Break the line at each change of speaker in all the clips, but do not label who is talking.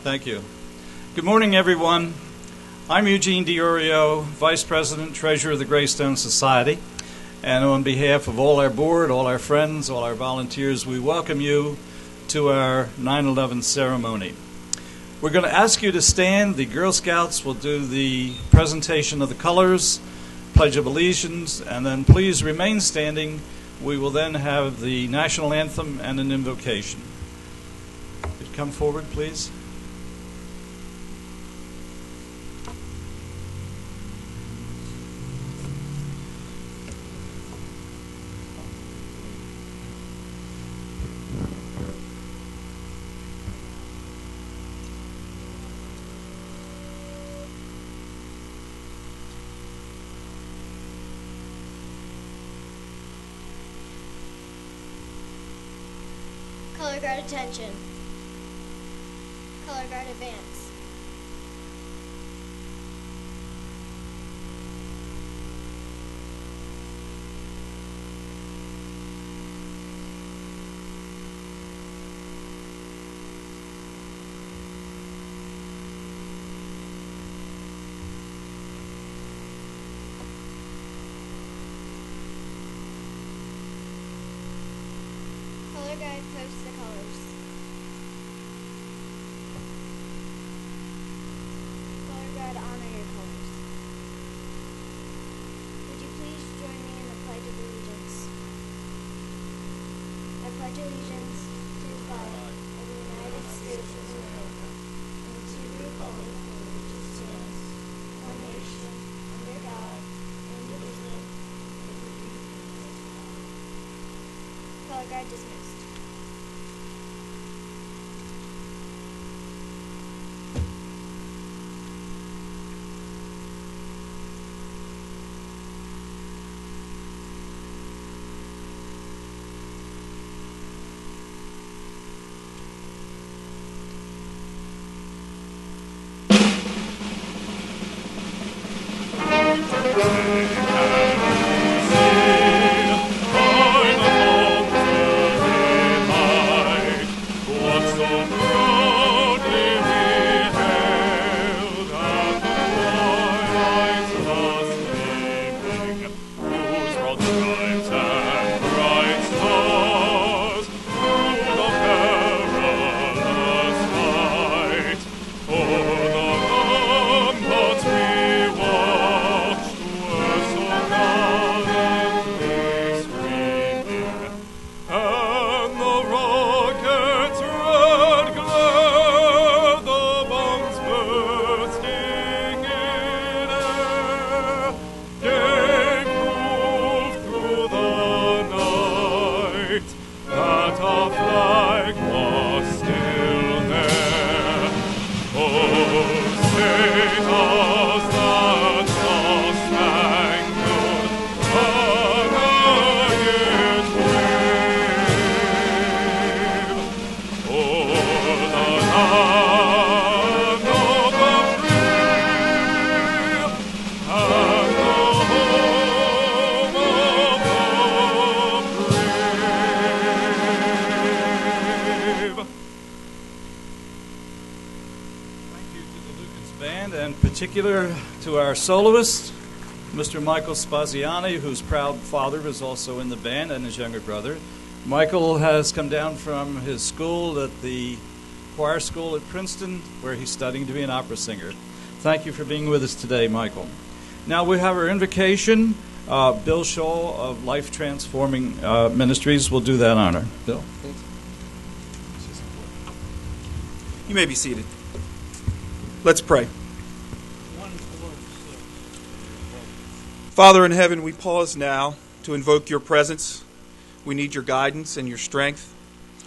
Thank you. Good morning, everyone. I'm Eugene DiOrio, Vice President, Treasurer of the Greystone Society. And on behalf of all our board, all our friends, all our volunteers, we welcome you to our 9/11 ceremony. We're going to ask you to stand. The Girl Scouts will do the presentation of the colors, Pledge of Allegiance, and then please remain standing. We will then have the national anthem and an invocation. Could you come forward, please?
Color guard attention. Color guard advance. Color guard posts the colors. Color guard honor your colors. Would you please join me in the Pledge of Allegiance? I pledge allegiance to the flag of the United States of America and to the republic for which it stands, one nation, under God, indivisible, with liberty and justice for all. Color guard dismissed.
Particular to our soloist, Mr. Michael Spaziani, whose proud father is also in the band, and his younger brother. Michael has come down from his school at the choir school at Princeton, where he's studying to be an opera singer. Thank you for being with us today, Michael. Now we have our invocation. Bill Shaw of Life Transforming Ministries will do that honor. Bill?
You may be seated. Let's pray. Father in heaven, we pause now to invoke your presence. We need your guidance and your strength.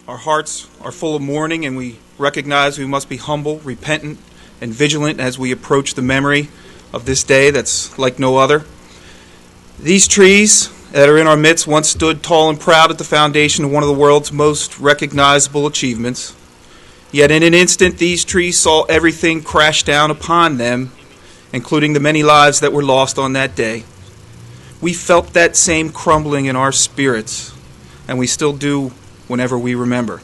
Our hearts are full of mourning, and we recognize we must be humble, repentant, and vigilant as we approach the memory of this day that's like no other. These trees that are in our midst once stood tall and proud at the foundation of one of the world's most recognizable achievements. Yet in an instant, these trees saw everything crash down upon them, including the many lives that were lost on that day. We felt that same crumbling in our spirits, and we still do whenever we remember.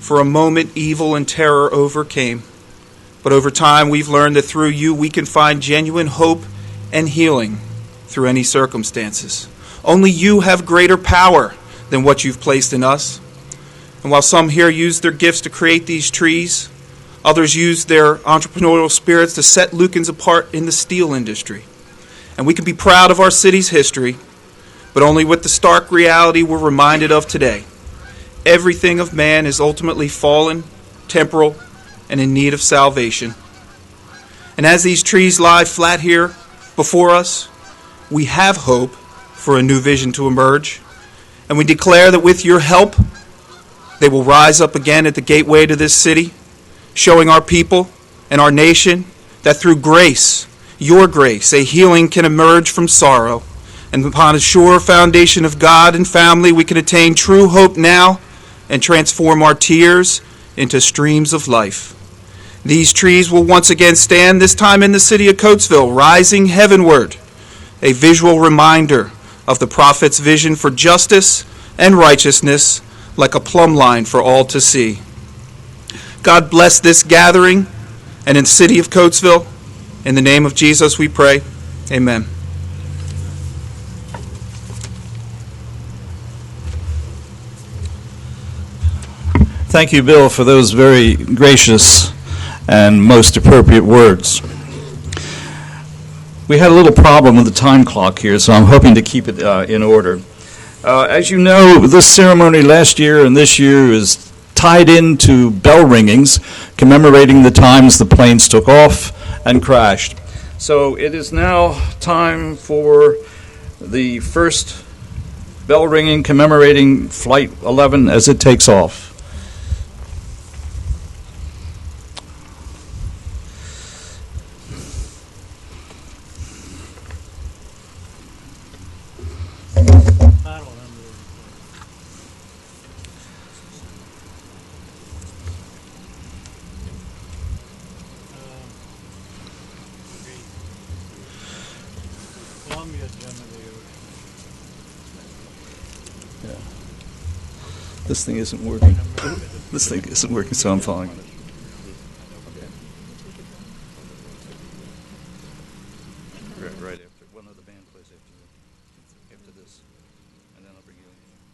For a moment, evil and terror overcame. But over time, we've learned that through you, we can find genuine hope and healing through any circumstances. Only you have greater power than what you've placed in us. And while some here use their gifts to create these trees, others use their entrepreneurial spirits to set Lukens apart in the steel industry. And we can be proud of our city's history, but only with the stark reality we're reminded of today. Everything of man is ultimately fallen, temporal, and in need of salvation. And as these trees lie flat here before us, we have hope for a new vision to emerge. And we declare that with your help, they will rise up again at the gateway to this city, showing our people and our nation that through grace, your grace, a healing can emerge from sorrow. And upon a sure foundation of God and family, we can attain true hope now and transform our tears into streams of life. These trees will once again stand, this time in the city of Coatesville, rising heavenward, a visual reminder of the prophet's vision for justice and righteousness, like a plumb line for all to see. God bless this gathering and in the city of Coatesville. In the name of Jesus we pray. Amen.
Thank you, Bill, for those very gracious and most appropriate words. We had a little problem with the time clock here, so I'm hoping to keep it in order. As you know, this ceremony last year and this year is tied into bell ringings, commemorating the times the planes took off and crashed. So it is now time for the first bell ringing commemorating Flight 11 as it takes off. This thing isn't working. This thing isn't working, so I'm following. Right after one of the band plays after this, and then I'll bring you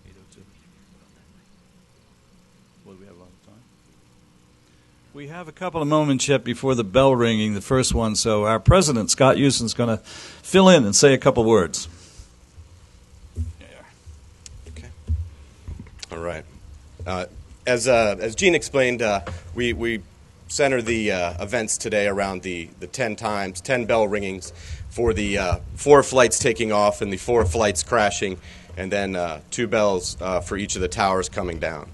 802. Well, do we have a lot of time? We have a couple of moments yet before the bell ringing, the first one. So our president, Scott Houston, is going to fill in and say a couple words.
All right. As Gene explained, we center the events today around the 10 bell ringings for the 4 flights taking off and the 4 flights crashing, and then 2 bells for each of the towers coming down.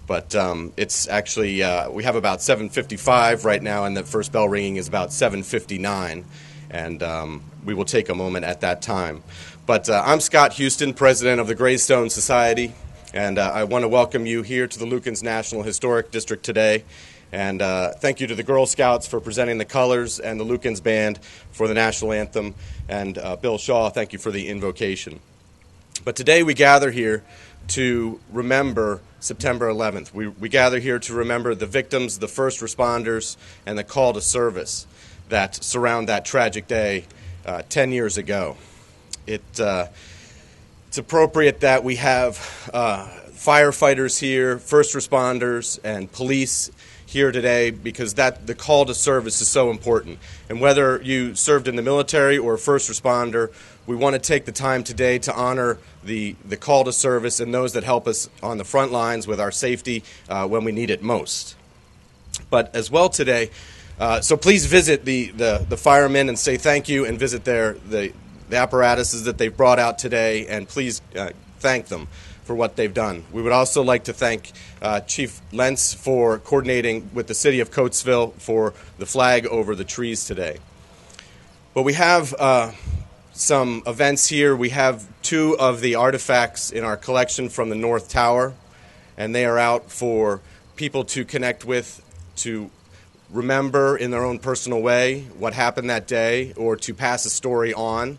But it's actually, we have about 7:55 right now, and the first bell ringing is about 7:59, and we will take a moment at that time. But I'm Scott Houston, president of the Greystone Society. And I want to welcome you here to the Lukens National Historic District today. And thank you to the Girl Scouts for presenting the colors and the Lukens Band for the national anthem. And Bill Shaw, thank you for the invocation. But today we gather here to remember September 11th. We gather here to remember the victims, the first responders, and the call to service that surround that tragic day 10 years ago. It's appropriate that we have firefighters here, first responders, and police here today because the call to service is so important. And whether you served in the military or first responder, we want to take the time today to honor the call to service and those that help us on the front lines with our safety when we need it most. But as well today, so please visit the firemen and say thank you and visit the apparatuses that they've brought out today, and please thank them for what they've done. We would also like to thank Chief Lentz for coordinating with the city of Coatesville for the flag over the trees today. But we have some events here. We have 2 of the artifacts in our collection from the North Tower, and they are out for people to connect with, to remember in their own personal way what happened that day, or to pass a story on,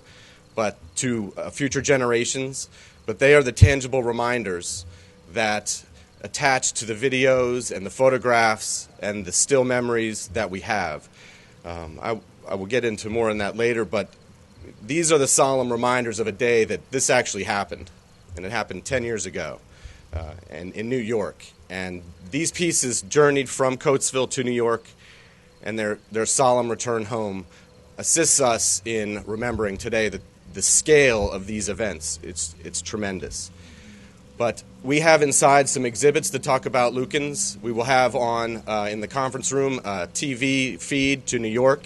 but to future generations. But they are the tangible reminders that attached to the videos and the photographs and the still memories that we have. I will get into more on that later, but these are the solemn reminders of a day that this actually happened, and it happened 10 years ago and in New York. And these pieces journeyed from Coatesville to New York, and their solemn return home assists us in remembering today the scale of these events. It's tremendous. But we have inside some exhibits to talk about Lukens. We will have on in the conference room a TV feed to New York.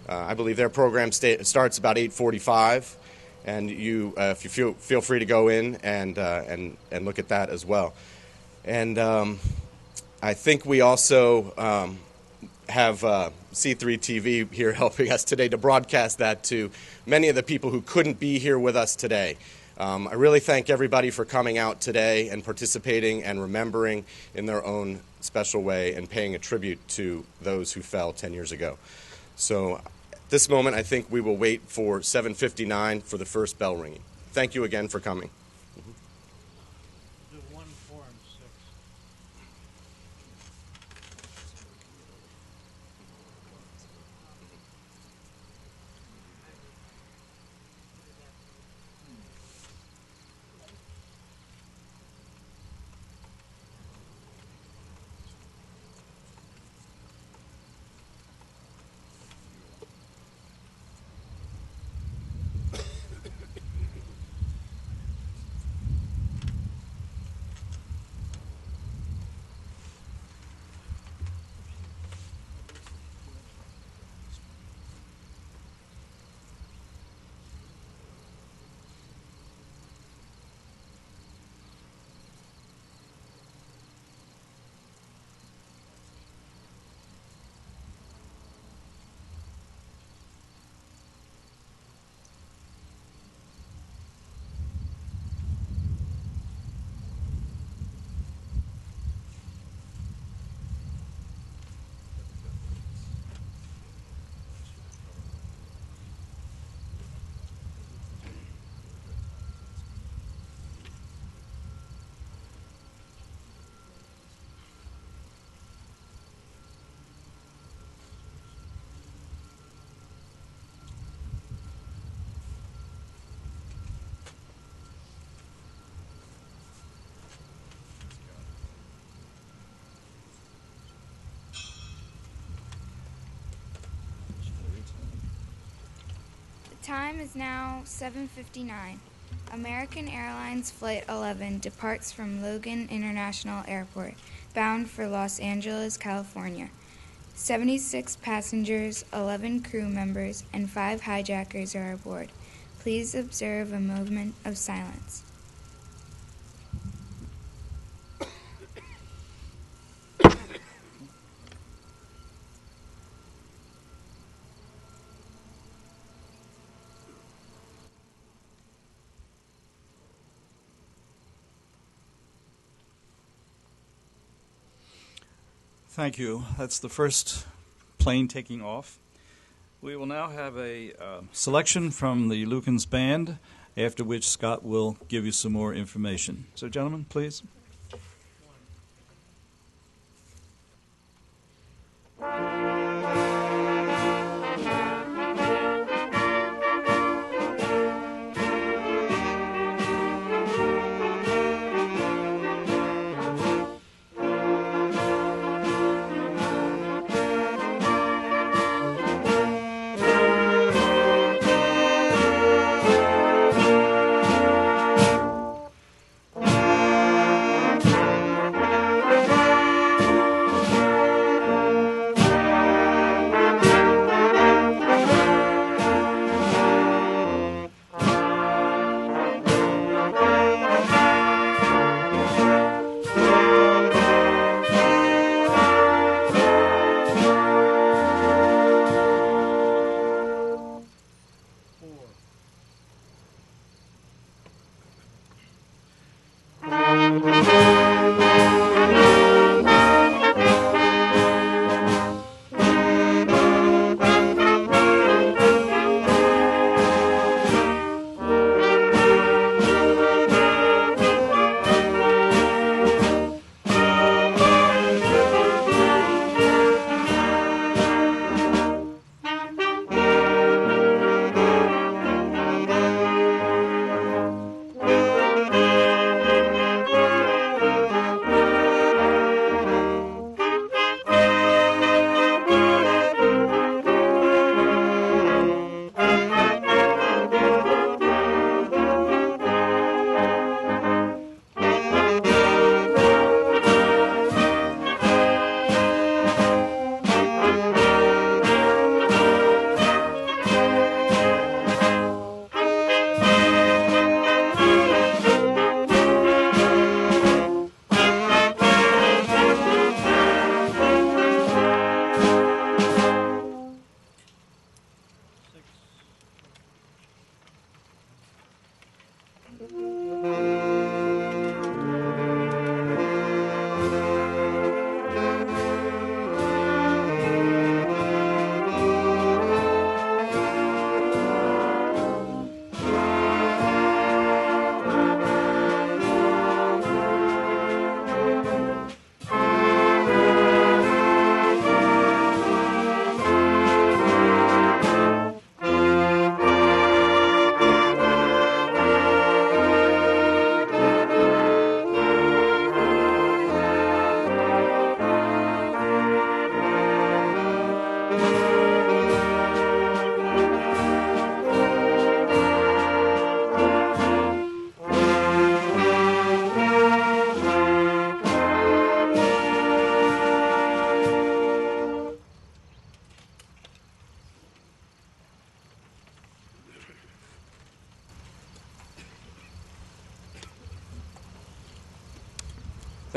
I believe their program starts about 8:45, and you, if you feel free to go in and look at that as well. And I think we also have C3 TV here helping us today to broadcast that to many of the people who couldn't be here with us today. I really thank everybody for coming out today and participating and remembering in their own special way and paying a tribute to those who fell 10 years ago. So at this moment, I think we will wait for 7:59 for the first bell ringing. Thank you again for coming.
Do 1, 4, and 6.
Time is now 7:59. American Airlines Flight 11 departs from Logan International Airport, bound for Los Angeles, California. 76 passengers, 11 crew members, and 5 hijackers are aboard. Please observe a moment of silence.
Thank you. That's the first plane taking off. We will now have a selection from the Lukens Band, after which Scott will give you some more information. So, gentlemen, please.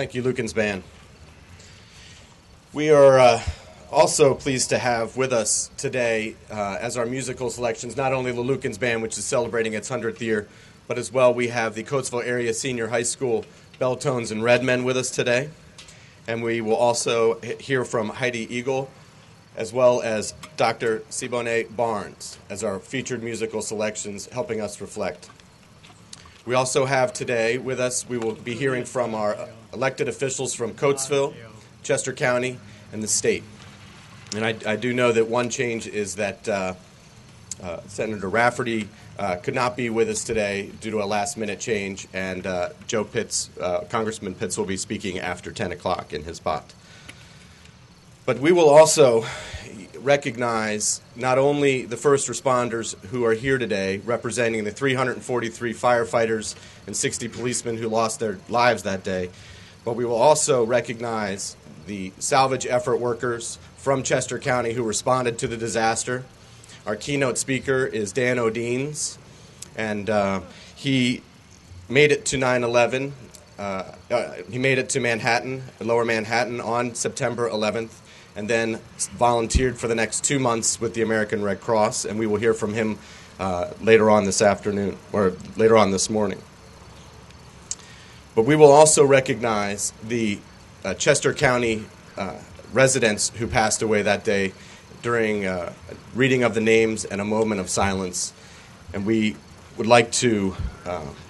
Thank you, Lukens Band. We are also pleased to have with us today as our musical selections not only the Lukens Band, which is celebrating its 100th year, but as well we have the Coatesville Area Senior High School Belltones and Redmen with us today. And we will also hear from Heidi Eagle as well as Dr. Sibone Barnes as our featured musical selections helping us reflect. We also have today with us, we will be hearing from our elected officials from Coatesville, Chester County, and the state. And I do know that one change is that Senator Rafferty could not be with us today due to a last-minute change, and Joe Pitts, Congressman Pitts, will be speaking after 10 o'clock in his spot. But we will also recognize not only the first responders who are here today, representing the 343 firefighters and 60 policemen who lost their lives that day, but we will also recognize the salvage effort workers from Chester County who responded to the disaster. Our keynote speaker is Dan O'Deans, and he made it to 9/11. He made it to Manhattan, Lower Manhattan, on September 11th, and then volunteered for the next 2 months with the American Red Cross, and we will hear from him later on this afternoon, or later on this morning. But we will also recognize the Chester County residents who passed away that day during reading of the names and a moment of silence. And we would like to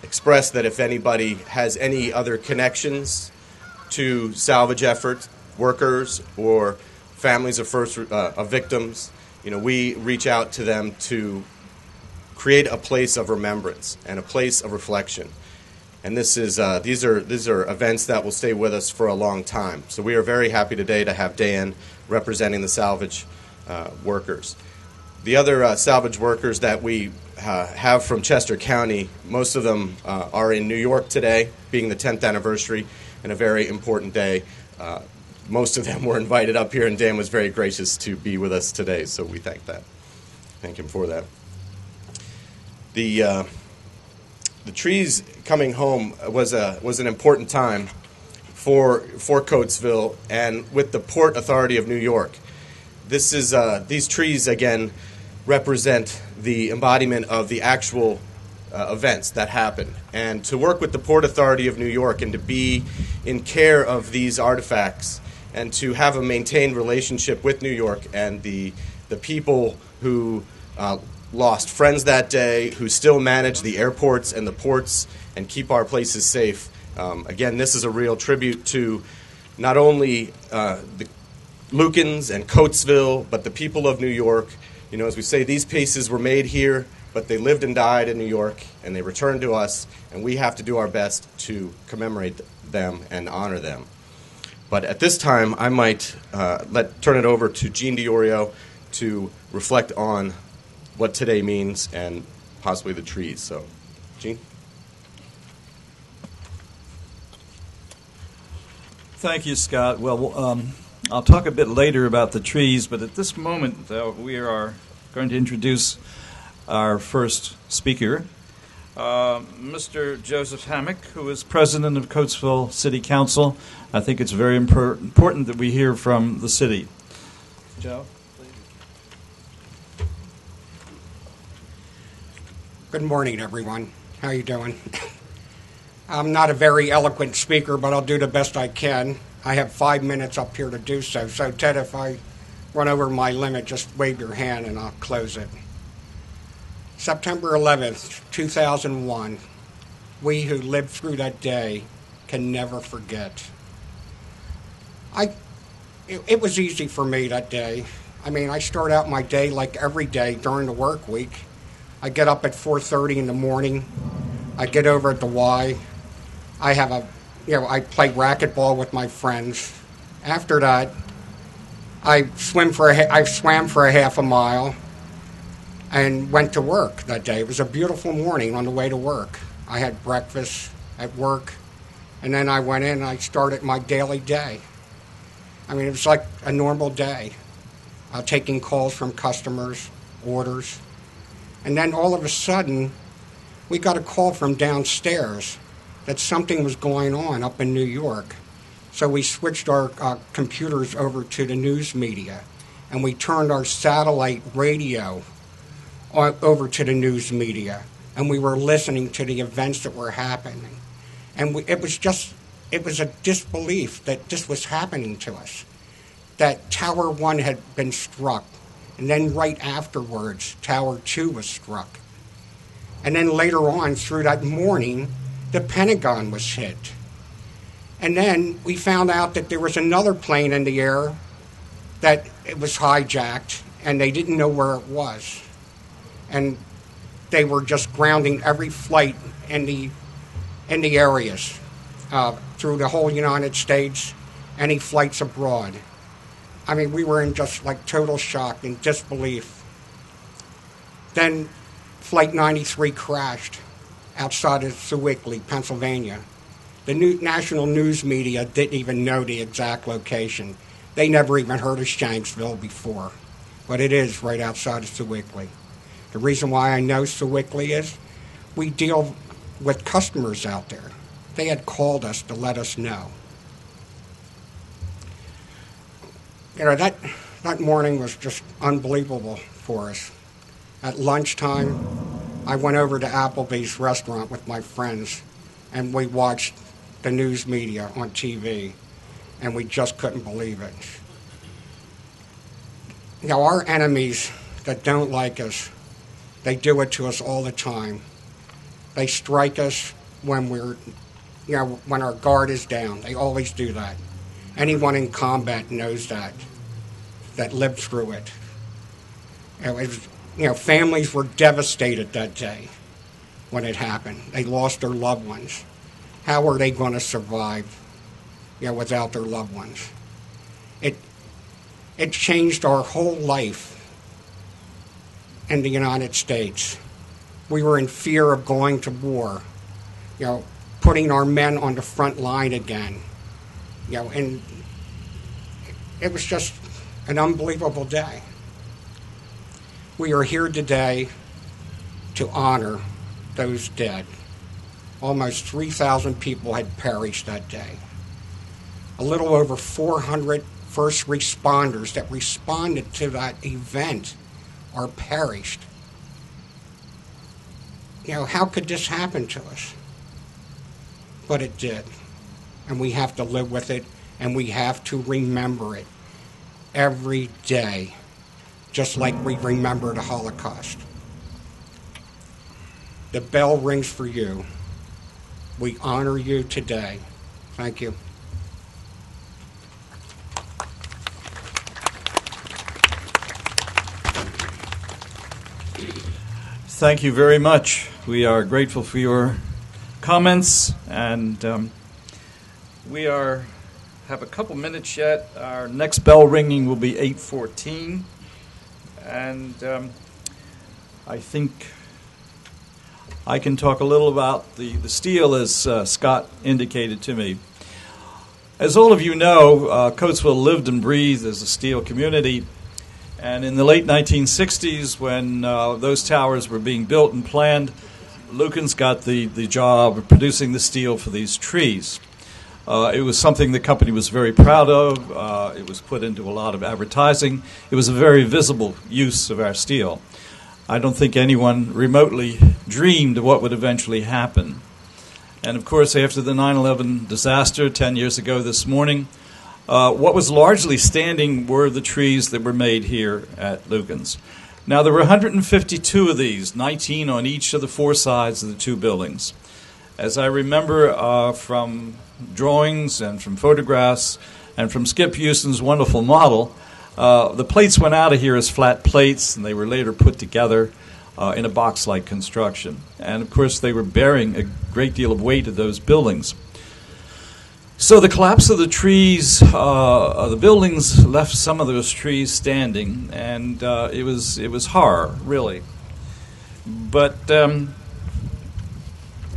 express that if anybody has any other connections to salvage effort workers or families of victims, we reach out to them to create a place of remembrance and a place of reflection. And these are events that will stay with us for a long time. So we are very happy today to have Dan representing the salvage workers. The other salvage workers that we have from Chester County, most of them are in New York today, being the 10th anniversary and a very important day. Most of them were invited up here, and Dan was very gracious to be with us today, so we thank him for that. The trees coming home was an important time for Coatesville and with the Port Authority of New York. These trees again represent the embodiment of the actual events that happened, and to work with the Port Authority of New York and to be in care of these artifacts and to have a maintained relationship with New York and the people who lost friends that day, who still manage the airports and the ports and keep our places safe. Again, this is a real tribute to not only the Lukens and Coatesville, but the people of New York. As we say, these pieces were made here, but they lived and died in New York, and they returned to us, and we have to do our best to commemorate them and honor them. But at this time, I might turn it over to Jean DiOrio to reflect on what today means and possibly the trees. So, Jean?
Thank you, Scott. Well, I'll talk a bit later about the trees, but at this moment, we are going to introduce our first speaker, Mr. Joseph Hammack, who is president of Coatesville City Council. I think it's very important that we hear from the city. Joe, please.
Good morning, everyone. How you doing? I'm not a very eloquent speaker, but I'll do the best I can. I have 5 minutes up here to do so. So, Ted, if I run over my limit, just wave your hand and I'll close it. September 11th, 2001. We who lived through that day can never forget. It was easy for me that day. I start out my day like every day during the work week. I get up at 4:30 in the morning. I get over at the Y. I play racquetball with my friends. After that, I swam for a half a mile and went to work that day. It was a beautiful morning on the way to work. I had breakfast at work, and then I went in and I started my daily day. It was like a normal day, taking calls from customers, orders. And then all of a sudden, we got a call from downstairs that something was going on up in New York. So we switched our computers over to the news media, and we turned our satellite radio over to the news media, and we were listening to the events that were happening. And it was a disbelief that this was happening to us, that Tower 1 had been struck, and then right afterwards, Tower 2 was struck. And then later on, through that morning, the Pentagon was hit. And then we found out that there was another plane in the air, that it was hijacked, and they didn't know where it was. And they were just grounding every flight in the areas through the whole United States, any flights abroad. I mean, we were in just like total shock and disbelief. Then Flight 93 crashed outside of Sewickley, Pennsylvania. The national news media didn't even know the exact location. They never even heard of Shanksville before, but it is right outside of Sewickley. The reason why I know Sewickley is we deal with customers out there. They had called us to let us know. You know, that morning was just unbelievable for us. At lunchtime, I went over to Applebee's restaurant with my friends, and we watched the news media on TV, and we just couldn't believe it. You know, our enemies that don't like us, they do it to us all the time. They strike us when when our guard is down. They always do that. Anyone in combat knows that lived through it. It was, families were devastated that day when it happened. They lost their loved ones. How were they going to survive, without their loved ones? It changed our whole life in the United States. We were in fear of going to war, putting our men on the front line again, and it was just an unbelievable day. We are here today to honor those dead. Almost 3,000 people had perished that day. A little over 400 first responders that responded to that event are perished. How could this happen to us? But it did. And we have to live with it, and we have to remember it every day, just like we remember the Holocaust. The bell rings for you. We honor you today. Thank you.
Thank you very much. We are grateful for your comments, and we have a couple minutes yet. Our next bell ringing will be 8:14, and I think I can talk a little about the steel, as Scott indicated to me. As all of you know, Coatesville lived and breathed as a steel community. And in the late 1960s, when those towers were being built and planned, Lukens got the job of producing the steel for these trees. It was something the company was very proud of. It was put into a lot of advertising. It was a very visible use of our steel. I don't think anyone remotely dreamed of what would eventually happen. And of course, after the 9/11 disaster 10 years ago this morning, what was largely standing were the trees that were made here at Lukens. Now, there were 152 of these, 19 on each of the four sides of the two buildings. As I remember from drawings and from photographs and from Skip Houston's wonderful model, the plates went out of here as flat plates, and they were later put together in a box-like construction. And, of course, they were bearing a great deal of weight of those buildings. So the collapse of the trees, the buildings left some of those trees standing, and it was horror, really. But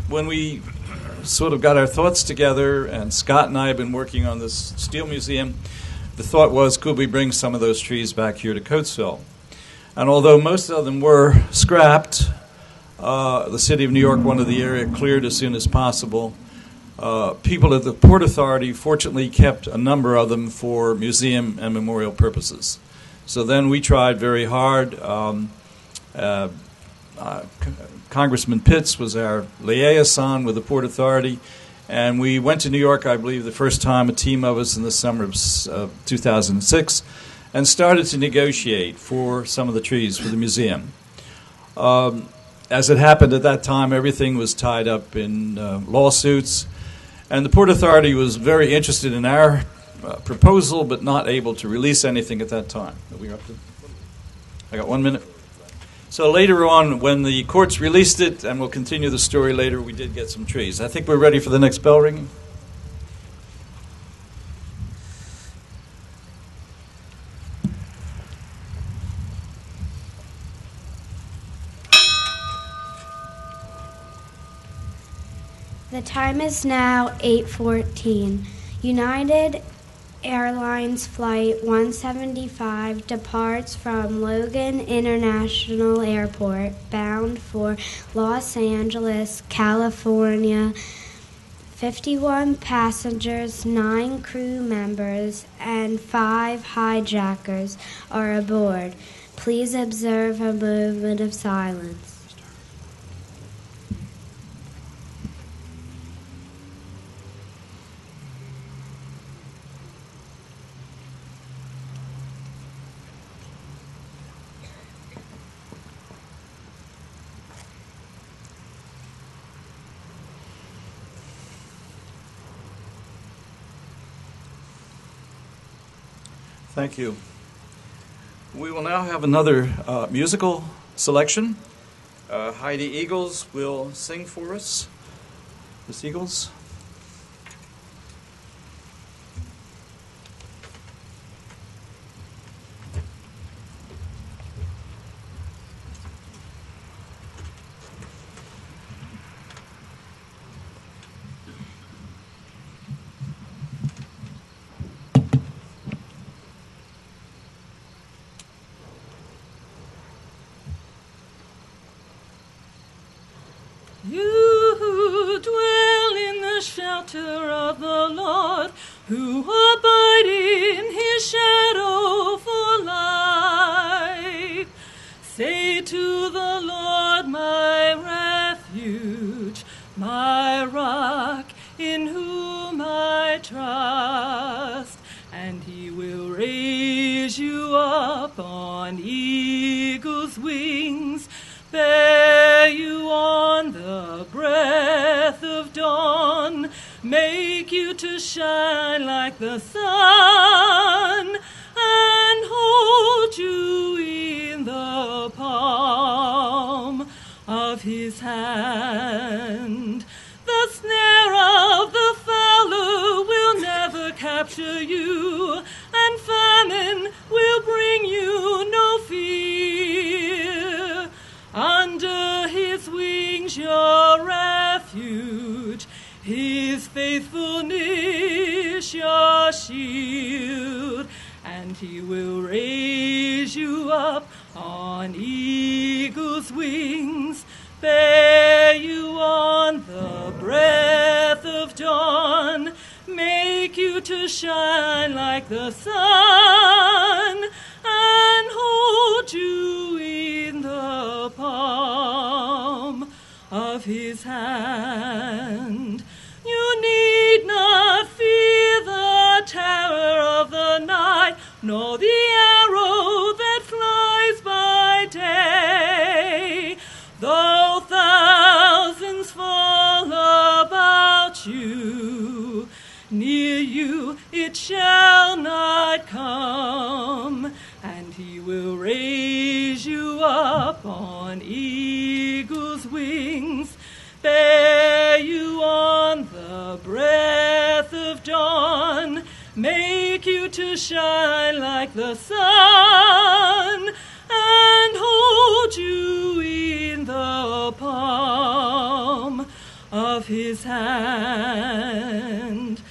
when we sort of got our thoughts together, and Scott and I have been working on this steel museum, the thought was, could we bring some of those trees back here to Coatesville? And although most of them were scrapped, the city of New York wanted the area cleared as soon as possible. people at the Port Authority fortunately kept a number of them for museum and memorial purposes. So then we tried very hard. Congressman Pitts was our liaison with the Port Authority, and we went to New York, I believe, the first time, a team of us in the summer of 2006, and started to negotiate for some of the trees for the museum. As it happened at that time, everything was tied up in lawsuits, and the Port Authority was very interested in our proposal, but not able to release anything at that time. I got 1 minute. So later on, when the courts released it, and we'll continue the story later, we did get some trees. I think we're ready for the next bell ringing.
The time is now 8:14. United Airlines Flight 175 departs from Logan International Airport bound for Los Angeles, California. 51 passengers, 9 crew members, and 5 hijackers are aboard. Please observe a moment of silence.
Thank you. We will now have another musical selection. Heidi Eagles will sing for us. Miss Eagles.
You who dwell in the shelter of the Lord, who abide in his shadow for life, say to the Lord, my refuge, my rock, in whom I trust, and he will raise you up on eagle's wings, bear you on the breath of dawn, make you to shine like the sun, and hold you in the palm of his hand. The snare of the fowler will never capture you, and famine will bring you no fear. Under his wings your refuge, his faithfulness your shield, and he will raise you up on eagle's wings, bear you on the breath of dawn, make you to shine like the sun, and hold you in the palm of his hand. You need not fear the terror of the night, nor the arrow that flies by day. Though thousands fall about you, near you it shall not come, and he will raise you up on eagle's wings, bear you on the breath of dawn, make you to shine like the sun, and hold you in the palm of his hand.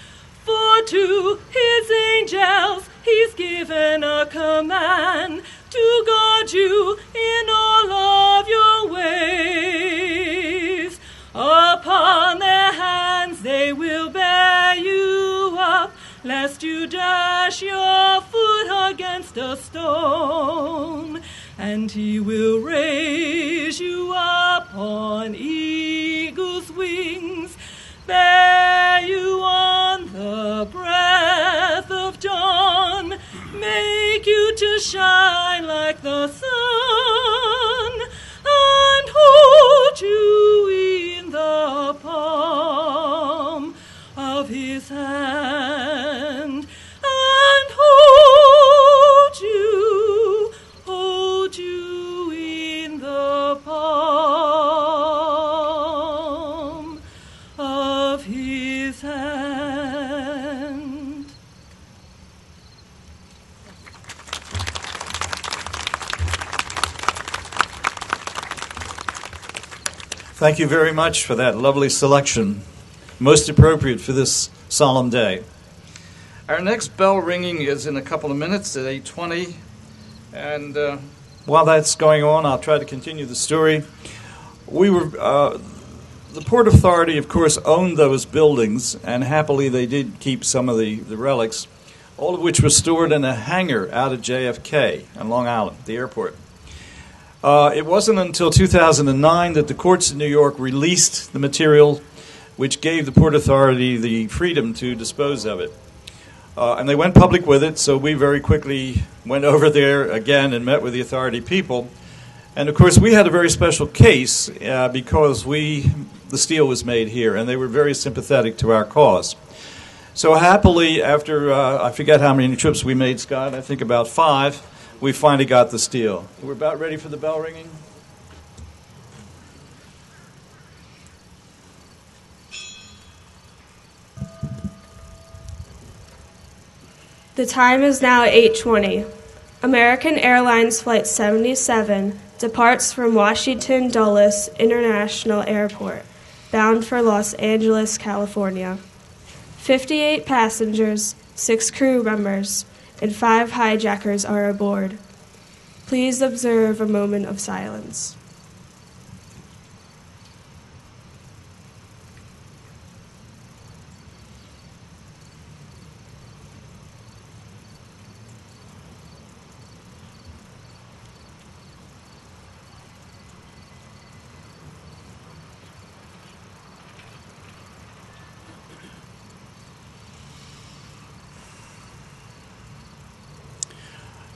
For to his angels he's given a command to guard you in all of your ways. Upon their hands they will dash your foot against a stone, and he will raise you up on eagle's wings, bear you on the breath of dawn, make you to shine like the sun, and hold you in the palm of his hand, and hold you in the palm of his hand.
Thank you very much for that lovely selection. Most appropriate for this solemn day. Our next bell ringing is in a couple of minutes at 8:20. And while that's going on, I'll try to continue the story. The Port Authority, of course, owned those buildings, and happily they did keep some of the relics, all of which were stored in a hangar out at JFK on Long Island, the airport. It wasn't until 2009 that the courts in New York released the material, which gave the Port Authority the freedom to dispose of it. And they went public with it, so we very quickly went over there again and met with the authority people. And, of course, we had a very special case because the steel was made here, and they were very sympathetic to our cause. So happily, after I forget how many trips we made, Scott, I think about 5, we finally got the steel. We're about ready for the bell ringing.
The time is now 8:20. American Airlines Flight 77 departs from Washington Dulles International Airport, bound for Los Angeles, California. 58 passengers, 6 crew members, and 5 hijackers are aboard. Please observe a moment of silence.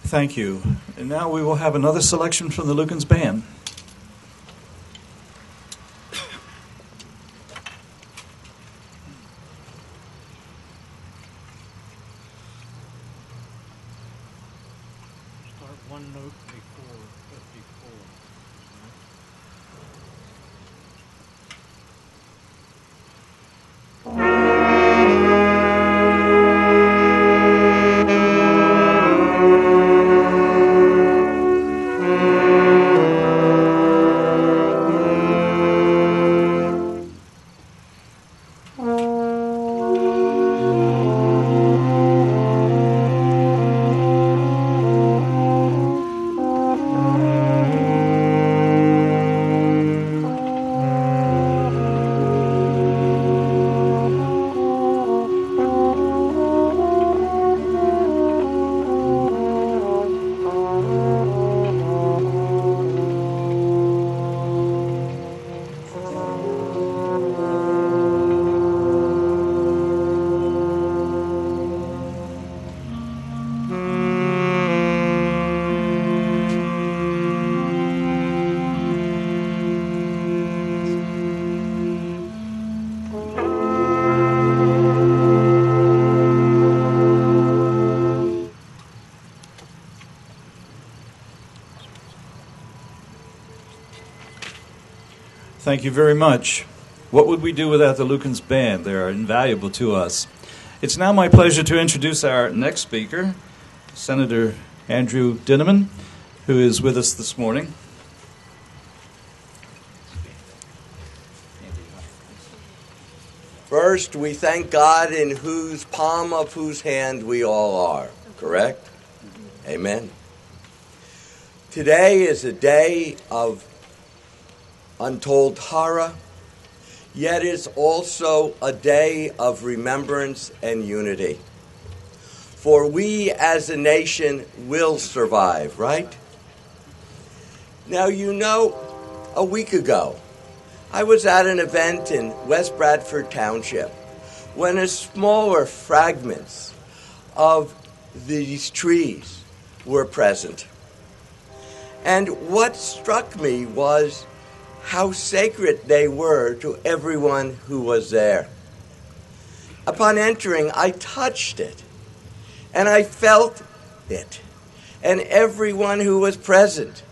Thank you. And now we will have another selection from the Lukens Band.
Start one note before 54.
Thank you very much. What would we do without the Lukens Band? They are invaluable to us. It's now my pleasure to introduce our next speaker, Senator Andrew Dinniman, who is with us this morning.
First, we thank God in whose palm of whose hand we all are, correct? Amen. Today is a day of untold horror, yet it's also a day of remembrance and unity. for we as a nation will survive, right? Now, you know, a week ago, I was at an event in West Bradford Township when a smaller fragments of these trees were present. And what struck me was how sacred they were to everyone who was there. Upon entering, I touched it, and I felt it, and everyone who was present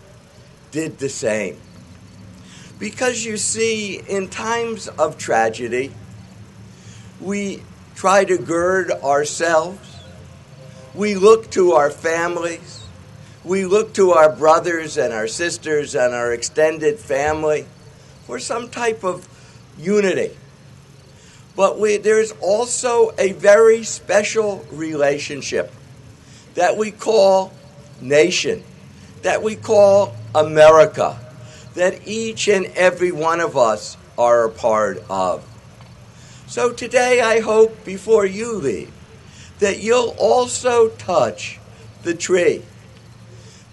did the same. Because you see, in times of tragedy, we try to gird ourselves, we look to our families, we look to our brothers and our sisters and our extended family for some type of unity. But there's also a very special relationship that we call nation, that we call America, that each and every one of us are a part of. So today I hope before you leave that you'll also touch the tree,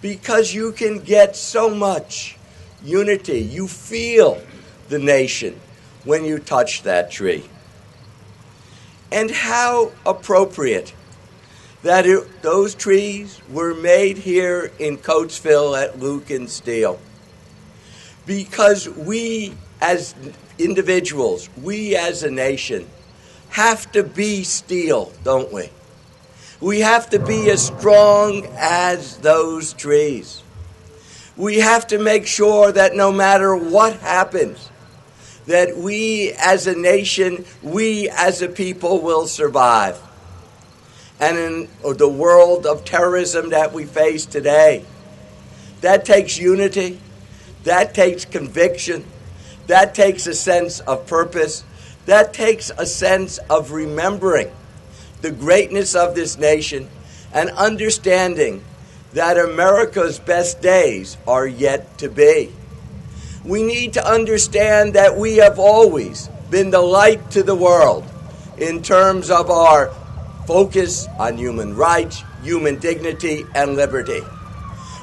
because you can get so much unity. You feel the nation when you touch that tree. And how appropriate that those trees were made here in Coatesville at Lukens Steel. Because we as individuals, we as a nation, have to be steel, don't we? We have to be as strong as those trees. We have to make sure that no matter what happens, that we as a nation, we as a people will survive. And in the world of terrorism that we face today, that takes unity, that takes conviction, that takes a sense of purpose, that takes a sense of remembering the greatness of this nation and understanding that America's best days are yet to be. We need to understand that we have always been the light to the world in terms of our focus on human rights, human dignity, and liberty.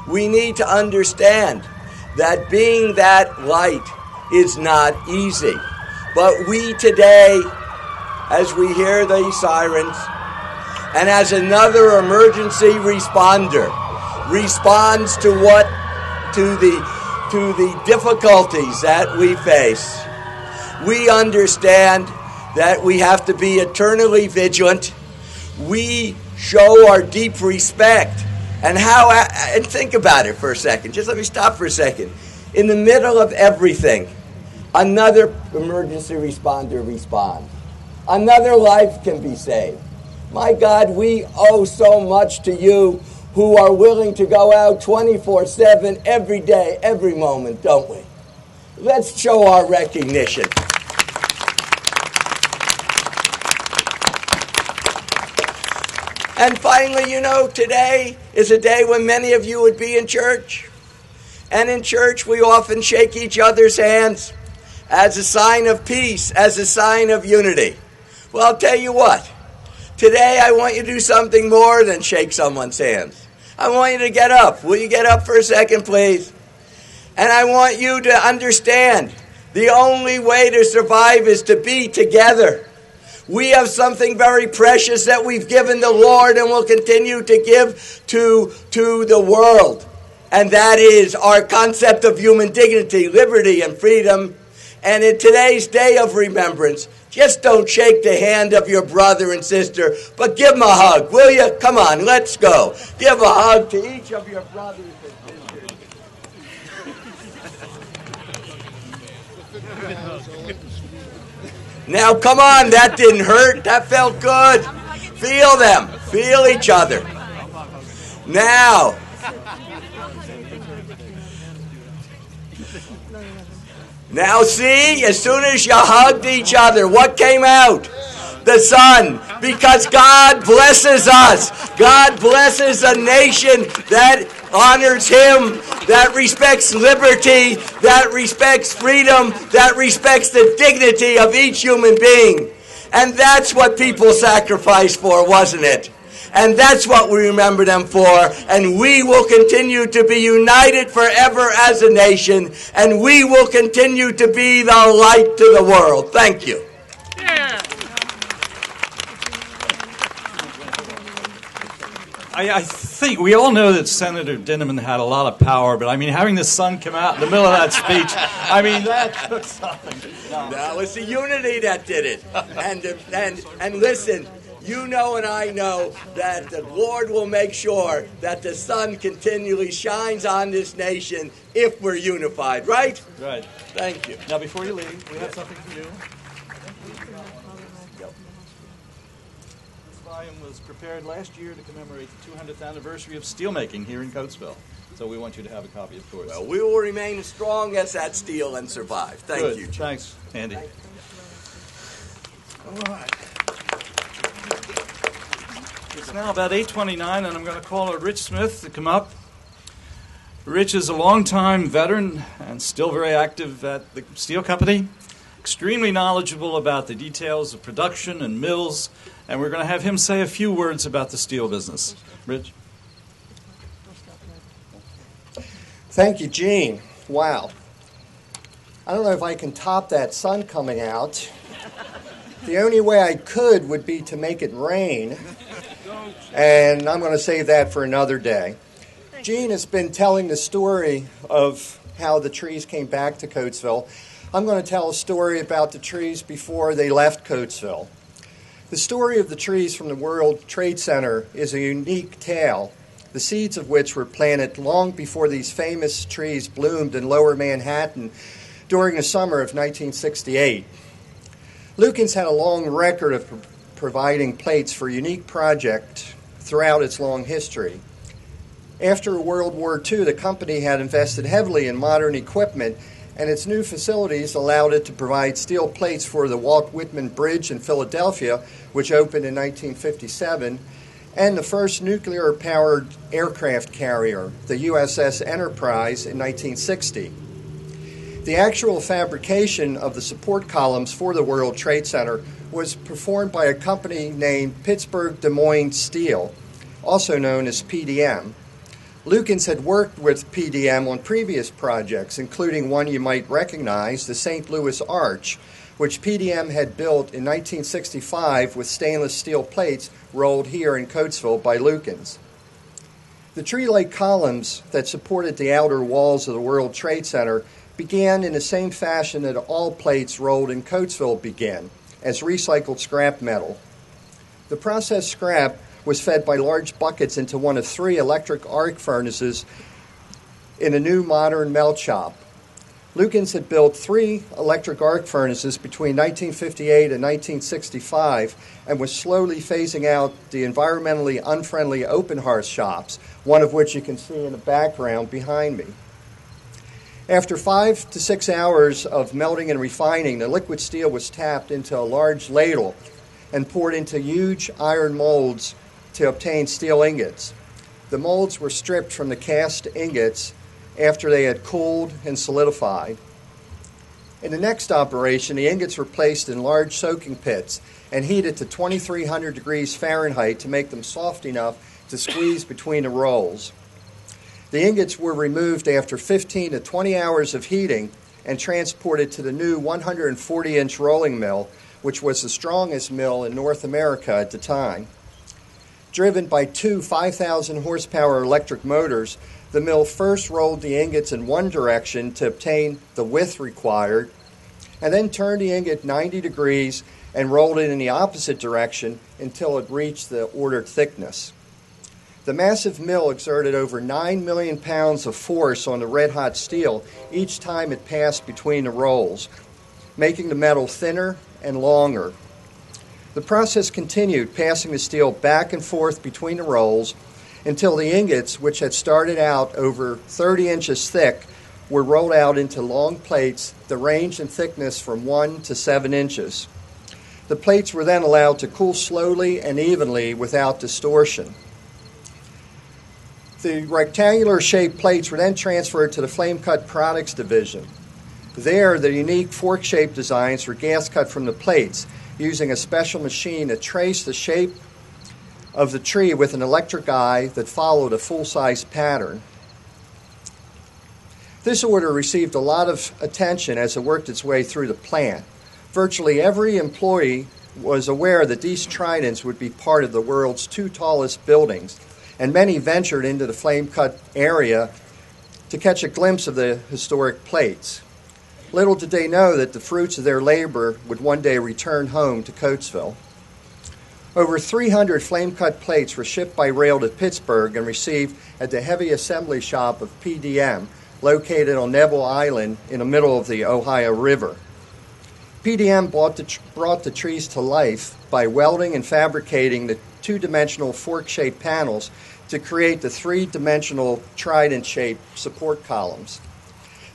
We need to understand that being that light is not easy. But we today, as we hear the sirens, and as another emergency responder responds to the difficulties that we face, we understand that we have to be eternally vigilant. We show our deep respect. And think about it for a second. Just let me stop for a second. In the middle of everything, another emergency responder responds. Another life can be saved. My God, we owe so much to you who are willing to go out 24/7 every day, every moment, don't we? Let's show our recognition. And finally, you know, today is a day when many of you would be in church. And in church, we often shake each other's hands as a sign of peace, as a sign of unity. Well, I'll tell you what. Today, I want you to do something more than shake someone's hands. I want you to get up. Will you get up for a second, please? And I want you to understand the only way to survive is to be together. We have something very precious that we've given the Lord and will continue to give to the world. And that is our concept of human dignity, liberty, and freedom. And in today's day of remembrance, just don't shake the hand of your brother and sister, but give them a hug, will you? Come on, let's go. Give a hug to each of your brothers and sisters. Now, come on, that didn't hurt. That felt good. Feel them. Feel each other. Now, see, as soon as you hugged each other, what came out? The sun. Because God blesses us. God blesses a nation that honors Him, that respects liberty, that respects freedom, that respects the dignity of each human being. And that's what people sacrificed for, wasn't it? And that's what we remember them for. And we will continue to be united forever as a nation. And we will continue to be the light to the world. Thank you.
I think we all know that Senator Dinniman had a lot of power, but I mean, having the sun come out in the middle of that speech, I mean, that took something.
No, it's the unity that did it. And listen, you know and I know that the Lord will make sure that the sun continually shines on this nation if we're unified, right?
Right.
Thank you.
Now, before you leave, we have something for you. This volume was prepared last year to commemorate the 200th anniversary of steelmaking here in Coatesville. So we want you to have a copy, of course.
Well, we will remain as strong as that steel and survive. Thank you, Jim.
Thanks, Andy. All right. It's now about 8:29, and I'm going to call Rich Smith to come up. Rich is a longtime veteran and still very active at the steel company, extremely knowledgeable about the details of production and mills, and we're going to have him say a few words about the steel business. Rich?
Thank you, Gene. Wow. I don't know if I can top that sun coming out. The only way I could would be to make it rain, and I'm going to save that for another day. Gene has been telling the story of how the trees came back to Coatesville. I'm going to tell a story about the trees before they left Coatesville. The story of the trees from the World Trade Center is a unique tale, the seeds of which were planted long before these famous trees bloomed in Lower Manhattan during the summer of 1968. Lukens had a long record of providing plates for unique projects throughout its long history. After World War II, the company had invested heavily in modern equipment, and its new facilities allowed it to provide steel plates for the Walt Whitman Bridge in Philadelphia, which opened in 1957, and the first nuclear-powered aircraft carrier, the USS Enterprise, in 1960. The actual fabrication of the support columns for the World Trade Center was performed by a company named Pittsburgh Des Moines Steel, also known as PDM. Lukens had worked with PDM on previous projects, including one you might recognize, the St. Louis Arch, which PDM had built in 1965 with stainless steel plates rolled here in Coatesville by Lukens. The tree-like columns that supported the outer walls of the World Trade Center began in the same fashion that all plates rolled in Coatesville began, as recycled scrap metal. The processed scrap was fed by large buckets into one of 3 electric arc furnaces in a new modern melt shop. Lukens had built 3 electric arc furnaces between 1958 and 1965 and was slowly phasing out the environmentally unfriendly open hearth shops, one of which you can see in the background behind me. After 5 to 6 hours of melting and refining, the liquid steel was tapped into a large ladle and poured into huge iron molds to obtain steel ingots. The molds were stripped from the cast ingots after they had cooled and solidified. In the next operation, the ingots were placed in large soaking pits and heated to 2,300 degrees Fahrenheit to make them soft enough to squeeze between the rolls. The ingots were removed after 15 to 20 hours of heating and transported to the new 140-inch rolling mill, which was the strongest mill in North America at the time. Driven by 2 5,000 horsepower electric motors, the mill first rolled the ingots in one direction to obtain the width required, and then turned the ingot 90 degrees and rolled it in the opposite direction until it reached the ordered thickness. The massive mill exerted over 9 million pounds of force on the red-hot steel each time it passed between the rolls, making the metal thinner and longer. The process continued, passing the steel back and forth between the rolls until the ingots, which had started out over 30 inches thick, were rolled out into long plates that ranged in thickness from 1 to 7 inches. The plates were then allowed to cool slowly and evenly without distortion. The rectangular-shaped plates were then transferred to the flame-cut products division. There, the unique fork-shaped designs were gas-cut from the plates, using a special machine to trace the shape of the tree with an electric eye that followed a full-size pattern. This order received a lot of attention as it worked its way through the plant. Virtually every employee was aware that these tridents would be part of the world's 2 tallest buildings, and many ventured into the flame-cut area to catch a glimpse of the historic plates. Little did they know that the fruits of their labor would one day return home to Coatesville. Over 300 flame-cut plates were shipped by rail to Pittsburgh and received at the heavy assembly shop of PDM, located on Neville Island in the middle of the Ohio River. PDM brought the trees to life by welding and fabricating the 2-dimensional fork-shaped panels to create the 3-dimensional trident-shaped support columns.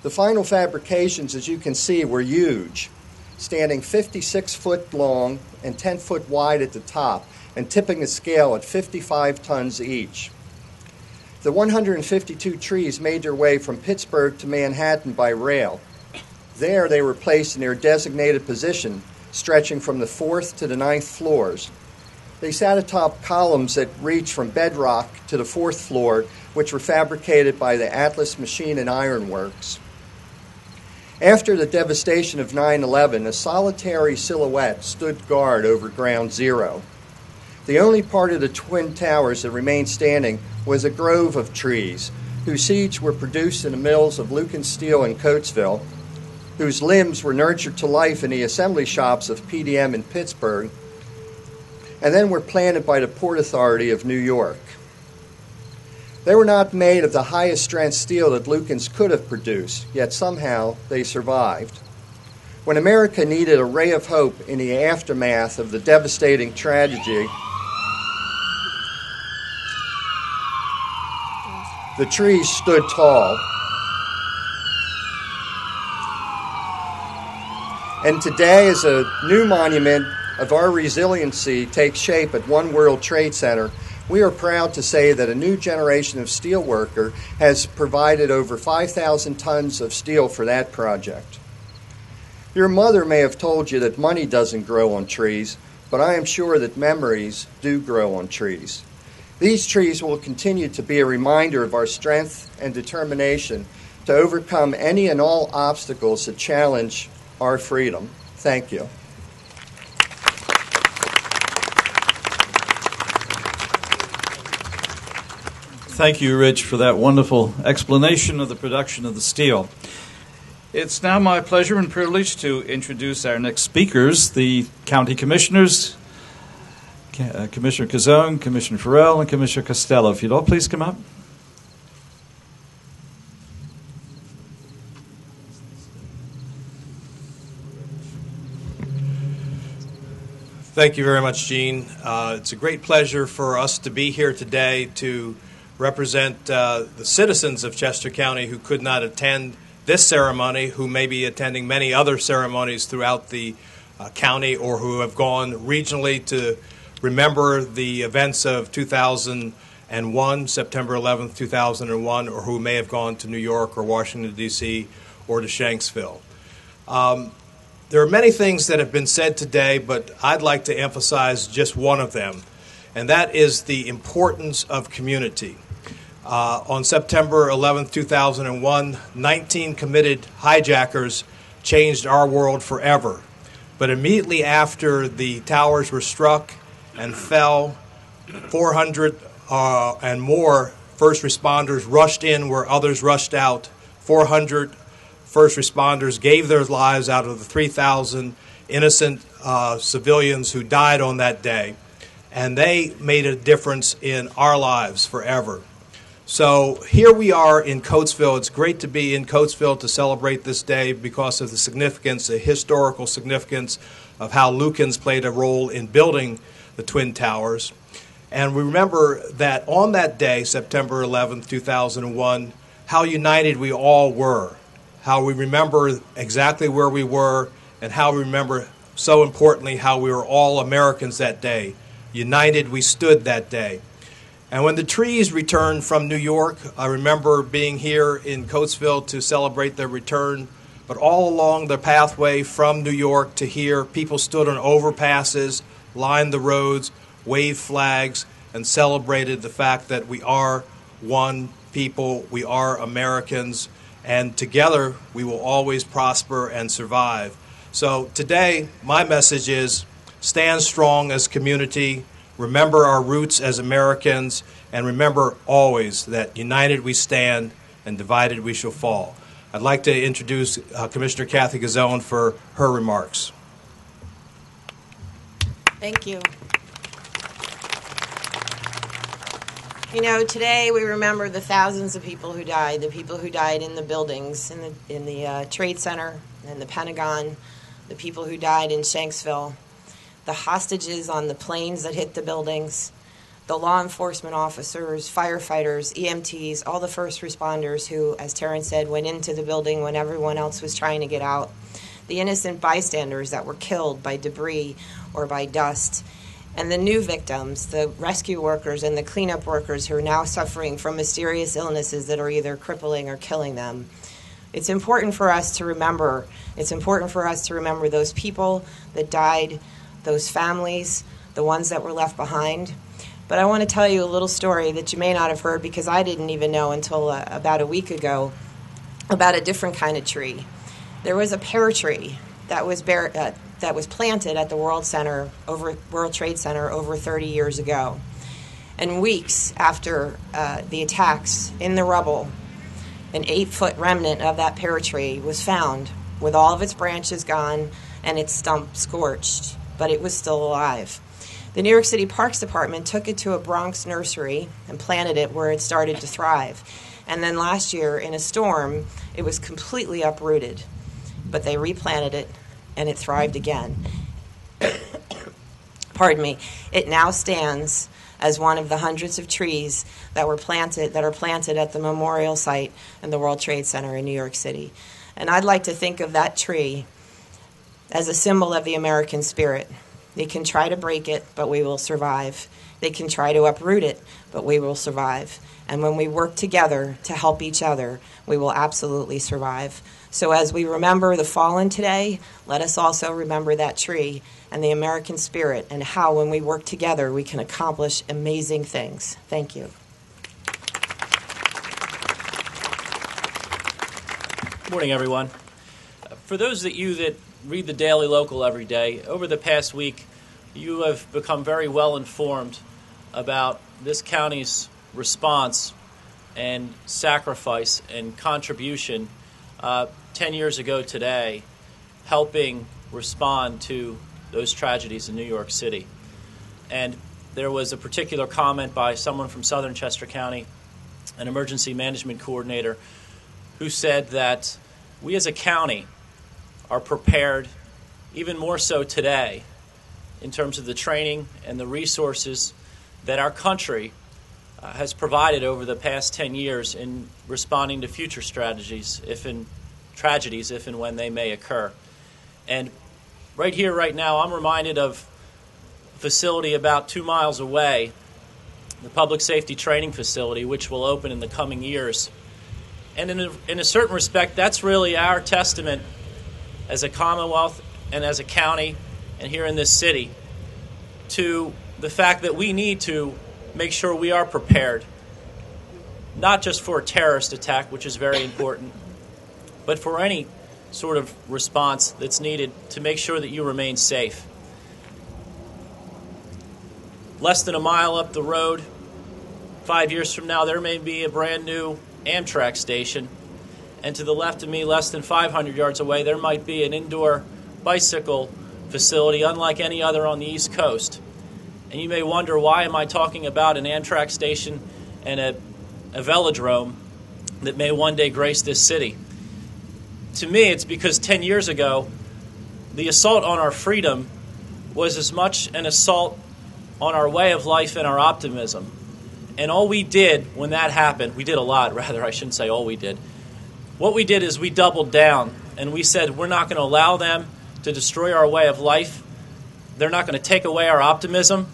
The final fabrications, as you can see, were huge, standing 56 foot long and 10 foot wide at the top and tipping the scale at 55 tons each. The 152 trees made their way from Pittsburgh to Manhattan by rail. There they were placed in their designated position, stretching from the 4th to the 9th floors. They sat atop columns that reached from bedrock to the 4th floor, which were fabricated by the Atlas Machine and Iron Works. After the devastation of 9/11, a solitary silhouette stood guard over Ground Zero. The only part of the Twin Towers that remained standing was a grove of trees, whose seeds were produced in the mills of Lukens Steel in Coatesville, whose limbs were nurtured to life in the assembly shops of PDM in Pittsburgh, and then were planted by the Port Authority of New York. They were not made of the highest strength steel that Lukens could have produced, yet somehow they survived. When America needed a ray of hope in the aftermath of the devastating tragedy, the trees stood tall. And today, as a new monument of our resiliency takes shape at One World Trade Center, we are proud to say that a new generation of steelworker has provided over 5,000 tons of steel for that project. Your mother may have told you that money doesn't grow on trees, but I am sure that memories do grow on trees. These trees will continue to be a reminder of our strength and determination to overcome any and all obstacles that challenge our freedom. Thank you.
Thank you, Rich, for that wonderful explanation of the production of the steel. It's now my pleasure and privilege to introduce our next speakers, the county commissioners, Commissioner Cazzone, Commissioner Farrell, and Commissioner Costello. If you'd all please come up.
Thank you very much, Gene. It's a great pleasure for us to be here today to represent the citizens of Chester County who could not attend this ceremony, who may be attending many other ceremonies throughout the county, or who have gone regionally to remember the events of 2001, September 11th, 2001, or who may have gone to New York or Washington, D.C., or to Shanksville. There are many things that have been said today, but I'd like to emphasize just one of them, and that is the importance of community. On September 11th, 2001, 19 committed hijackers changed our world forever. But immediately after the towers were struck and fell, 400 and more first responders rushed in where others rushed out. 400 first responders gave their lives out of the 3,000 innocent civilians who died on that day. And they made a difference in our lives forever. So here we are in Coatesville. It's great to be in Coatesville to celebrate this day because of the significance, the historical significance of how Lukens played a role in building the Twin Towers. And we remember that on that day, September 11th, 2001, how united we all were, how we remember exactly where we were, and how we remember, so importantly, how we were all Americans that day. United we stood that day. And when the trees returned from New York, I remember being here in Coatesville to celebrate their return. But all along the pathway from New York to here, people stood on overpasses, lined the roads, waved flags, and celebrated the fact that we are one people, we are Americans, and together we will always prosper and survive. So today, my message is stand strong as a community, remember our roots as Americans, and remember always that united we stand and divided we shall fall. I'd like to introduce Commissioner Kathy Gazzone for her remarks.
Thank you. You know, today we remember the thousands of people who died, the people who died in the buildings, in the Trade Center and the Pentagon, the people who died in Shanksville, the hostages on the planes that hit the buildings, the law enforcement officers, firefighters, EMTs, all the first responders who, as Terrence said, went into the building when everyone else was trying to get out, the innocent bystanders that were killed by debris or by dust, and the new victims, the rescue workers and the cleanup workers who are now suffering from mysterious illnesses that are either crippling or killing them. It's important for us to remember. It's important for us to remember those people that died, those families, the ones that were left behind. But I want to tell you a little story that you may not have heard because I didn't even know until about a week ago about a different kind of tree. There was a pear tree that was planted at the World Trade Center over 30 years ago. And weeks after the attacks in the rubble, an 8-foot remnant of that pear tree was found with all of its branches gone and its stump scorched, but it was still alive. The New York City Parks Department took it to a Bronx nursery and planted it where it started to thrive. And then last year, in a storm, it was completely uprooted. But they replanted it, and it thrived again. Pardon me. It now stands as one of the hundreds of trees that are planted at the memorial site in the World Trade Center in New York City. And I'd like to think of that tree as a symbol of the American spirit. They can try to break it, but we will survive. They can try to uproot it, but we will survive. And when we work together to help each other, we will absolutely survive. So as we remember the fallen today, let us also remember that tree and the American spirit and how when we work together we can accomplish amazing things. Thank you.
Good morning, everyone. For those of you that read the Daily Local every day, over the past week you have become very well informed about this county's response and sacrifice and contribution 10 years ago today, helping respond to those tragedies in New York City. And there was a particular comment by someone from Southern Chester County, an emergency management coordinator, who said that we as a county are prepared, even more so today, in terms of the training and the resources that our country has provided over the past 10 years in responding to future tragedies, if and when they may occur. And right here, right now, I'm reminded of a facility about 2 miles away, the Public Safety Training Facility, which will open in the coming years. And in a certain respect, that's really our testament as a Commonwealth and as a county and here in this city to the fact that we need to make sure we are prepared, not just for a terrorist attack, which is very important, but for any sort of response that's needed to make sure that you remain safe. Less than a mile up the road, 5 years from now, there may be a brand new Amtrak station, and to the left of me, less than 500 yards away, there might be an indoor bicycle facility unlike any other on the East Coast. And you may wonder, why am I talking about an Amtrak station and a velodrome that may one day grace this city? To me, it's because 10 years ago, the assault on our freedom was as much an assault on our way of life and our optimism. And all we did when that happened, we did a lot, rather, I shouldn't say all we did. What we did is we doubled down, and we said we're not going to allow them to destroy our way of life. They're not going to take away our optimism.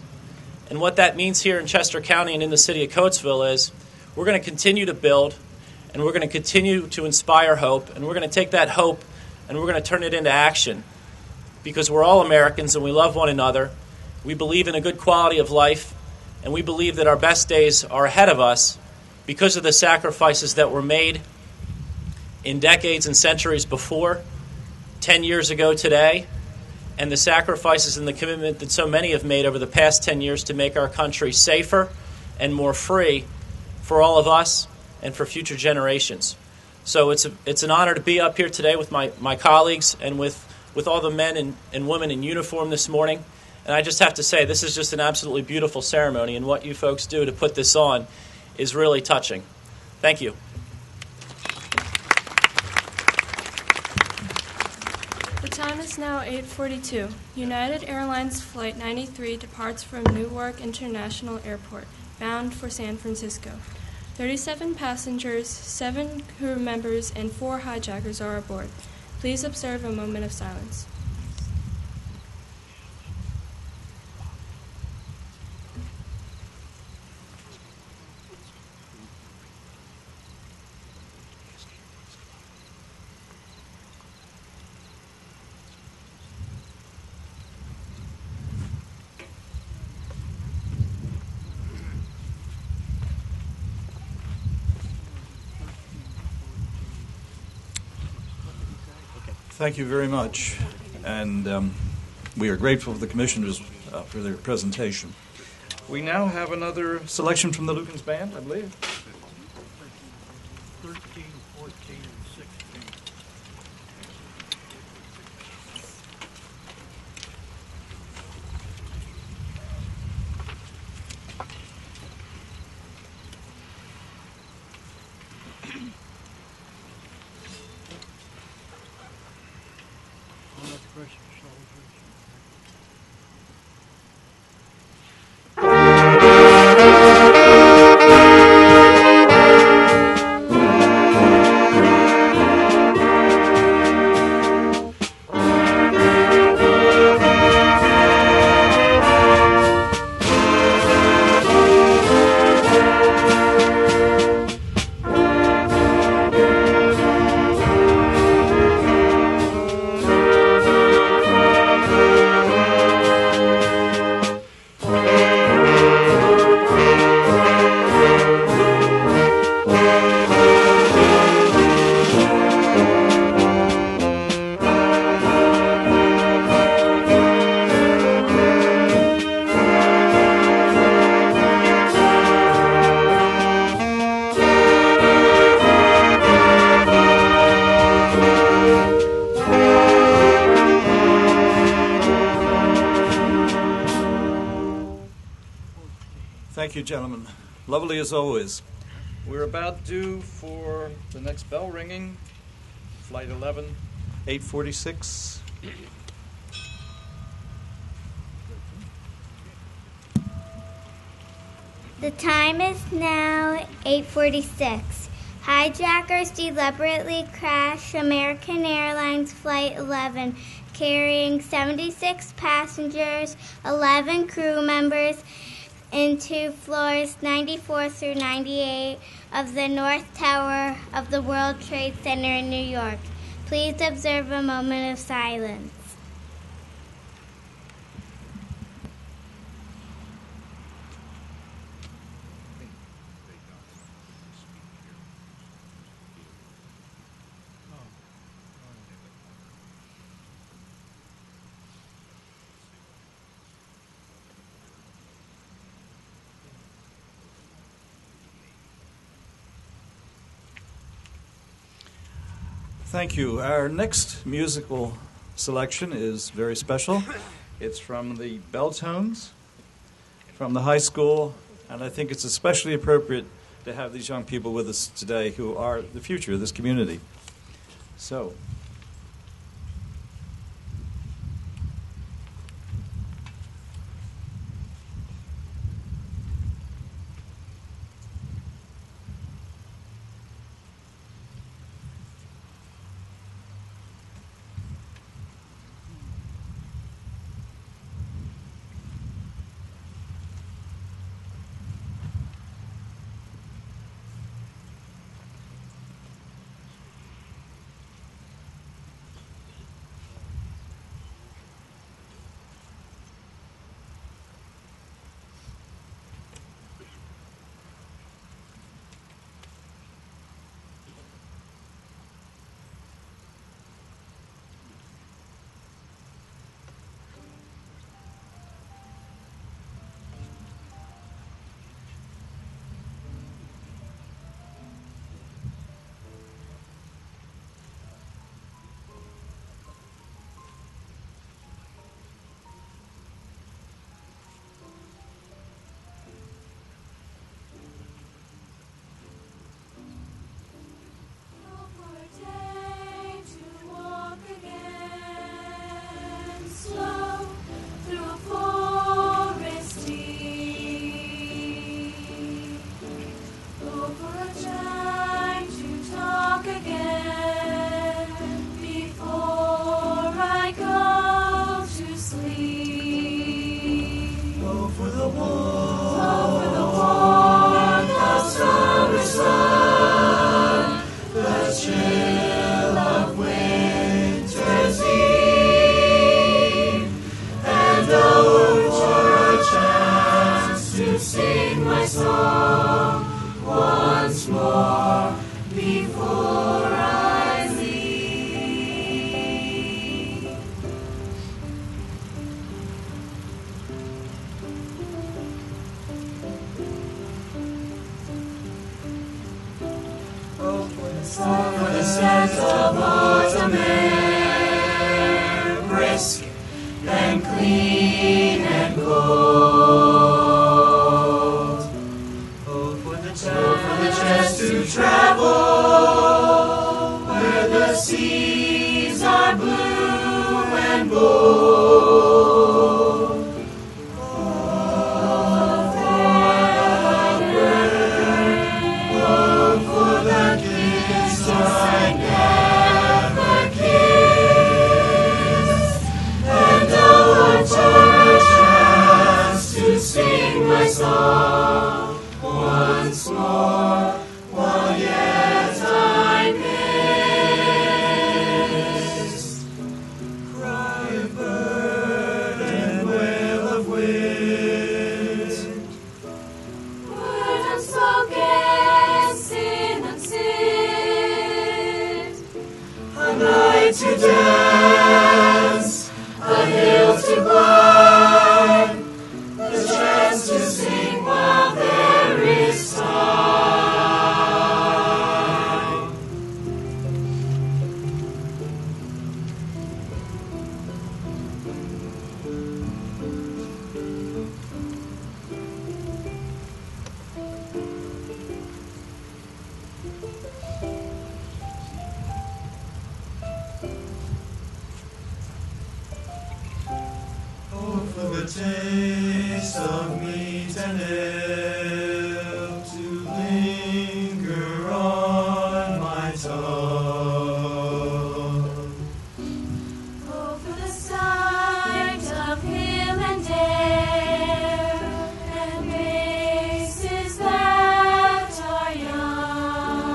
And what that means here in Chester County and in the city of Coatesville is we're going to continue to build, and we're going to continue to inspire hope, and we're going to take that hope and we're going to turn it into action, because we're all Americans and we love one another. We believe in a good quality of life, and we believe that our best days are ahead of us because of the sacrifices that were made in decades and centuries before, 10 years ago today, and the sacrifices and the commitment that so many have made over the past 10 years to make our country safer and more free for all of us and for future generations. So it's an honor to be up here today with my colleagues and with all the men and women in uniform this morning. And I just have to say, this is just an absolutely beautiful ceremony, and what you folks do to put this on is really touching. Thank you.
The time is now 8:42. United Airlines Flight 93 departs from Newark International Airport, bound for San Francisco. 37 passengers, 7 crew members, and 4 hijackers are aboard. Please observe a moment of silence.
Thank you very much, and we are grateful to the commissioners for their presentation. We now have another selection from the Lukens Band, I believe.
13, 14, and 16. Precious soldiers.
Thank you, gentlemen. Lovely as always. We're about due for the next bell ringing, Flight 11, 846.
The time is now 8:46. Hijackers deliberately crashed American Airlines Flight 11, carrying 76 passengers, 11 crew members, into floors 94 through 98 of the North Tower of the World Trade Center in New York. Please observe a moment of silence.
Thank you. Our next musical selection is very special. It's from the Bell Tones from the high school, and I think it's especially appropriate to have these young people with us today who are the future of this community. So,
of autumn air, brisk and clean and cold. Oh, for the chance to travel where the seas are blue and bold. My song once more, while yet I missed. Cry of bird and wail of wind,
Word unspoken, sin unseen.
a night to dance, a hill to climb, the chance to sing while there is time. Oh, for the taste of meat and ale to linger on my tongue.
Oh, for the sight of hill and dale, and faces that are young.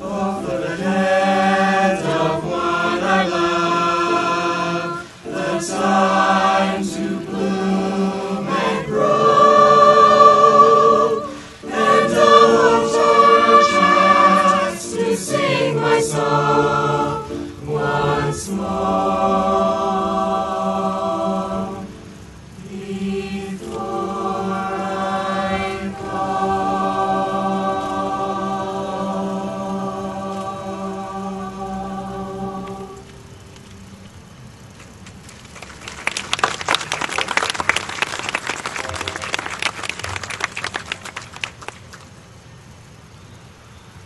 Oh, for the hand of one I love, the time to bloom and grow, and a chance to sing my song once more before I go.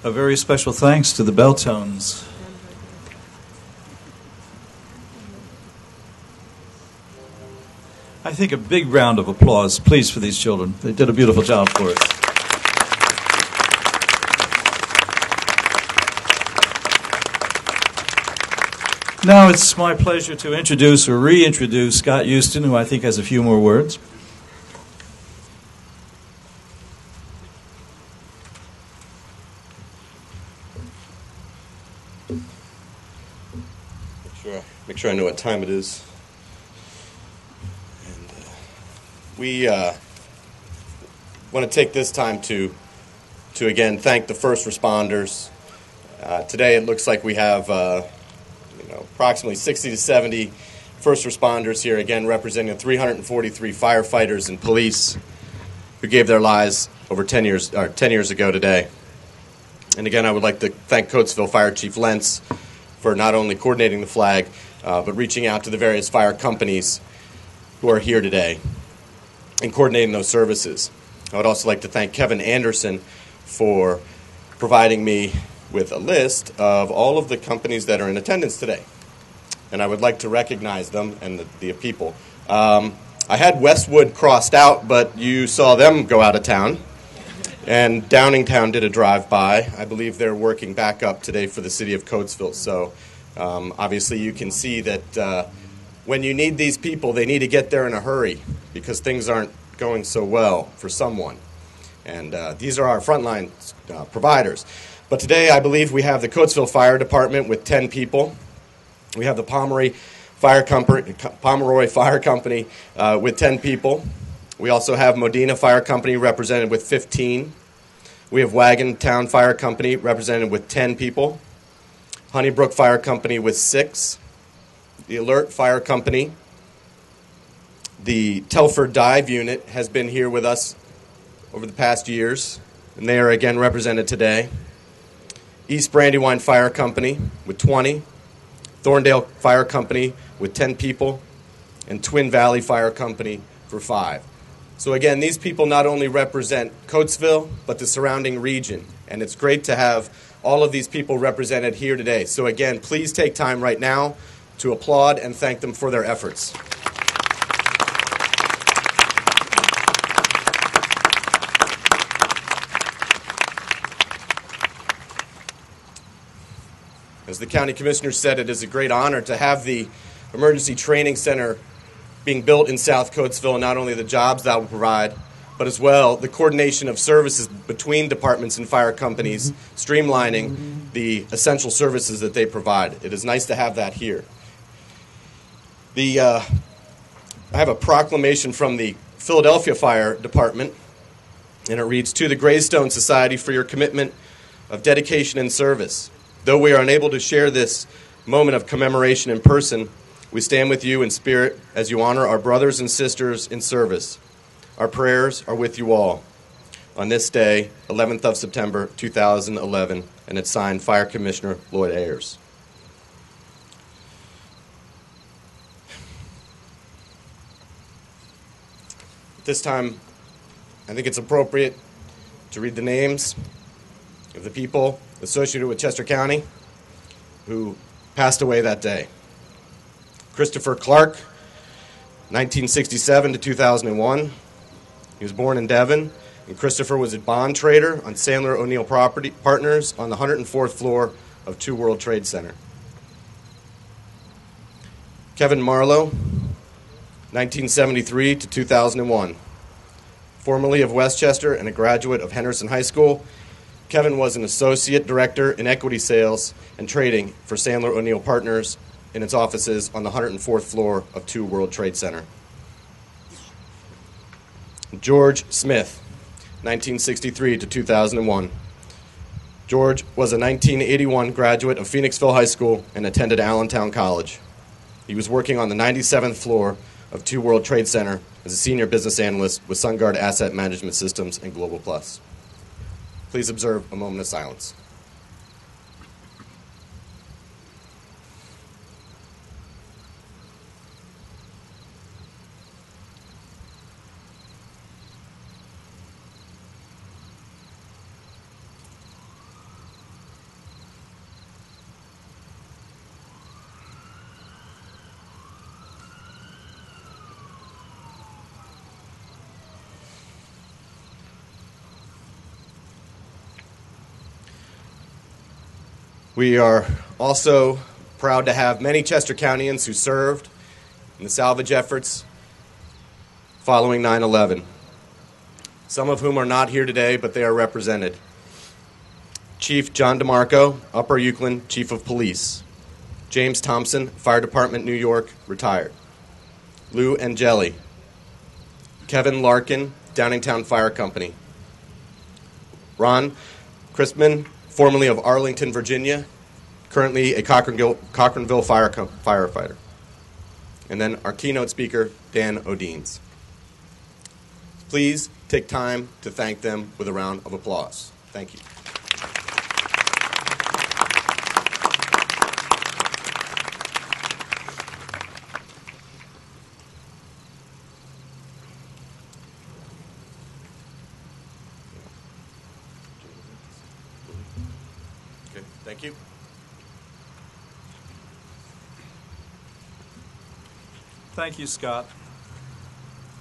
A very special thanks to the bell tones. I think a big round of applause, please, for these children. They did a beautiful job for us. Now it's my pleasure to introduce or reintroduce Scott Houston, who I think has a few more words.
Make sure I know what time it is. And we want to take this time to again thank the first responders. Today it looks like we have approximately 60 to 70 first responders here, again representing 343 firefighters and police who gave their lives over 10 years ago today. And again, I would like to thank Coatesville Fire Chief Lentz for not only coordinating the flag, but reaching out to the various fire companies who are here today and coordinating those services. I would also like to thank Kevin Anderson for providing me with a list of all of the companies that are in attendance today. And I would like to recognize them and the people. I had Westwood crossed out, but you saw them go out of town. And Downingtown did a drive-by. I believe they're working back up today for the city of Coatesville. So obviously you can see that when you need these people, they need to get there in a hurry because things aren't going so well for someone. And these are our frontline providers. But today I believe we have the Coatesville Fire Department with 10 people. We have the Pomeroy Fire Company with 10 people. We also have Modena Fire Company represented with 15. We have Wagon Town Fire Company represented with 10 people. Honeybrook Fire Company with 6. The Alert Fire Company. The Telford Dive Unit has been here with us over the past years, and they are again represented today. East Brandywine Fire Company with 20, Thorndale Fire Company with 10 people, and Twin Valley Fire Company for 5. So again, these people not only represent Coatesville, but the surrounding region. And it's great to have all of these people represented here today. So again, please take time right now to applaud and thank them for their efforts. As the county commissioner said, it is a great honor to have the Emergency Training Center being built in South Coatesville, and not only the jobs that will provide, but as well the coordination of services between departments and fire companies, streamlining the essential services that they provide. It is nice to have that here. I have a proclamation from the Philadelphia Fire Department, and it reads, "To the Greystone Society for your commitment of dedication and service. Though we are unable to share this moment of commemoration in person, we stand with you in spirit as you honor our brothers and sisters in service. Our prayers are with you all. On this day, 11th of September, 2011, and it's signed Fire Commissioner Lloyd Ayers." At this time, I think it's appropriate to read the names of the people associated with Chester County who passed away that day. Christopher Clark, 1967 to 2001. He was born in Devon, and Christopher was a bond trader on Sandler O'Neill Property Partners on the 104th floor of 2 World Trade Center. Kevin Marlowe, 1973 to 2001. Formerly of Westchester and a graduate of Henderson High School, Kevin was an associate director in equity sales and trading for Sandler O'Neill Partners in its offices on the 104th floor of 2 World Trade Center. George Smith, 1963 to 2001. George was a 1981 graduate of Phoenixville High School and attended Allentown College. He was working on the 97th floor of 2 World Trade Center as a senior business analyst with SunGuard Asset Management Systems and Global Plus. Please observe a moment of silence. We are also proud to have many Chester Countyans who served in the salvage efforts following 9/11, some of whom are not here today, but they are represented. Chief John DeMarco, Upper Euclid Chief of Police. James Thompson, Fire Department, New York, retired. Lou Angeli. Kevin Larkin, Downingtown Fire Company. Ron Crispman, formerly of Arlington, Virginia, currently a Cochranville firefighter. And then our keynote speaker, Dan Odines. Please take time to thank them with a round of applause. Thank you. Okay, thank you.
Thank you, Scott.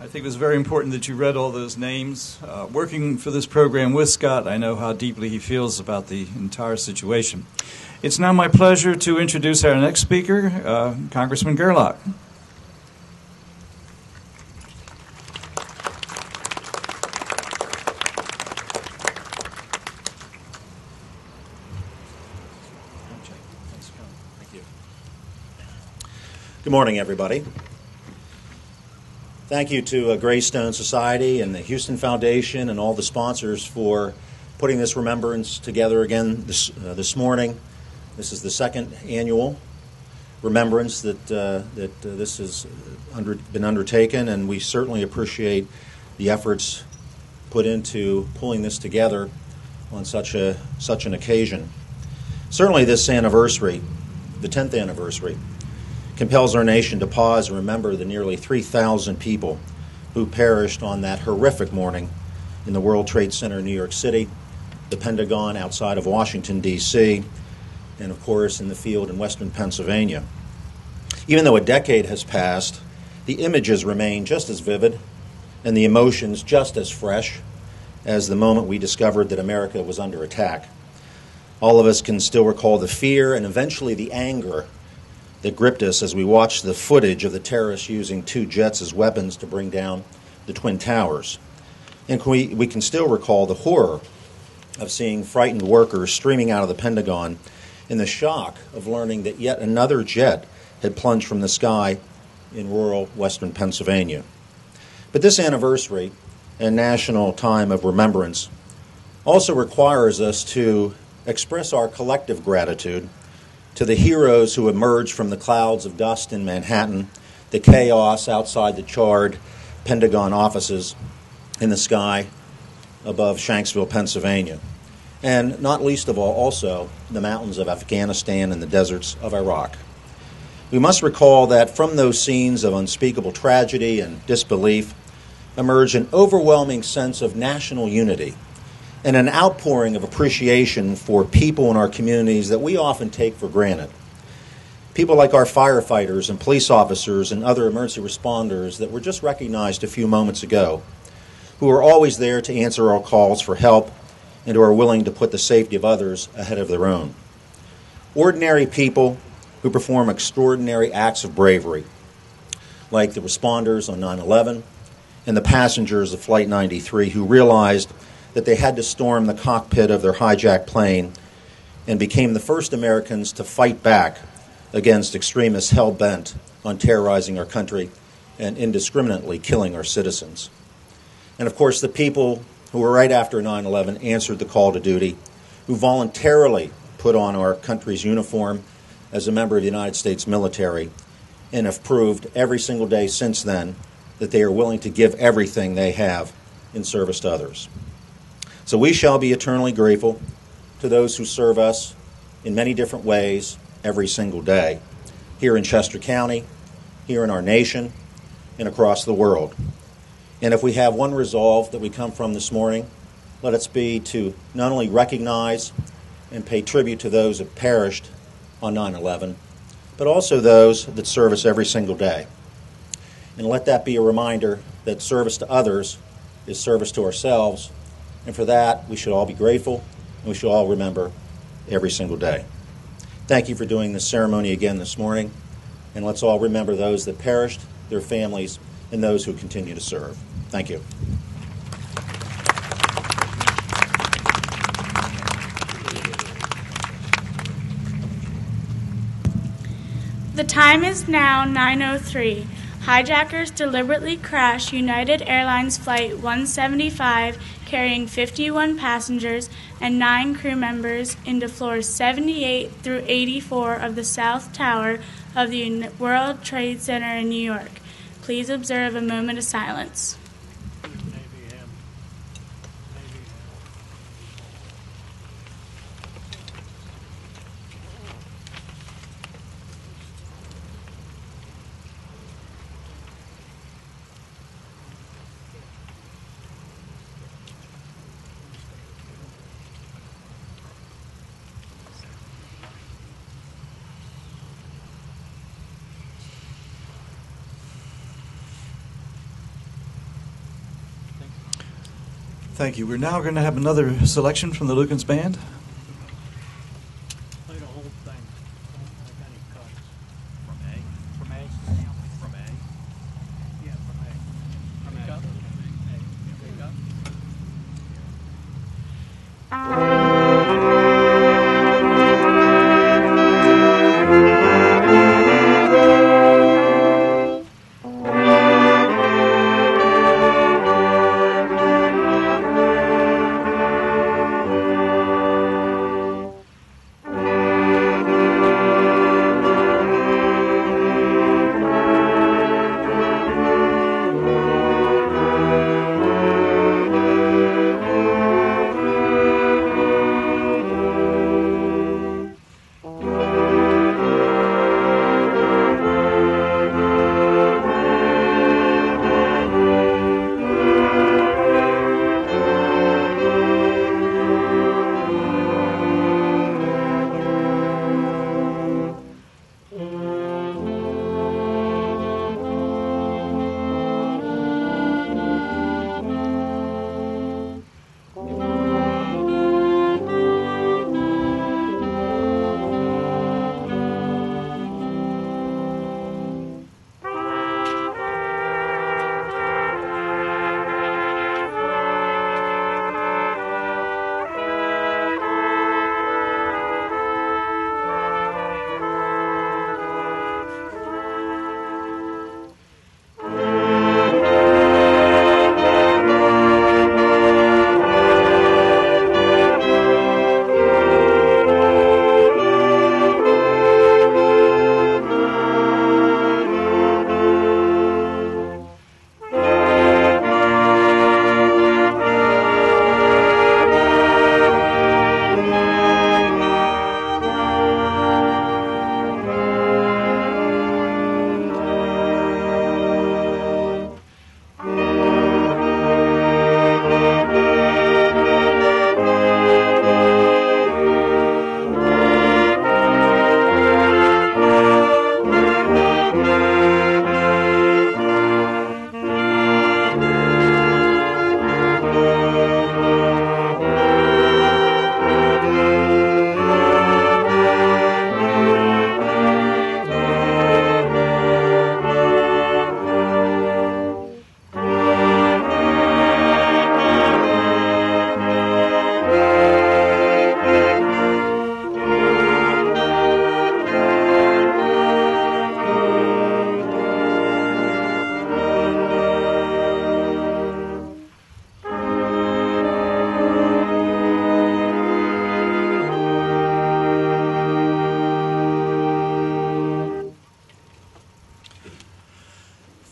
I think it was very important that you read all those names. Working for this program with Scott, I know how deeply he feels about the entire situation. It's now my pleasure to introduce our next speaker, Congressman Gerlach.
Good morning, everybody. Thank you to Greystone Society and the Houston Foundation and all the sponsors for putting this remembrance together again this morning. This is the second annual remembrance that this has been undertaken, and we certainly appreciate the efforts put into pulling this together on such an occasion. Certainly this anniversary, the 10th anniversary, compels our nation to pause and remember the nearly 3,000 people who perished on that horrific morning in the World Trade Center in New York City, the Pentagon outside of Washington, D.C., and of course in the field in western Pennsylvania. Even though a decade has passed, the images remain just as vivid and the emotions just as fresh as the moment we discovered that America was under attack. All of us can still recall the fear and eventually the anger that gripped us as we watched the footage of the terrorists using 2 jets as weapons to bring down the Twin Towers. And we can still recall the horror of seeing frightened workers streaming out of the Pentagon and the shock of learning that yet another jet had plunged from the sky in rural western Pennsylvania. But this anniversary and national time of remembrance also requires us to express our collective gratitude to the heroes who emerged from the clouds of dust in Manhattan, the chaos outside the charred Pentagon offices in the sky above Shanksville, Pennsylvania, and not least of all, also the mountains of Afghanistan and the deserts of Iraq. We must recall that from those scenes of unspeakable tragedy and disbelief emerged an overwhelming sense of national unity and an outpouring of appreciation for people in our communities that we often take for granted. People like our firefighters and police officers and other emergency responders that were just recognized a few moments ago, who are always there to answer our calls for help and who are willing to put the safety of others ahead of their own. Ordinary people who perform extraordinary acts of bravery, like the responders on 9/11 and the passengers of Flight 93 who realized that they had to storm the cockpit of their hijacked plane and became the first Americans to fight back against extremists hell-bent on terrorizing our country and indiscriminately killing our citizens. And of course, the people who were right after 9/11 answered the call to duty, who voluntarily put on our country's uniform as a member of the United States military and have proved every single day since then that they are willing to give everything they have in service to others. So we shall be eternally grateful to those who serve us in many different ways every single day, here in Chester County, here in our nation, and across the world. And if we have one resolve that we come from this morning, let it be to not only recognize and pay tribute to those that perished on 9/11, but also those that serve us every single day. And let that be a reminder that service to others is service to ourselves. And for that, we should all be grateful, and we should all remember every single day. Thank you for doing this ceremony again this morning, and let's all remember those that perished, their families, and those who continue to serve. Thank you.
The time is now 9:03. Hijackers deliberately crashed United Airlines Flight 175 carrying 51 passengers and 9 crew members into floors 78 through 84 of the South Tower of the World Trade Center in New York. Please observe a moment of silence.
Thank you. We're now going to have another selection from the Lukens Band.
Play the whole thing. Don't make any cuts.
From A?
From A?
From A?
Yeah, from A.
From
Wake
A.
up. Wake up.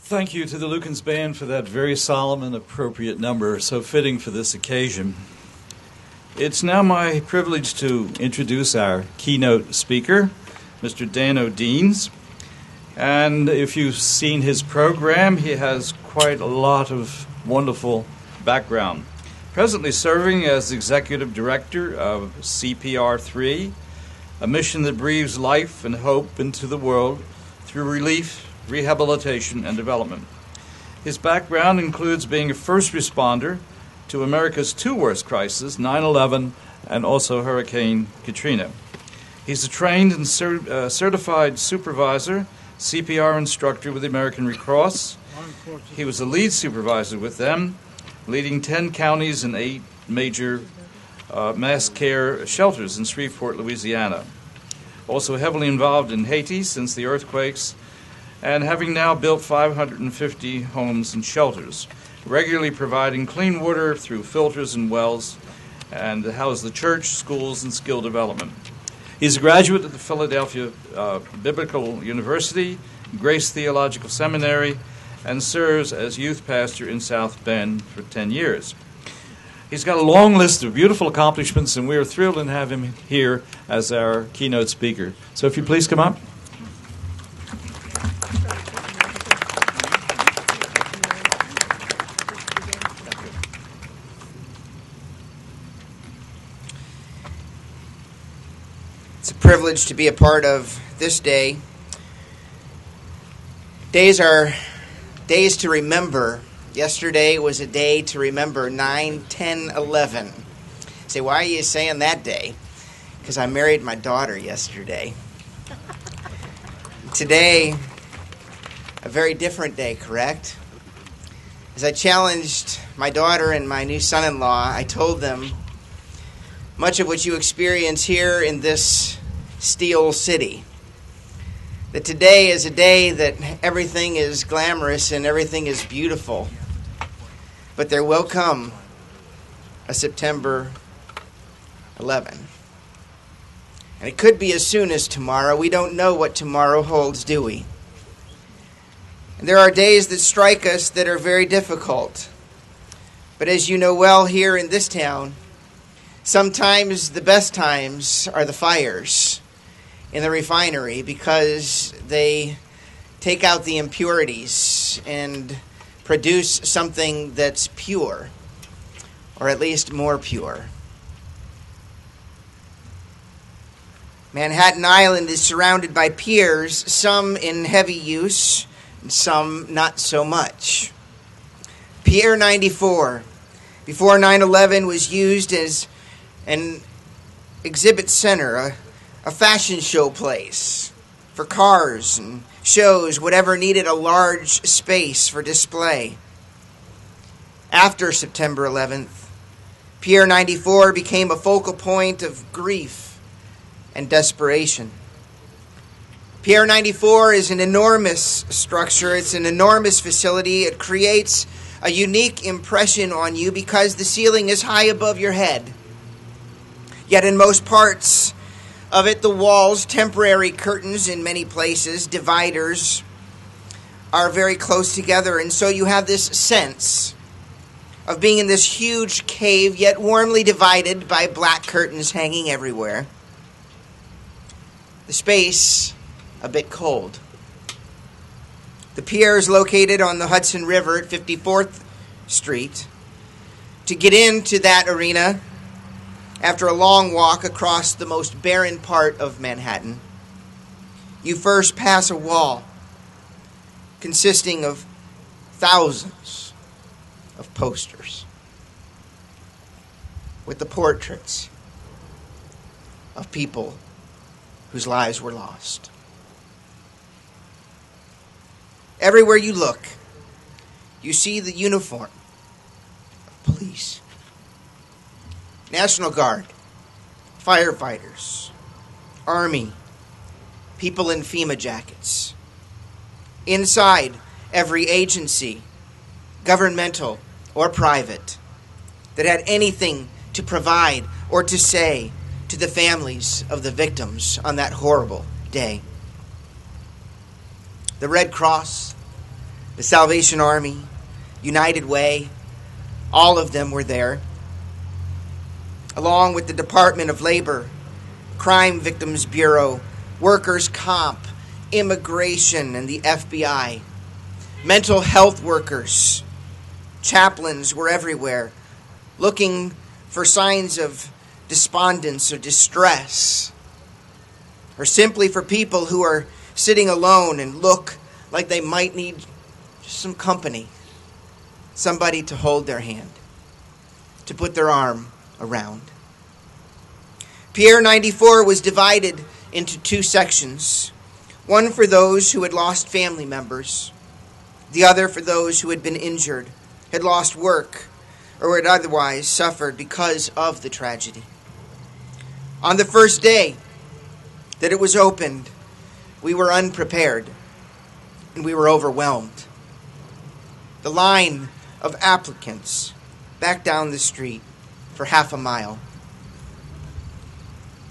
Thank you to the Lukens Band for that very solemn and appropriate number, so fitting for this occasion. It's now my privilege to introduce our keynote speaker, Mr. Dan O'Deans. And if you've seen his program, he has quite a lot of wonderful background. Presently serving as Executive Director of CPR3, a mission that breathes life and hope into the world through relief, rehabilitation, and development. His background includes being a first responder to America's two worst crises, 9/11 and also Hurricane Katrina. He's a trained and certified supervisor, CPR instructor with the American Red Cross. He was a lead supervisor with them, leading 10 counties and 8 major mass care shelters in Shreveport, Louisiana. Also heavily involved in Haiti since the earthquakes, and having now built 550 homes and shelters, regularly providing clean water through filters and wells, and house the church, schools, and skill development. He's a graduate of the Philadelphia Biblical University, Grace Theological Seminary, and serves as youth pastor in South Bend for 10 years. He's got a long list of beautiful accomplishments, and we are thrilled to have him here as our keynote speaker. So if you please come up.
It's a privilege to be a part of this day. Days are days to remember. Yesterday was a day to remember 9/10/11. Say, why are you saying that day? Because I married my daughter yesterday. Today, a very different day, correct? As I challenged my daughter and my new son-in-law, I told them much of what you experience here in this steel city. That today is a day that everything is glamorous and everything is beautiful. But there will come a September 11. And it could be as soon as tomorrow. We don't know what tomorrow holds, do we? And there are days that strike us that are very difficult. But as you know well here in this town, sometimes the best times are the fires in the refinery, because they take out the impurities and produce something that's pure, or at least more pure. Manhattan Island is surrounded by piers, some in heavy use and some not so much. Pier 94, before 9/11, was used as an exhibit center, a fashion show place for cars and shows, whatever needed a large space for display. After September 11th, Pier 94 became a focal point of grief and desperation. Pier 94 is an enormous structure. It's an enormous facility. It creates a unique impression on you because the ceiling is high above your head. Yet in most parts of it, the walls, temporary curtains in many places, dividers, are very close together. And so you have this sense of being in this huge cave, yet warmly divided by black curtains hanging everywhere. The space, a bit cold. The pier is located on the Hudson River at 54th Street. To get into that arena, after a long walk across the most barren part of Manhattan, you first pass a wall consisting of thousands of posters with the portraits of people whose lives were lost. Everywhere you look, you see the uniform of police, National Guard, firefighters, Army, people in FEMA jackets. Inside every agency, governmental or private, that had anything to provide or to say to the families of the victims on that horrible day. The Red Cross, the Salvation Army, United Way, all of them were there, along with the Department of Labor, Crime Victims Bureau, Workers' Comp, Immigration, and the FBI. Mental health workers, chaplains were everywhere, looking for signs of despondence or distress, or simply for people who are sitting alone and look like they might need just some company, somebody to hold their hand, to put their arm around. Pier 94 was divided into two sections, one for those who had lost family members, the other for those who had been injured, had lost work, or had otherwise suffered because of the tragedy. On the first day that it was opened, we were unprepared and we were overwhelmed. The line of applicants back down the street for half a mile.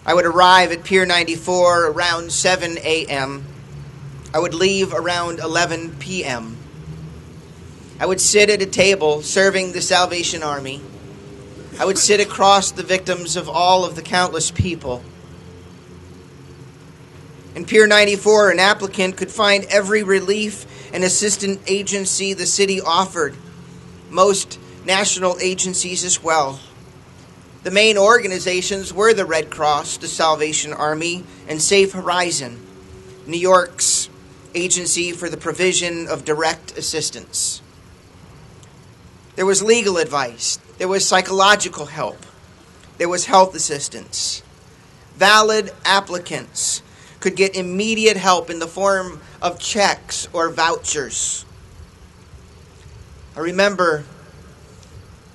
I would arrive at Pier 94 around 7 a.m. I would leave around 11 p.m. I would sit at a table serving the Salvation Army. I would sit across the victims of all of the countless people. In Pier 94, an applicant could find every relief and assistance agency the city offered, most national agencies as well. The main organizations were the Red Cross, the Salvation Army, and Safe Horizon, New York's agency for the provision of direct assistance. There was legal advice. There was psychological help. There was health assistance. Valid applicants could get immediate help in the form of checks or vouchers. I remember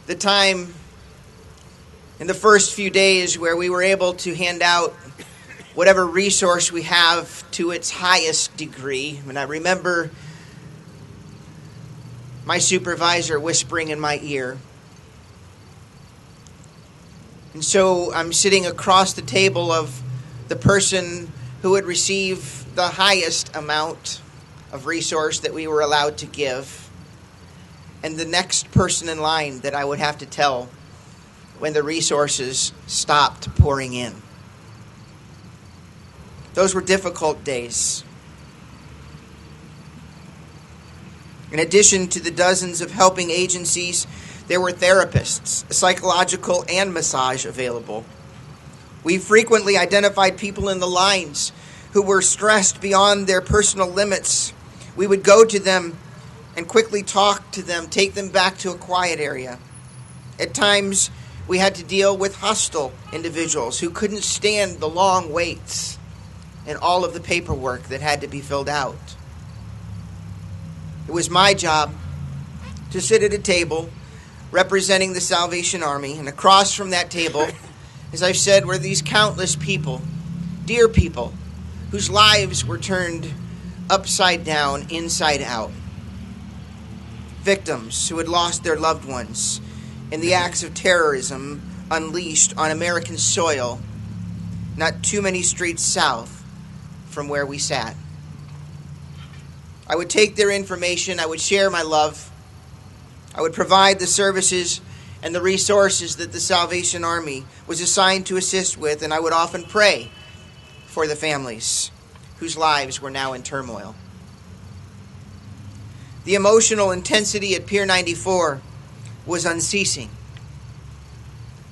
the time in the first few days where we were able to hand out whatever resource we have to its highest degree. And I remember my supervisor whispering in my ear. And so I'm sitting across the table of the person who would receive the highest amount of resource that we were allowed to give, and the next person in line that I would have to tell when the resources stopped pouring in. Those were difficult days. In addition to the dozens of helping agencies, there were therapists, psychological and massage available. We frequently identified people in the lines who were stressed beyond their personal limits. We would go to them and quickly talk to them, take them back to a quiet area. At times, we had to deal with hostile individuals who couldn't stand the long waits and all of the paperwork that had to be filled out. It was my job to sit at a table representing the Salvation Army, and across from that table, as I've said, were these countless people, dear people, whose lives were turned upside down, inside out. Victims who had lost their loved ones in the acts of terrorism unleashed on American soil, not too many streets south from where we sat. I would take their information, I would share my love, I would provide the services and the resources that the Salvation Army was assigned to assist with, and I would often pray for the families whose lives were now in turmoil. The emotional intensity at Pier 94 was unceasing.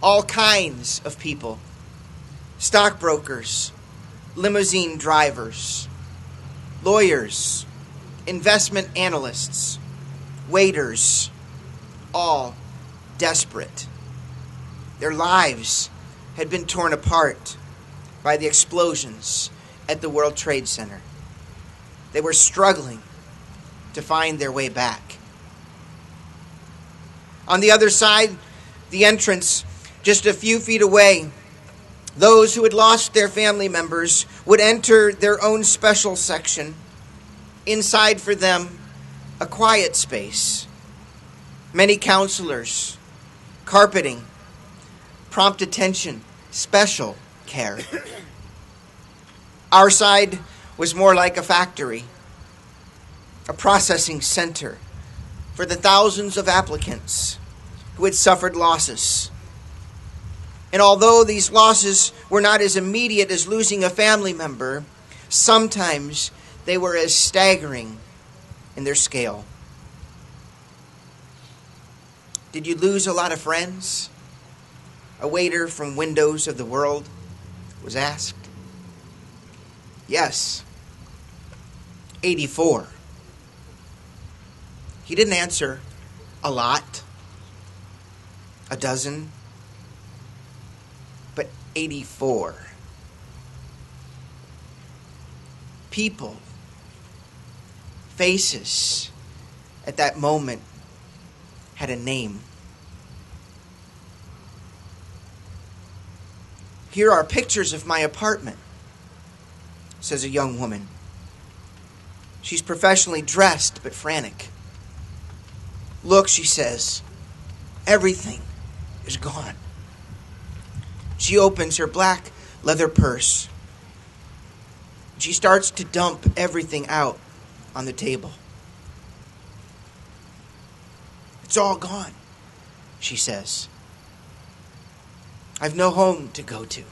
All kinds of people, stockbrokers, limousine drivers, lawyers, investment analysts, waiters, all desperate. Their lives had been torn apart by the explosions at the World Trade Center. They were struggling to find their way back. On the other side, the entrance, just a few feet away, those who had lost their family members would enter their own special section. Inside for them, a quiet space, many counselors, carpeting, prompt attention, special care. Our side was more like a factory. a processing center for the thousands of applicants who had suffered losses. And although these losses were not as immediate as losing a family member, sometimes they were as staggering in their scale. Did you lose a lot of friends? A waiter from Windows of the World was asked. Yes. 84. He didn't answer a lot, a dozen, but 84. People, faces at that moment had a name. Here are pictures of my apartment, says a young woman. She's professionally dressed but frantic. Look, she says, everything is gone. She opens her black leather purse. She starts to dump everything out on the table. It's all gone, she says. I've no home to go to.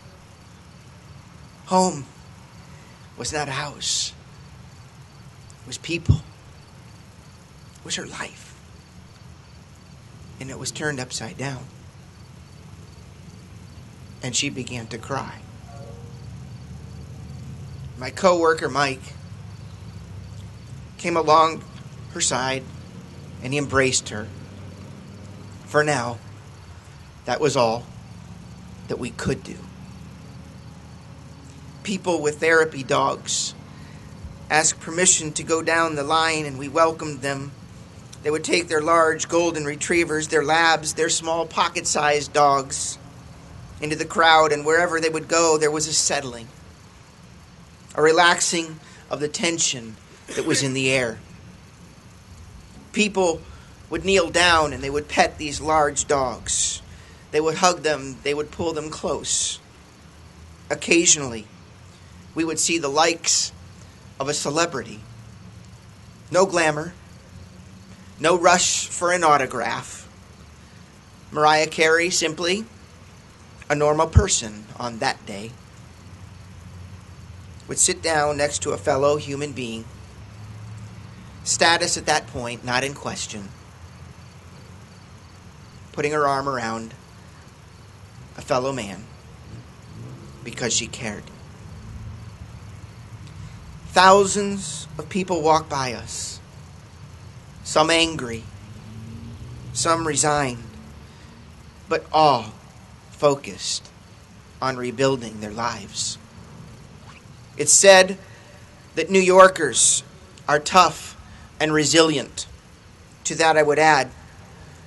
Home was not a house. It was people. It was her life. And it was turned upside down. And she began to cry. My coworker, Mike, came along her side and he embraced her. For now, that was all that we could do. People with therapy dogs asked permission to go down the line, and we welcomed them. They would take their large golden retrievers, their labs, their small pocket-sized dogs into the crowd, and wherever they would go, there was a settling, a relaxing of the tension that was in the air. People would kneel down and they would pet these large dogs. They would hug them, they would pull them close. Occasionally, we would see the likes of a celebrity. No glamour, no rush for an autograph. Mariah Carey, simply a normal person on that day, would sit down next to a fellow human being. Status at that point not in question. Putting her arm around a fellow man because she cared. Thousands of people walk by us, some angry, some resigned, but all focused on rebuilding their lives. It's said that New Yorkers are tough and resilient. To that I would add,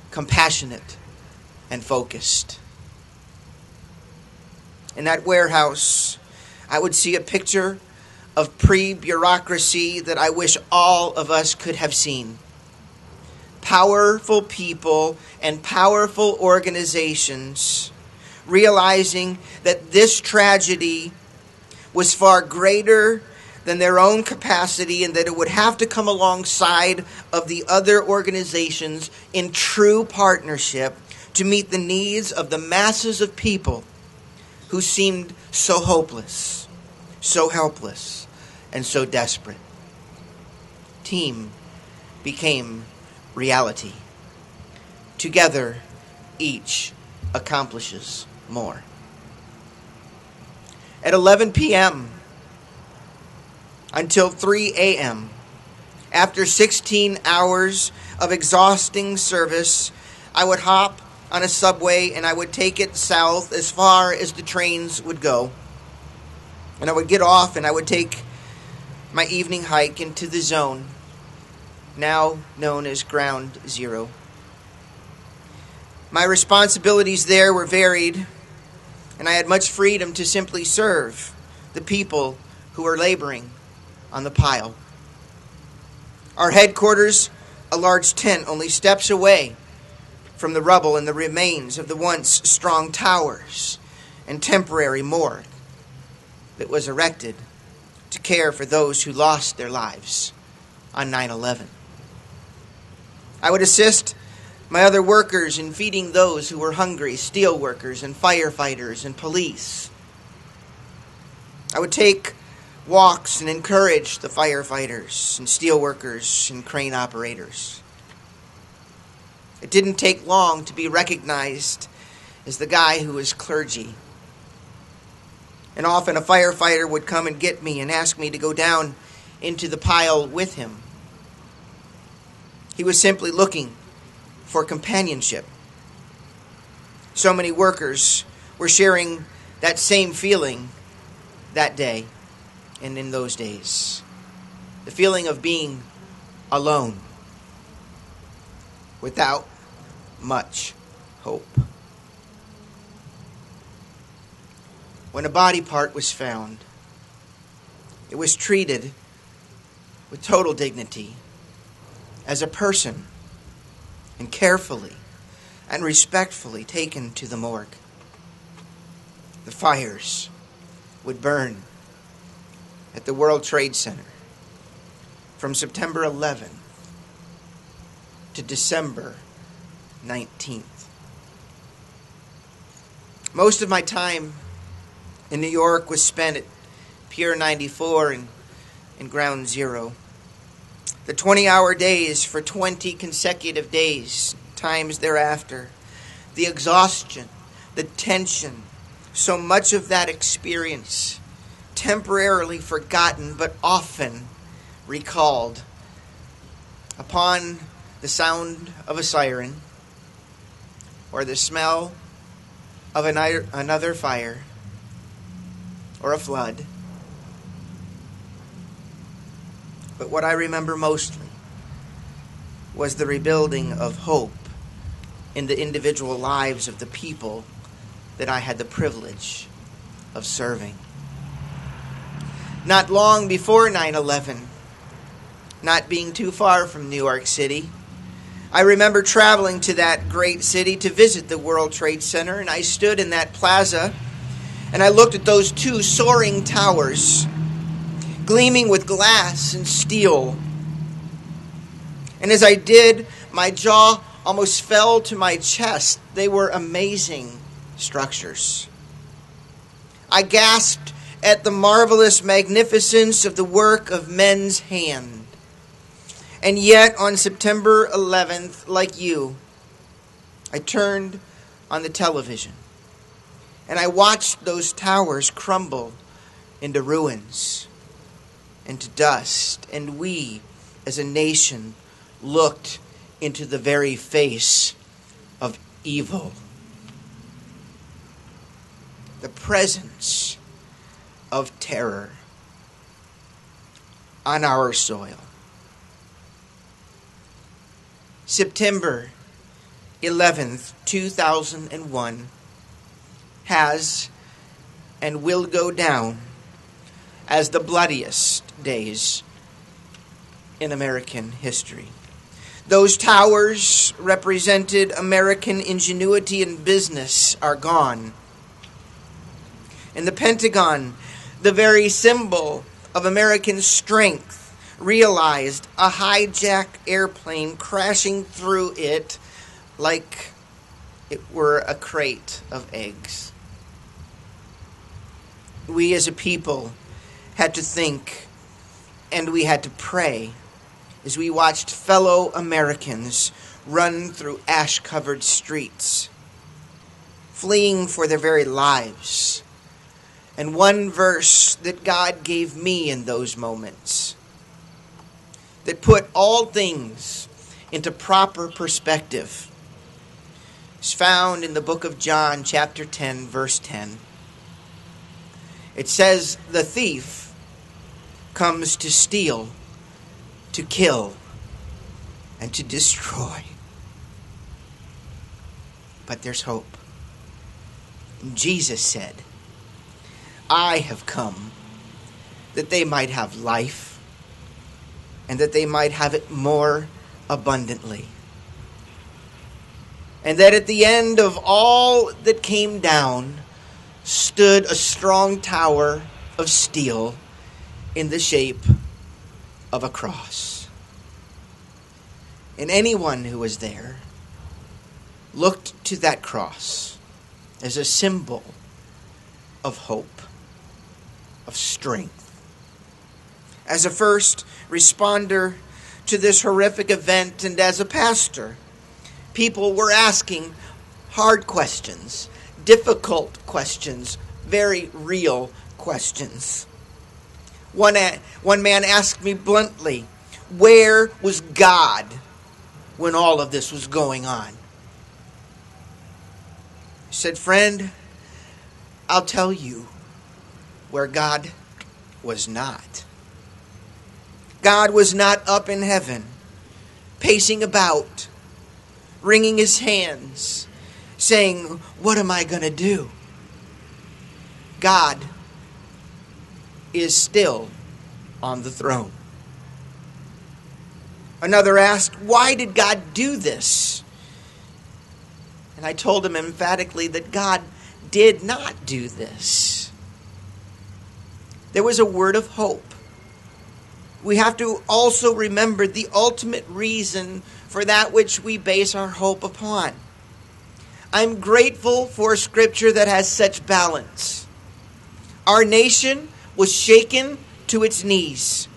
compassionate and focused. In that warehouse, I would see a picture of pre-bureaucracy that I wish all of us could have seen. Powerful people and powerful organizations realizing that this tragedy was far greater than their own capacity and that it would have to come alongside of the other organizations in true partnership to meet the needs of the masses of people who seemed so hopeless, so helpless, and so desperate. Team became reality. Together, each accomplishes more. At 11 p.m. until 3 a.m., after 16 hours of exhausting service, I would hop on a subway and I would take it south as far as the trains would go. And I would get off and I would take my evening hike into the zone, now known as Ground Zero. My responsibilities there were varied, and I had much freedom to simply serve the people who were laboring on the pile. Our headquarters, a large tent only steps away from the rubble and the remains of the once strong towers and temporary morgue that was erected to care for those who lost their lives on 9/11. I would assist my other workers in feeding those who were hungry, steel workers and firefighters and police. I would take walks and encourage the firefighters and steel workers and crane operators. It didn't take long to be recognized as the guy who was clergy. And often a firefighter would come and get me and ask me to go down into the pile with him. He was simply looking for companionship. So many workers were sharing that same feeling that day and in those days. The feeling of being alone, without much hope. When a body part was found, it was treated with total dignity as a person and carefully and respectfully taken to the morgue. The fires would burn at the World Trade Center from September 11th to December 19th. Most of my time in New York was spent at Pier 94 and Ground Zero. The 20-hour days for 20 consecutive days, times thereafter, the exhaustion, the tension, so much of that experience temporarily forgotten but often recalled upon the sound of a siren or the smell of another fire or a flood. But what I remember mostly was the rebuilding of hope in the individual lives of the people that I had the privilege of serving. Not long before 9/11, not being too far from New York City, I remember traveling to that great city to visit the World Trade Center, and I stood in that plaza and I looked at those two soaring towers, gleaming with glass and steel. And as I did, my jaw almost fell to my chest. They were amazing structures. I gasped at the marvelous magnificence of the work of men's hand. And yet, on September 11th, like you, I turned on the television and I watched those towers crumble into ruins, into dust, and we, as a nation, looked into the very face of evil. The presence of terror on our soil. September 11th, 2001 has and will go down as the bloodiest days in American history. Those towers represented American ingenuity and business are gone. And the Pentagon, the very symbol of American strength, realized a hijacked airplane crashing through it like it were a crate of eggs. We as a people had to think and we had to pray as we watched fellow Americans run through ash-covered streets, fleeing for their very lives. And one verse that God gave me in those moments that put all things into proper perspective is found in the book of John, chapter 10, verse 10. It says, "The thief comes to steal, to kill, and to destroy." But there's hope. And Jesus said, "I have come that they might have life and that they might have it more abundantly." And that at the end of all that came down stood a strong tower of steel in the shape of a cross. And anyone who was there looked to that cross as a symbol of hope, of strength. As a first responder to this horrific event and as a pastor, people were asking hard questions, difficult questions, very real questions. One man asked me bluntly, where was God when all of this was going on? I said, friend, I'll tell you where God was not. God was not up in heaven, pacing about, wringing his hands, saying, what am I going to do? God is still on the throne. Another asked, why did God do this? And I told him emphatically that God did not do this. There was a word of hope. We have to also remember the ultimate reason for that which we base our hope upon. I'm grateful for a scripture that has such balance. Our nation was shaken to its knees,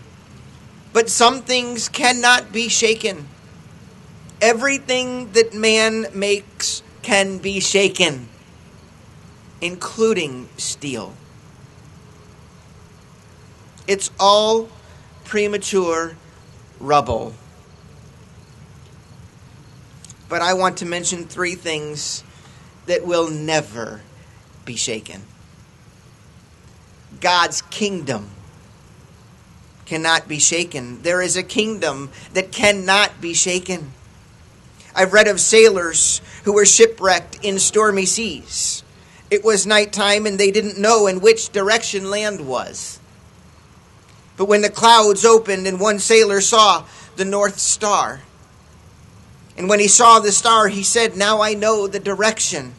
but some things cannot be shaken. Everything that man makes can be shaken, including steel. It's all premature rubble. But I want to mention three things that will never be shaken. God's kingdom cannot be shaken. There is a kingdom that cannot be shaken. I've read of sailors who were shipwrecked in stormy seas. It was nighttime and they didn't know in which direction land was. But when the clouds opened and one sailor saw the North Star, and when he saw the star, he said, now I know the direction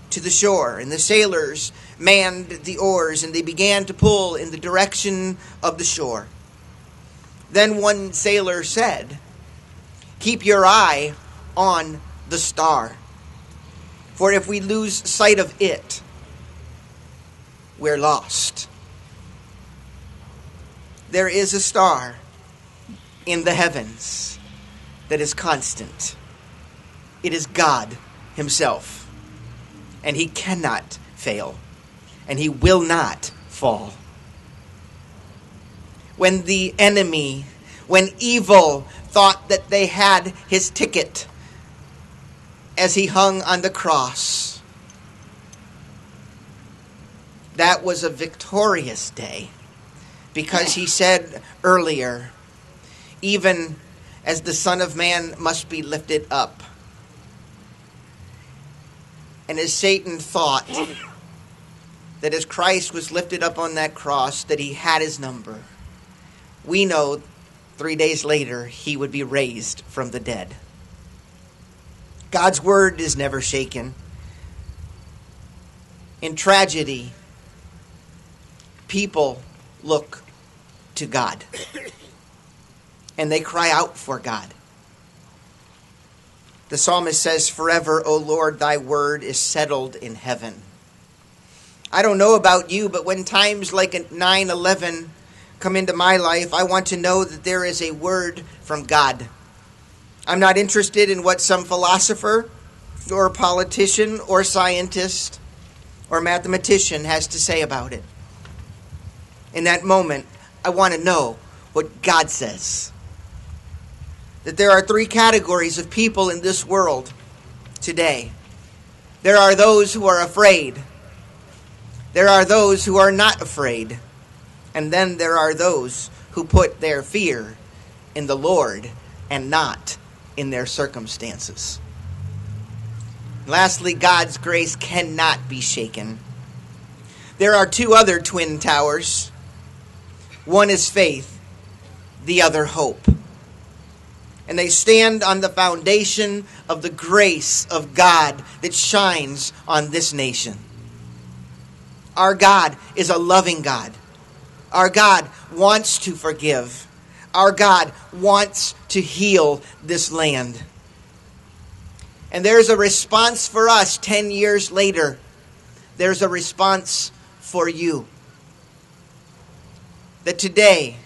to the shore. And the sailors manned the oars and they began to pull in the direction of the shore. Then one sailor said, keep your eye on the star, for if we lose sight of it, we're lost. There is a star in the heavens that is constant. It is God himself, and he cannot fail, and he will not fall. When the enemy, when evil thought that they had his ticket as he hung on the cross, that was a victorious day, because he said earlier, even as the Son of Man must be lifted up. And as Satan thought that as Christ was lifted up on that cross, that he had his number, we know 3 days later he would be raised from the dead. God's word is never shaken. In tragedy, people look to God, and they cry out for God. The psalmist says, forever, O Lord, thy word is settled in heaven. I don't know about you, but when times like 9/11 come into my life, I want to know that there is a word from God. I'm not interested in what some philosopher or politician or scientist or mathematician has to say about it. In that moment, I want to know what God says. That there are three categories of people in this world today. There are those who are afraid. There are those who are not afraid. And then there are those who put their fear in the Lord and not in their circumstances. Lastly, God's grace cannot be shaken. There are two other twin towers. One is faith, the other hope. And they stand on the foundation of the grace of God that shines on this nation. Our God is a loving God. Our God wants to forgive. Our God wants to heal this land. And there's a response for us 10 years later. There's a response for you. That today,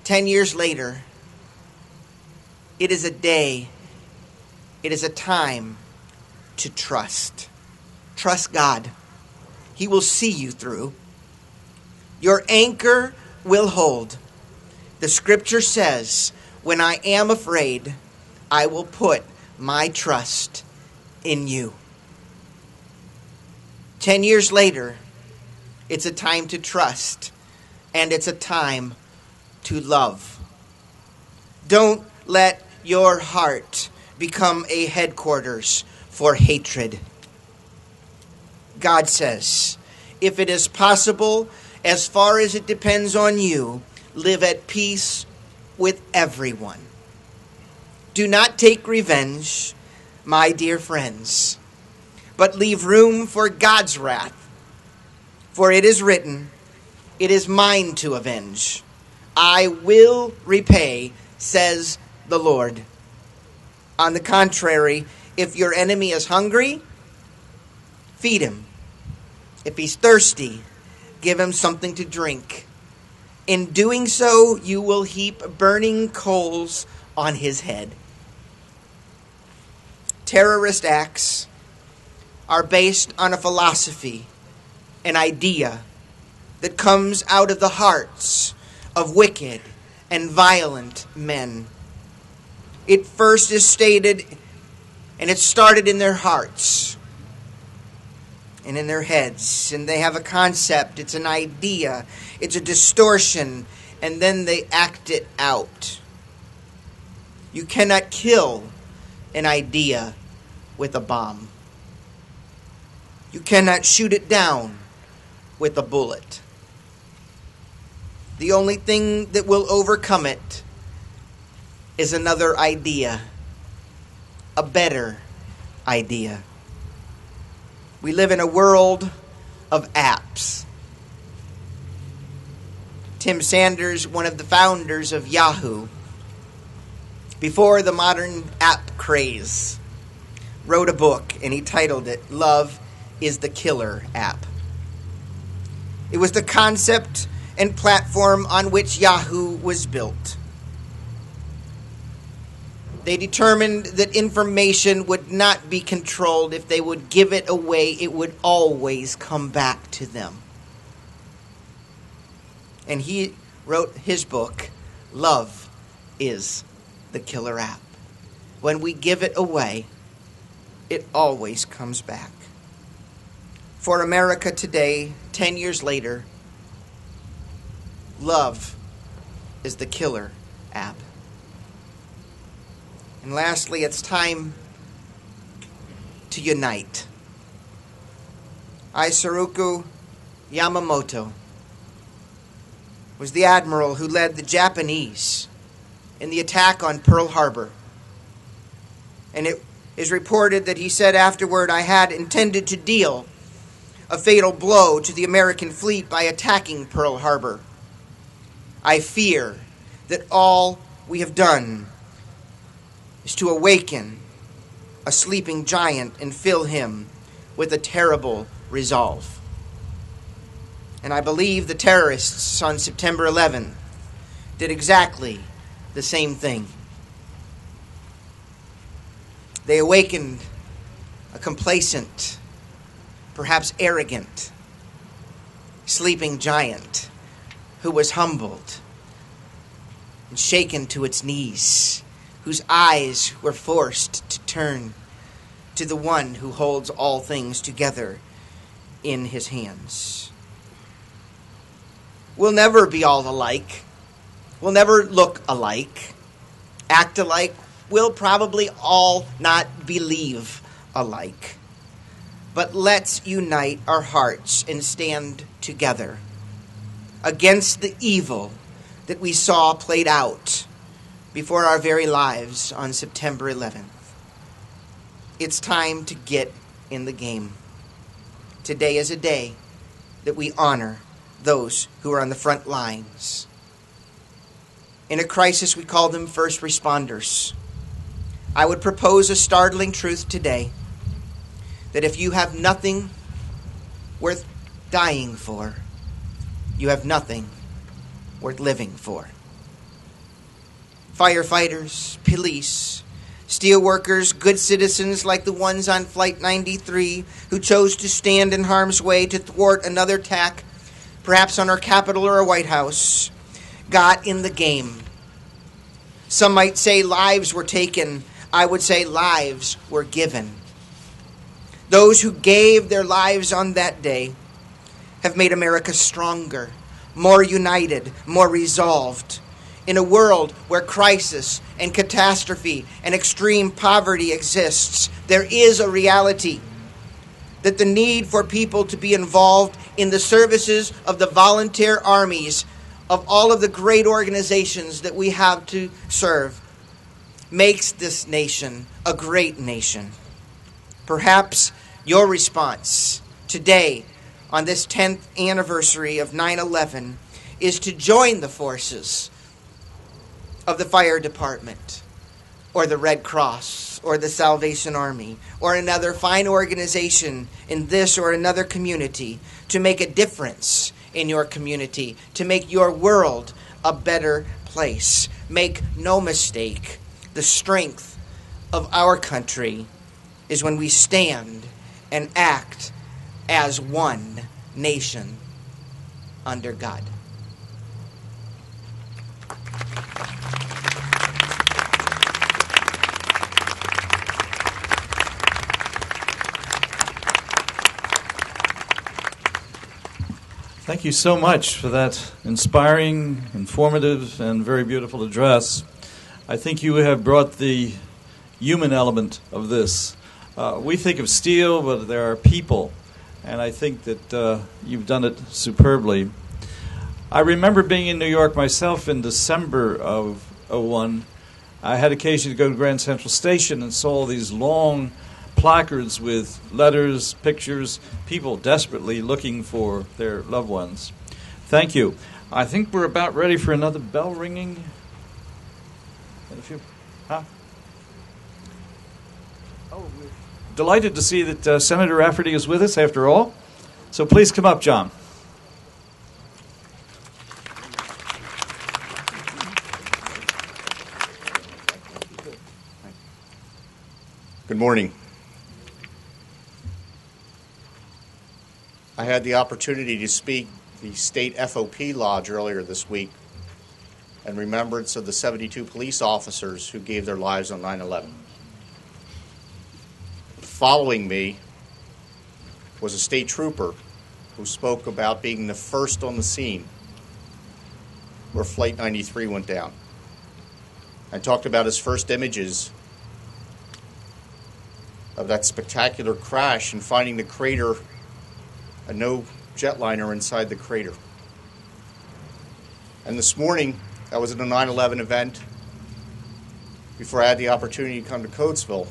10 years later, it is a day, it is a time to trust. Trust God. He will see you through. Your anchor will hold. The scripture says, when I am afraid, I will put my trust in you. 10 years later, it's a time to trust, and it's a time to love. Don't let your heart become a headquarters for hatred. God says, if it is possible, as far as it depends on you, live at peace with everyone. Do not take revenge, my dear friends, but leave room for God's wrath. For it is written, it is mine to avenge. I will repay, says the Lord. On the contrary, if your enemy is hungry, feed him. If he's thirsty, give him something to drink. In doing so, you will heap burning coals on his head. Terrorist acts are based on a philosophy, an idea that comes out of the hearts of wicked and violent men. It first is stated, and it started in their hearts and in their heads. And they have a concept, it's an idea, it's a distortion, and then they act it out. You cannot kill an idea with a bomb. You cannot shoot it down with a bullet. The only thing that will overcome it is another idea, a better idea. We live in a world of apps. Tim Sanders, one of the founders of Yahoo, before the modern app craze, wrote a book, and he titled it, Love is the Killer App. It was the concept and platform on which Yahoo was built. They determined that information would not be controlled. If they would give it away, it would always come back to them. And he wrote his book, Love is the Killer App. When we give it away, it always comes back. For America today, 10 years later, love is the killer app. And lastly, it's time to unite. Isoroku Yamamoto was the admiral who led the Japanese in the attack on Pearl Harbor. And it is reported that he said afterward, I had intended to deal a fatal blow to the American fleet by attacking Pearl Harbor. I fear that all we have done is to awaken a sleeping giant and fill him with a terrible resolve. And I believe the terrorists on September 11th did exactly the same thing. They awakened a complacent, perhaps arrogant, sleeping giant who was humbled and shaken to its knees, whose eyes were forced to turn to the one who holds all things together in his hands. We'll never be all alike. We'll never look alike, act alike. We'll probably all not believe alike. But let's unite our hearts and stand together against the evil that we saw played out before our very lives on September 11th. It's time to get in the game. Today is a day that we honor those who are on the front lines. In a crisis, we call them first responders. I would propose a startling truth today, that if you have nothing worth dying for, you have nothing worth living for. Firefighters, police, steelworkers, good citizens like the ones on Flight 93 who chose to stand in harm's way to thwart another attack, perhaps on our Capitol or a White House, got in the game. Some might say lives were taken. I would say lives were given. Those who gave their lives on that day have made America stronger, more united, more resolved. In a world where crisis and catastrophe and extreme poverty exists, there is a reality that the need for people to be involved in the services of the volunteer armies of all of the great organizations that we have to serve makes this nation a great nation. Perhaps your response today on this 10th anniversary of 9/11 is to join the forces of the fire department or the Red Cross or the Salvation Army or another fine organization in this or another community to make a difference in your community, to make your world a better place. Make no mistake, the strength of our country is when we stand and act as one nation under God.
Thank you so much for that inspiring, informative, and very beautiful address. I think you have brought the human element of this. We think of steel, but there are people, and I think that you've done it superbly. I remember being in New York myself in December of '01. I had occasion to go to Grand Central Station and saw these long placards with letters, pictures, people desperately looking for their loved ones. Thank you. I think we're about ready for another bell ringing. We're delighted to see that Senator Rafferty is with us after all. So please come up, John.
Good morning. I had the opportunity to speak at the State FOP Lodge earlier this week in remembrance of the 72 police officers who gave their lives on 9/11. Following me was a state trooper who spoke about being the first on the scene where Flight 93 went down and talked about his first images of that spectacular crash and finding the crater and no jetliner inside the crater. And this morning, I was at a 9/11 event before I had the opportunity to come to Coatesville.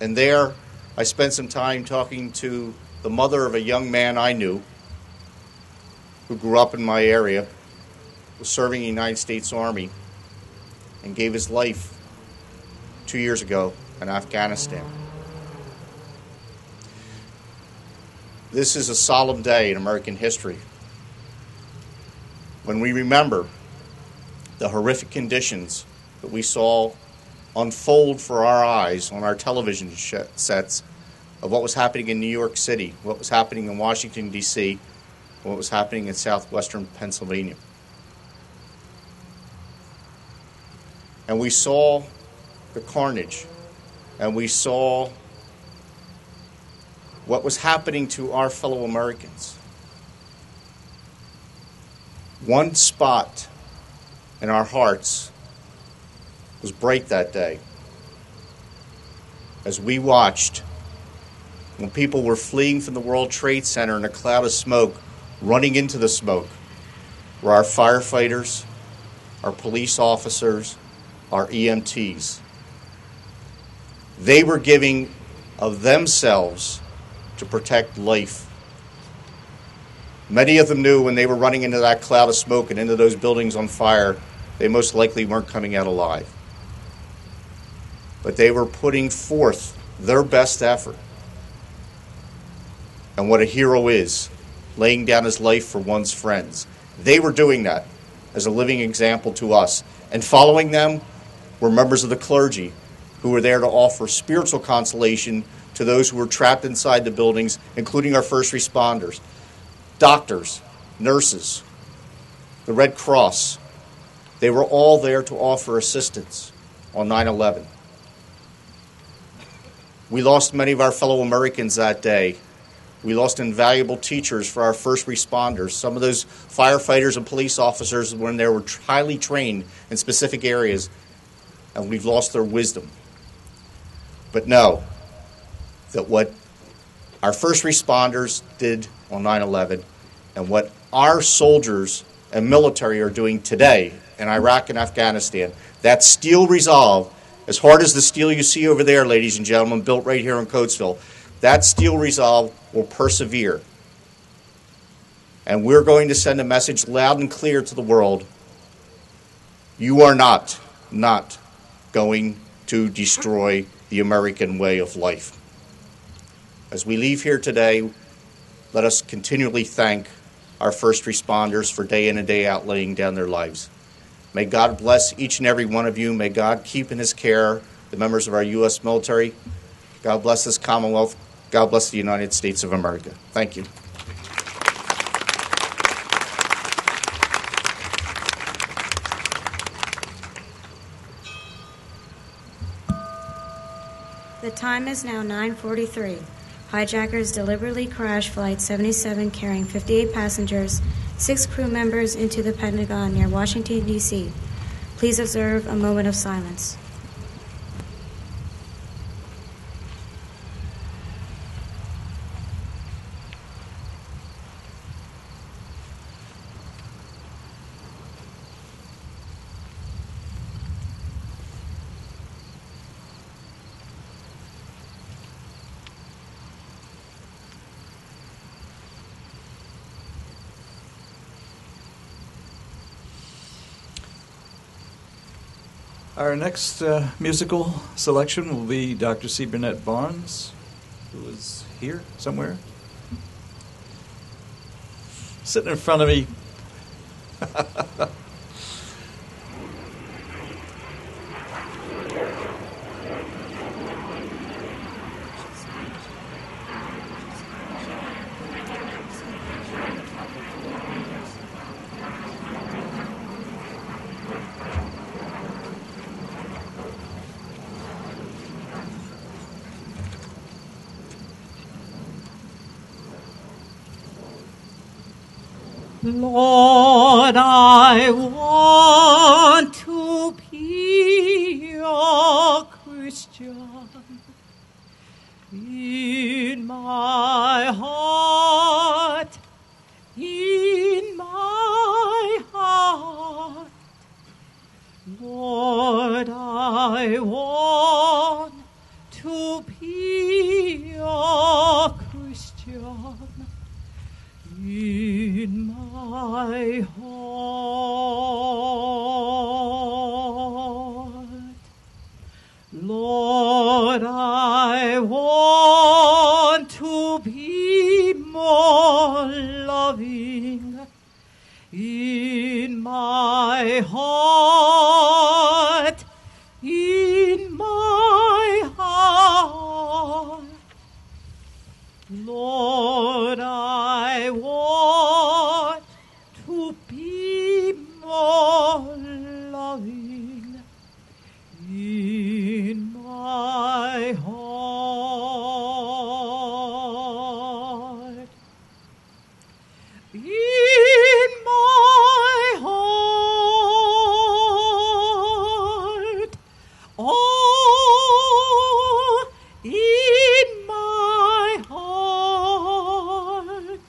And there, I spent some time talking to the mother of a young man I knew who grew up in my area, was serving in the United States Army, and gave his life 2 years ago in Afghanistan. This is a solemn day in American history when we remember the horrific conditions that we saw unfold for our eyes on our television sets of what was happening in New York City, what was happening in Washington, D.C., what was happening in southwestern Pennsylvania. And we saw the carnage, and we saw what was happening to our fellow Americans. One spot in our hearts was bright that day as we watched when people were fleeing from the World Trade Center in a cloud of smoke, running into the smoke, were our firefighters, our police officers, our EMTs. They were giving of themselves to protect life. Many of them knew when they were running into that cloud of smoke and into those buildings on fire they most likely weren't coming out alive. But they were putting forth their best effort. And what a hero is, laying down his life for one's friends. They were doing that as a living example to us. And following them were members of the clergy who were there to offer spiritual consolation to those who were trapped inside the buildings, including our first responders, doctors, nurses, the Red Cross. They were all there to offer assistance on 9/11. We lost many of our fellow Americans that day. We lost invaluable teachers for our first responders. Some of those firefighters and police officers, when they were highly trained in specific areas, and we've lost their wisdom. But know that what our first responders did on 9/11 and what our soldiers and military are doing today in Iraq and Afghanistan, that steel resolve, as hard as the steel you see over there, ladies and gentlemen, built right here in Coatesville, that steel resolve will persevere. And we're going to send a message loud and clear to the world. You are not going to destroy the American way of life. As we leave here today, let us continually thank our first responders for day in and day out laying down their lives. May God bless each and every one of you. May God keep in his care the members of our U.S. military. God bless this Commonwealth. God bless the United States of America. Thank you.
The time is now 9:43. Hijackers deliberately crashed Flight 77 carrying 58 passengers, 6 crew members into the Pentagon near Washington, D.C. Please observe a moment of silence.
Our next musical selection will be Dr. C. Burnett Barnes, who is here somewhere. Sitting in front of me.
Lord, I want to be a Christian in my heart, in my heart. Lord, I want to be a Christian in my heart. Lord, I want to be more loving in my heart, in my heart. Lord, I want to be more loving in my heart. In my heart. Oh, in my heart.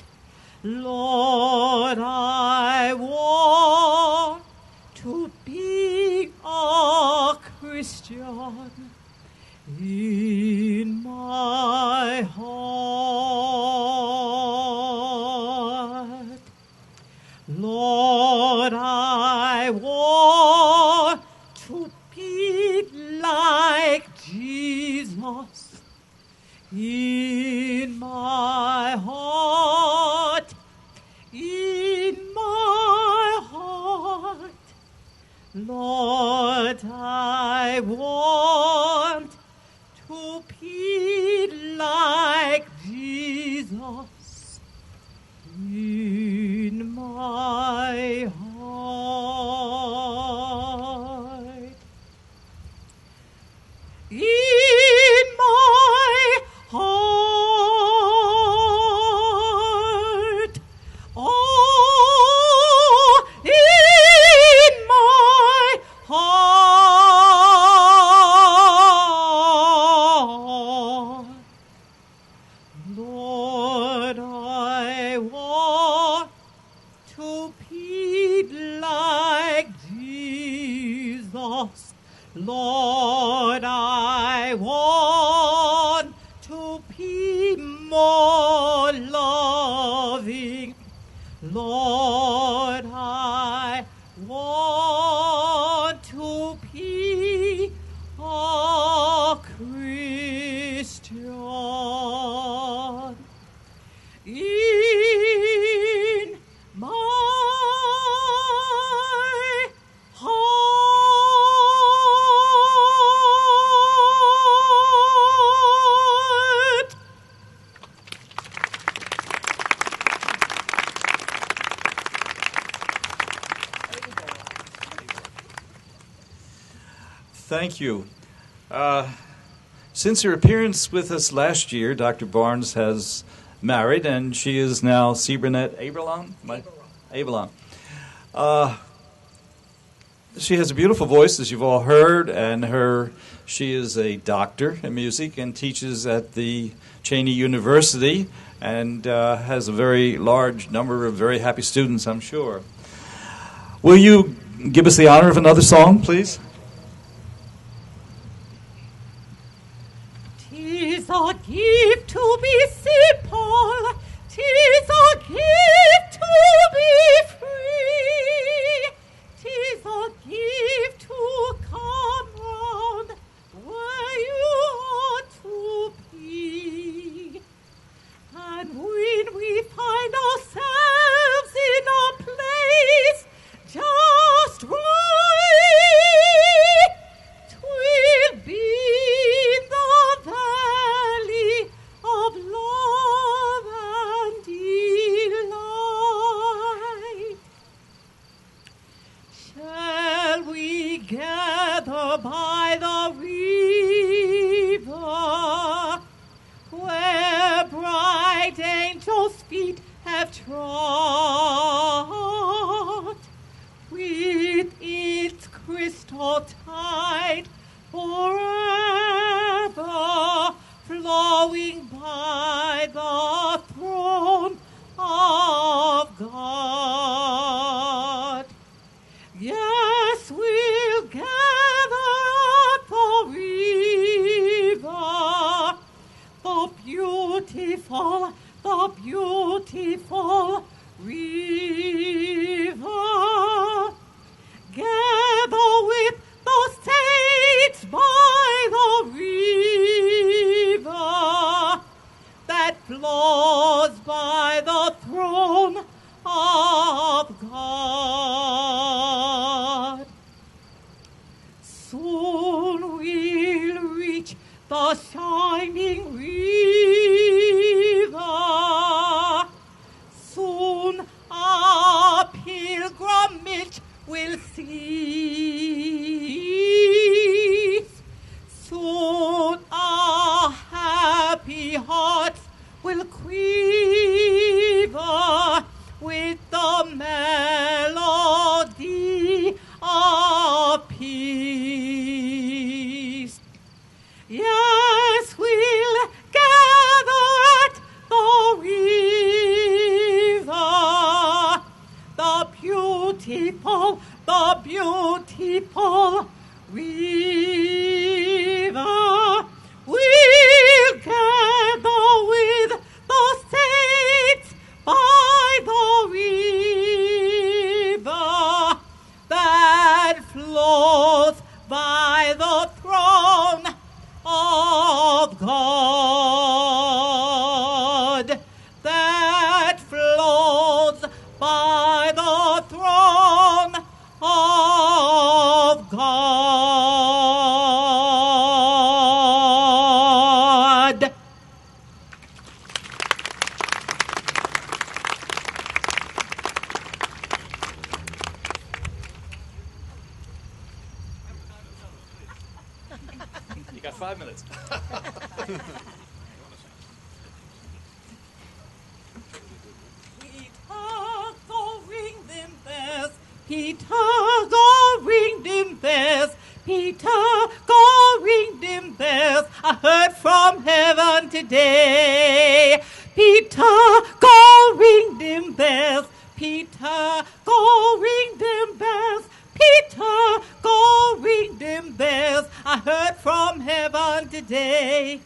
Lord, I want to be a Christian in my heart. Lord, I want Lord, I want to be like Jesus in my heart. In my heart. Oh, in my heart. Lord, I want to be like Jesus. Lord, I want to be more loving. Lord, I want to be a Christian. In my heart.
Thank you. Since her appearance with us last year, Dr. Barnes has married, and she is now Cibernette Aberlon? Aberlon. She has a beautiful voice, as you've all heard, and she is a doctor in music and teaches at the Cheney University and has a very large number of very happy students, I'm sure. Will you give us the honor of another song, please?
'Tis a gift to be simple, 'tis a gift to be free, 'tis a gift to come round where you ought to be. And when we find ourselves in a place just right, 'twill be the valley of love and delight. Shall we gather by the river where bright angels' feet have trod, with its crystal tide forever flowing by the throne of God? Yes, we'll gather at the river, the beautiful river. Gather with the saints by the river that flows by the throne of God. Soon we'll reach the shining river. Soon our pilgrimage will cease. Soon our happy hearts will quiver with the melody of peace. Yes, we'll gather at the river, the beautiful river. We'll gather with the saints by the river that flows by the throne of God, that flows by the throne of
Got 5 minutes.
Go ring them bells. Peter, go ring them bells. Peter, go ring them bells. I heard from heaven today. Peter, go ring them bells. Peter, go ring them bells. Peter, go ring them bells. I heard from heaven today.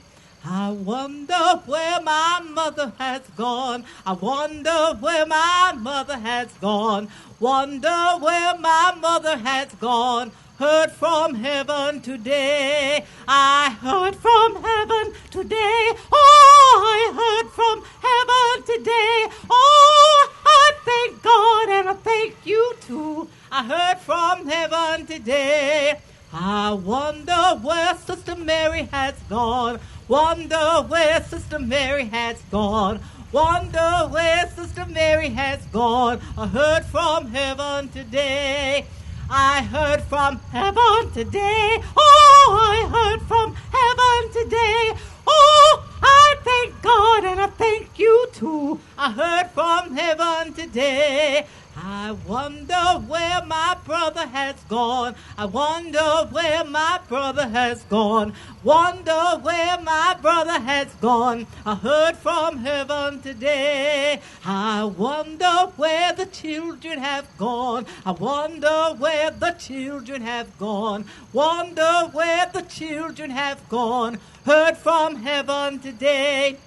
I wonder where my mother has gone. I wonder where my mother has gone. Wonder where my mother has gone. Heard from heaven today. I heard from heaven today. Oh, I heard from heaven today. Oh, I thank God and I thank you too. I heard from heaven today. I wonder where Sister Mary has gone. Wonder where Sister Mary has gone. Wonder where Sister Mary has gone. I heard from heaven today. I heard from heaven today. Oh, I heard from heaven today. Oh, I thank God and I thank you too. I heard from heaven today. I wonder where my brother has gone. I wonder where my brother has gone. Wonder where my brother has gone. I heard from heaven today. I wonder where the children have gone. I wonder where the children have gone. Wonder where the children have gone. Heard from heaven today.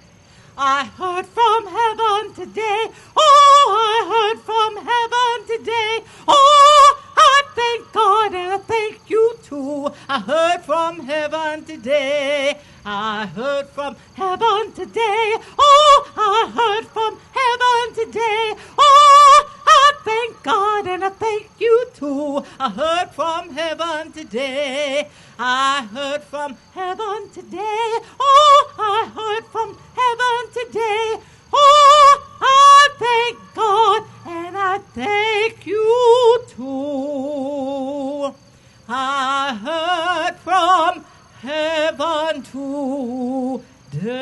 I heard from heaven today. Oh, I heard from heaven today. Oh, I thank God and I thank you too. I heard from heaven today. I heard from heaven today. Oh, I heard from heaven today. Oh, I thank God and I thank you too. I heard from heaven today. I heard from heaven today. Oh, I heard from heaven today. Oh, I thank God and I thank you too. I heard from heaven today.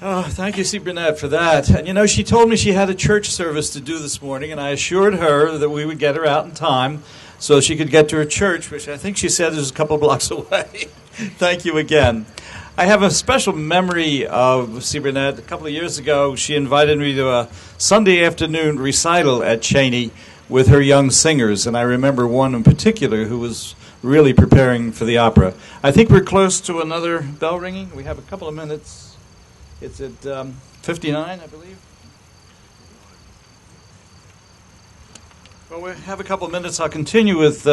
Oh, thank you, C. Burnett, for that. And you know, she told me she had a church service to do this morning, and I assured her that we would get her out in time so she could get to her church, which I think she said is a couple blocks away. Thank you again. I have a special memory of C. Burnett. A couple of years ago, she invited me to a Sunday afternoon recital at Cheney with her young singers, and I remember one in particular who was really preparing for the opera. I think we're close to another bell ringing. We have a couple of minutes. It's at 59, I believe. Well, we have a couple of minutes. I'll continue with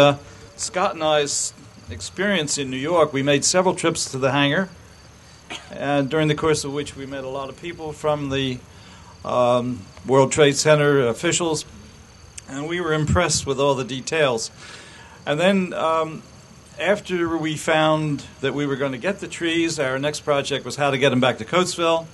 Scott and I's experience in New York. We made several trips to the hangar, and during the course of which we met a lot of people from the World Trade Center officials, and we were impressed with all the details. And then after we found that we were going to get the trees, our next project was how to get them back to Coatesville.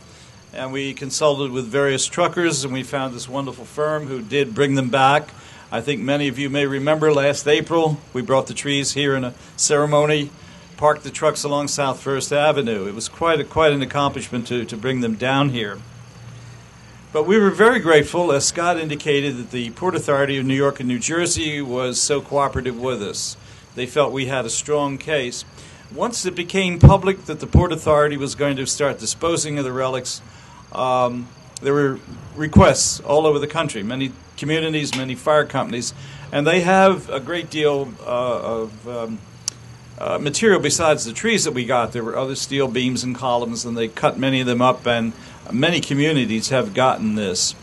And we consulted with various truckers, and we found this wonderful firm who did bring them back. I think many of you may remember last April, we brought the trees here in a ceremony, parked the trucks along South First Avenue. It was quite an accomplishment to bring them down here. But we were very grateful, as Scott indicated, that the Port Authority of New York and New Jersey was so cooperative with us. They felt we had a strong case. Once it became public that the Port Authority was going to start disposing of the relics, there were requests all over the country, many communities, many fire companies, and they have a great deal of material besides the trees that we got. There were other steel beams and columns, and they cut many of them up, and many communities have gotten this.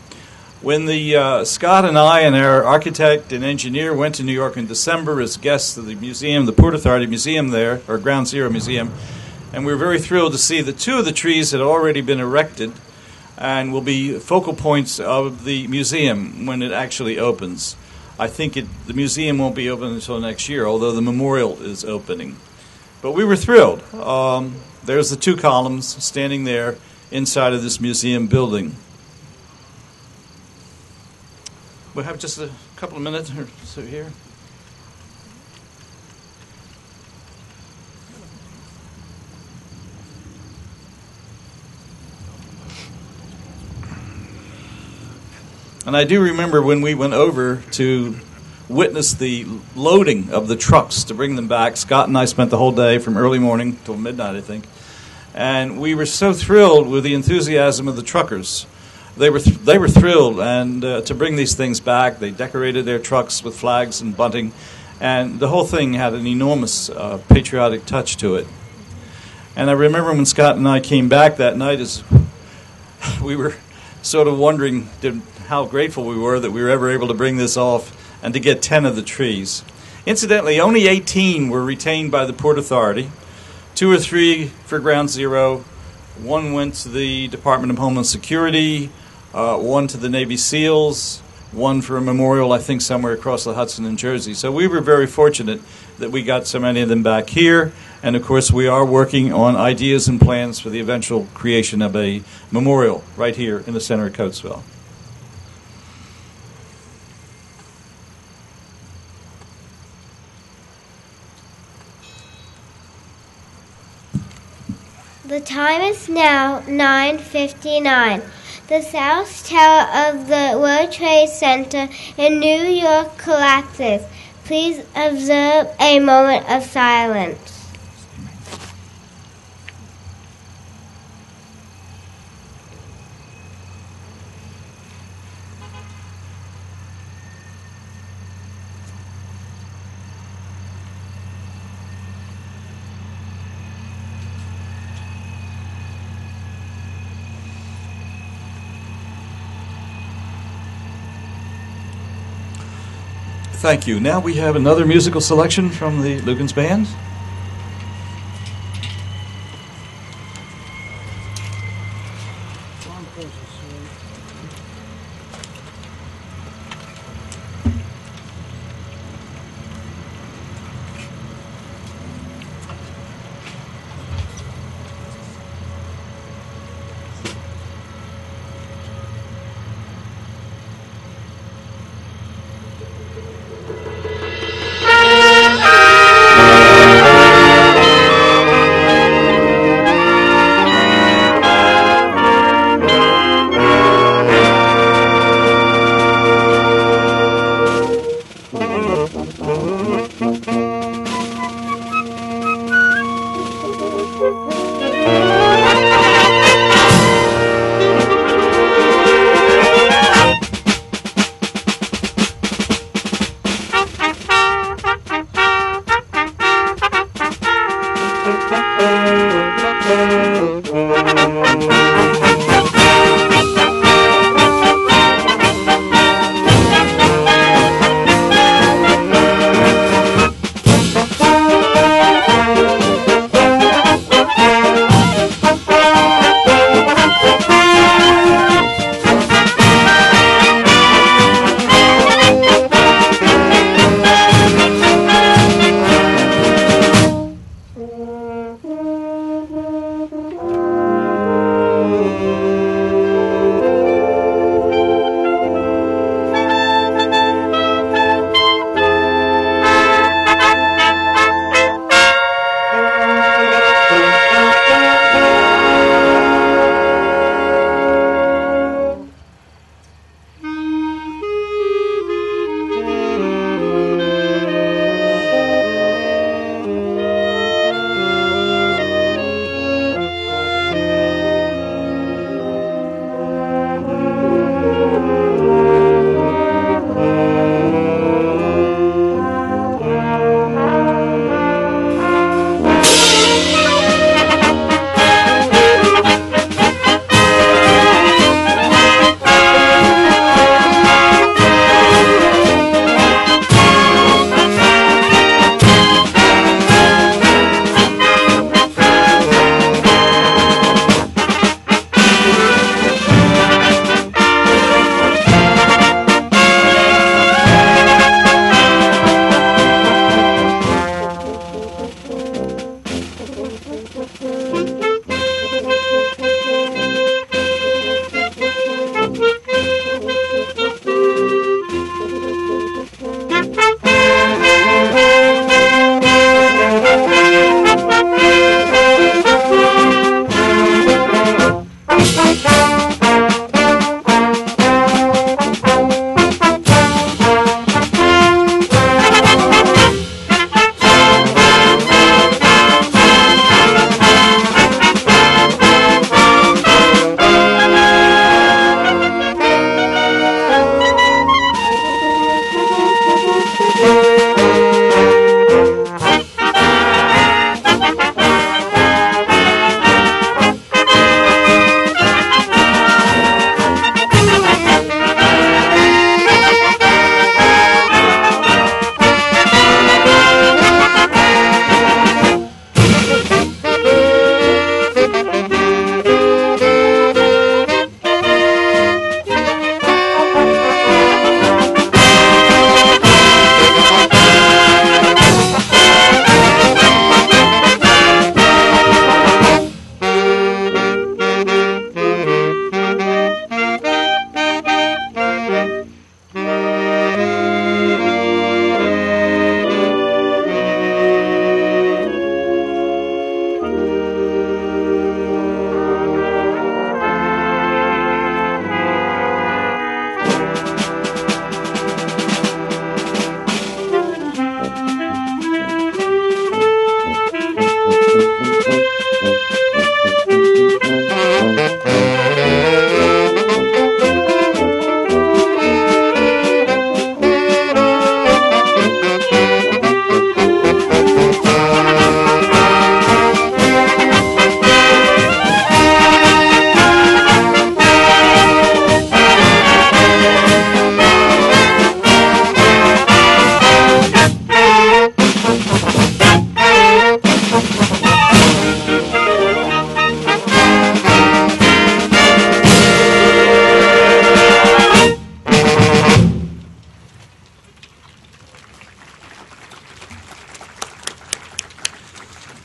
When the Scott and I and our architect and engineer went to New York in December as guests of the museum, the Port Authority Museum there, or Ground Zero Museum, and we were very thrilled to see that two of the trees had already been erected and will be focal points of the museum when it actually opens. I think the museum won't be open until next year, although the memorial is opening. But we were thrilled. There's the two columns standing there inside of this museum building. We'll have just a couple of minutes or so here. And I do remember when we went over to witness the loading of the trucks to bring them back. Scott and I spent the whole day from early morning till midnight, I think. And we were so thrilled with the enthusiasm of the truckers. They were thrilled and to bring these things back. They decorated their trucks with flags and bunting. And the whole thing had an enormous patriotic touch to it. And I remember when Scott and I came back that night, as we were sort of wondering how grateful we were that we were ever able to bring this off and to get 10 of the trees. Incidentally, only 18 were retained by the Port Authority, 2 or 3 for Ground Zero, 1 went to the Department of Homeland Security, 1 to the Navy SEALs, 1 for a memorial, I think, somewhere across the Hudson in Jersey. So we were very fortunate that we got so many of them back here. And, of course, we are working on ideas and plans for the eventual creation of a memorial right here in the center of Coatesville.
The time is now 9:59. The South Tower of the World Trade Center in New York collapses. Please observe a moment of silence.
Thank you. Now we have another musical selection from the Lukens Band.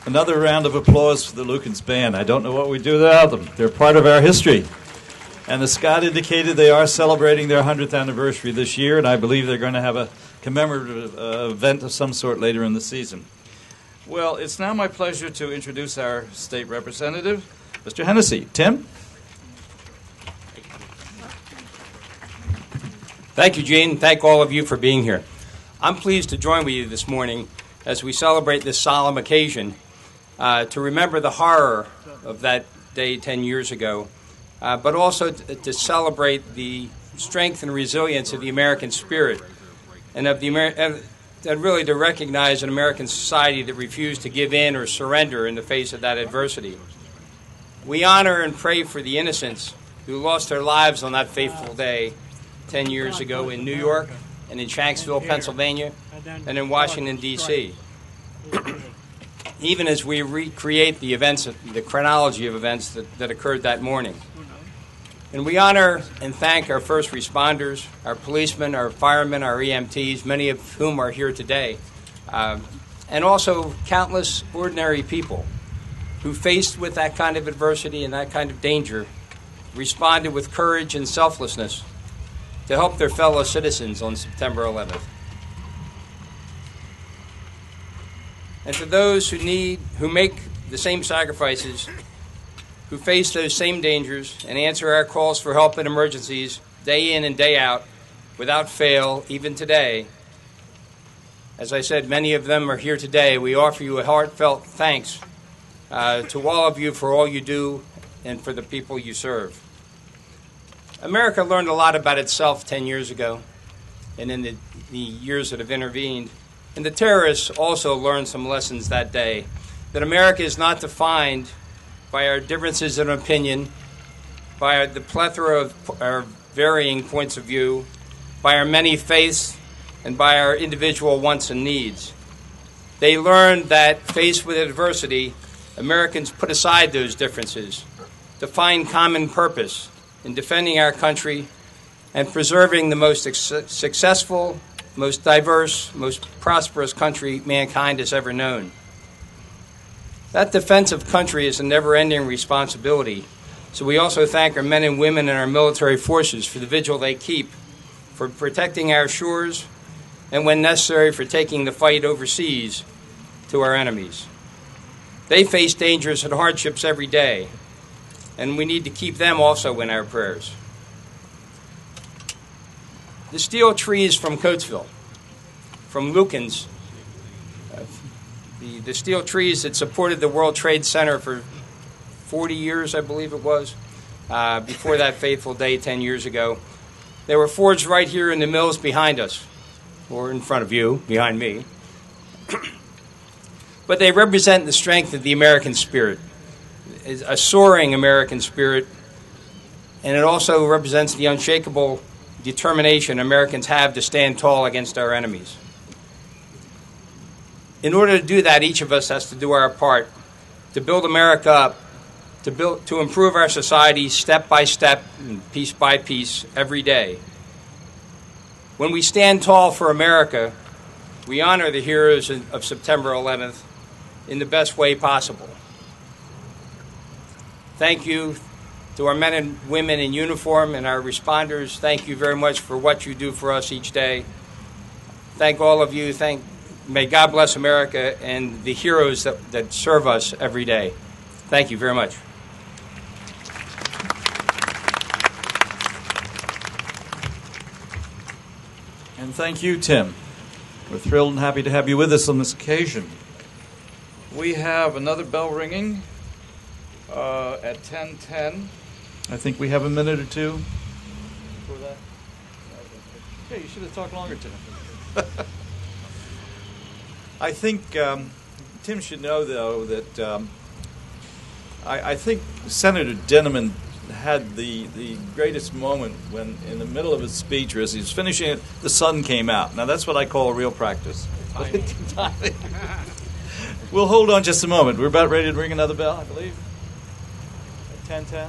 Another round of applause for the Lukens Band. I don't know what we'd do without them. They're part of our history. And as Scott indicated, they are celebrating their 100th anniversary this year, and I believe they're going to have a commemorative event of some sort later in the season. Well, it's now my pleasure to introduce our state representative, Mr. Hennessy. Tim?
Thank you, Gene. Thank all of you for being here. I'm pleased to join with you this morning as we celebrate this solemn occasion to remember the horror of that day 10 years ago, but also to celebrate the strength and resilience of the American spirit and of the and really to recognize an American society that refused to give in or surrender in the face of that adversity. We honor and pray for the innocents who lost their lives on that fateful day 10 years ago in New York and in Shanksville, Pennsylvania, and in Washington, D.C. Even as we recreate the events, the chronology of events that occurred that morning. And we honor and thank our first responders, our policemen, our firemen, our EMTs, many of whom are here today, and also countless ordinary people who, faced with that kind of adversity and that kind of danger, responded with courage and selflessness to help their fellow citizens on September 11th. And for those who make the same sacrifices, who face those same dangers and answer our calls for help in emergencies day in and day out without fail, even today. As I said, many of them are here today. We offer you a heartfelt thanks to all of you for all you do and for the people you serve. America learned a lot about itself 10 years ago and in the years that have intervened. And the terrorists also learned some lessons that day, that America is not defined by our differences in opinion, by the plethora of our varying points of view, by our many faiths, and by our individual wants and needs. They learned that, faced with adversity, Americans put aside those differences to find common purpose in defending our country and preserving the most successful, most diverse, most prosperous country mankind has ever known. That defense of country is a never-ending responsibility, so we also thank our men and women in our military forces for the vigil they keep, for protecting our shores, and when necessary, for taking the fight overseas to our enemies. They face dangers and hardships every day, and we need to keep them also in our prayers. The steel trees from Coatesville, from Lukens, the steel trees that supported the World Trade Center for 40 years, I believe it was, before that fateful day 10 years ago. They were forged right here in the mills behind us, or in front of you, behind me. But they represent the strength of the American spirit, a soaring American spirit, and it also represents the unshakable determination Americans have to stand tall against our enemies. In order to do that, each of us has to do our part to build America up, to improve our society step by step and piece by piece every day. When we stand tall for America, we honor the heroes of September 11th in the best way possible. Thank you to our men and women in uniform and our responders. Thank you very much for what you do for us each day. Thank all of you. May God bless America and the heroes that serve us every day. Thank you very much.
And thank you, Tim. We're thrilled and happy to have you with us on this occasion. We have another bell ringing at 10:10. I think we have a minute or two for that. Hey, you should have talked longer, Tim. I think Tim should know, though, that I think Senator Dinniman had the greatest moment when, in the middle of his speech, or as he was finishing it, the sun came out. Now, that's what I call a real practice. Timing. We'll hold on just a moment. We're about ready to ring another bell, I believe. At 10:10.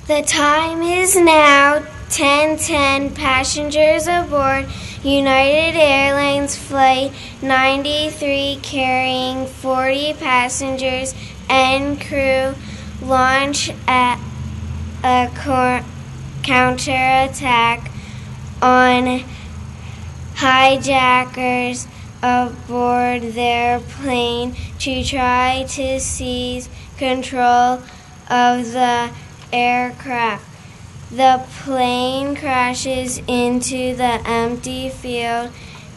The time is now 10:10. Passengers aboard United Airlines Flight 93 carrying 40 passengers and crew launch at a counterattack on hijackers aboard their plane to try to seize control of the aircraft. The plane crashes into the empty field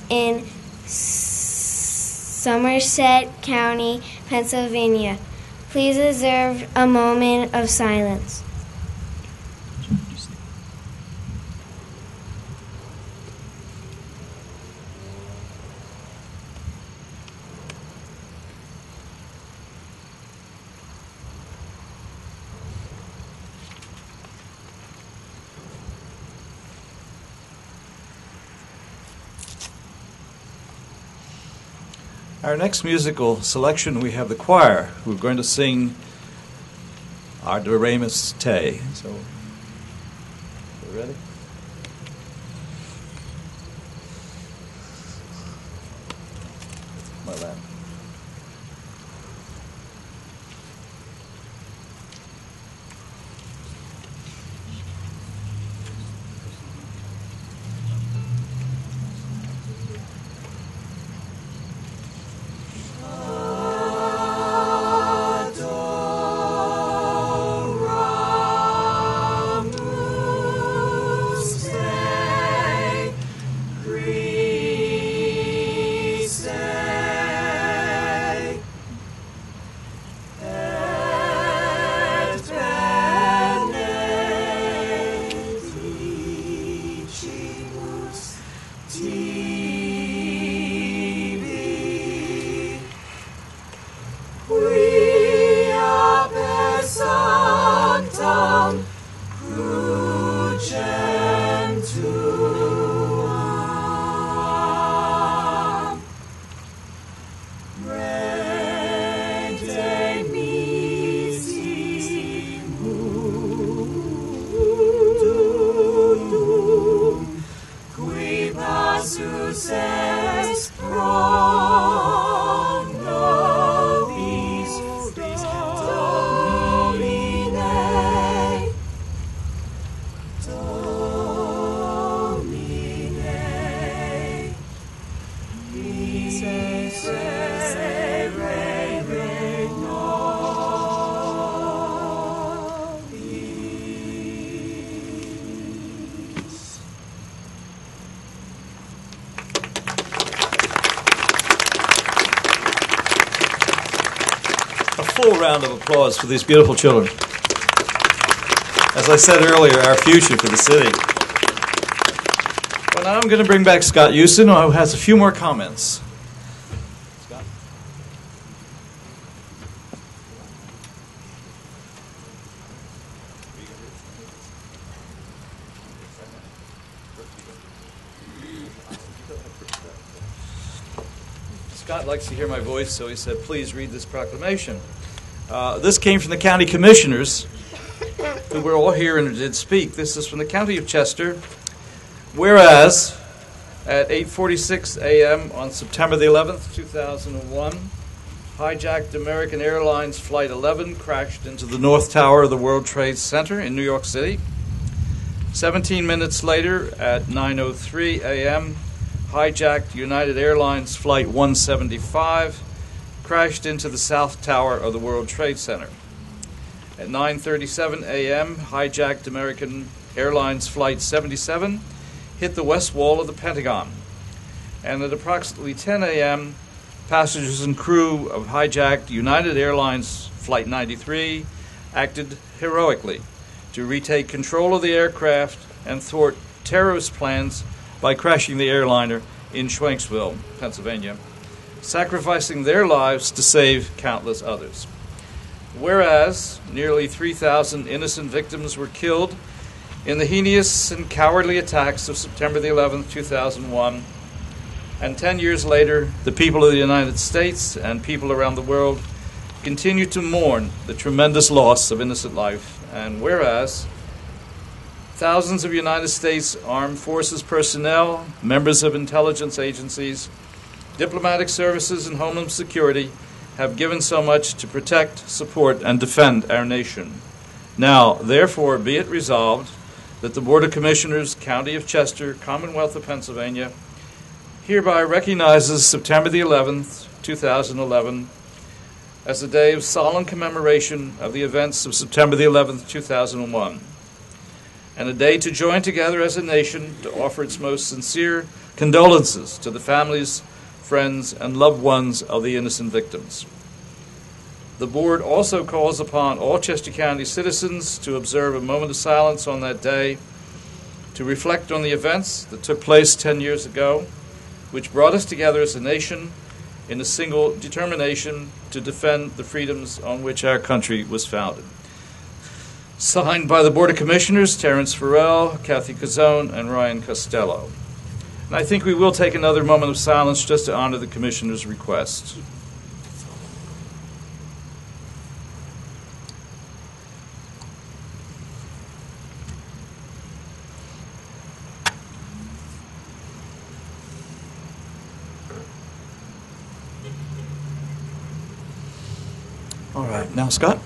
in Somerset County, Pennsylvania. Please observe a moment of silence.
Our next musical selection, we have the choir who are going to sing our Doremus Te. So, you ready? My lap. Full round of applause for these beautiful children. As I said earlier, our future for the city. Well, now I'm going to bring back Scott Houston, who has a few more comments. Scott? Scott likes to hear my voice, so he said, please read this proclamation. This came from the county commissioners, who were all here and did speak. This is from the county of Chester. Whereas, at 8:46 a.m. on September the 11th, 2001, hijacked American Airlines Flight 11 crashed into the North Tower of the World Trade Center in New York City. 17 minutes later, at 9:03 a.m., hijacked United Airlines Flight 175, crashed into the South Tower of the World Trade Center. At 9:37 a.m., hijacked American Airlines Flight 77, hit the west wall of the Pentagon. And at approximately 10 a.m., passengers and crew of hijacked United Airlines Flight 93 acted heroically to retake control of the aircraft and thwart terrorist plans by crashing the airliner in Schwenksville, Pennsylvania, sacrificing their lives to save countless others. Whereas nearly 3,000 innocent victims were killed in the heinous and cowardly attacks of September the 11th, 2001, and 10 years later, the people of the United States and people around the world continue to mourn the tremendous loss of innocent life. And whereas Thousands of United States Armed Forces personnel, members of intelligence agencies, diplomatic services, and Homeland Security have given so much to protect, support, and defend our nation. Now, therefore, be it resolved that the Board of Commissioners, County of Chester, Commonwealth of Pennsylvania, hereby recognizes September the 11th, 2011, as a day of solemn commemoration of the events of September the 11th, 2001, and a day to join together as a nation to offer its most sincere condolences to the families, friends, and loved ones of the innocent victims. The Board also calls upon all Chester County citizens to observe a moment of silence on that day to reflect on the events that took place 10 years ago, which brought us together as a nation in a single determination to defend the freedoms on which our country was founded. Signed by the Board of Commissioners, Terrence Farrell, Kathy Cazzone, and Ryan Costello. And I think we will take another moment of silence just to honor the Commissioner's request. All right, now Scott.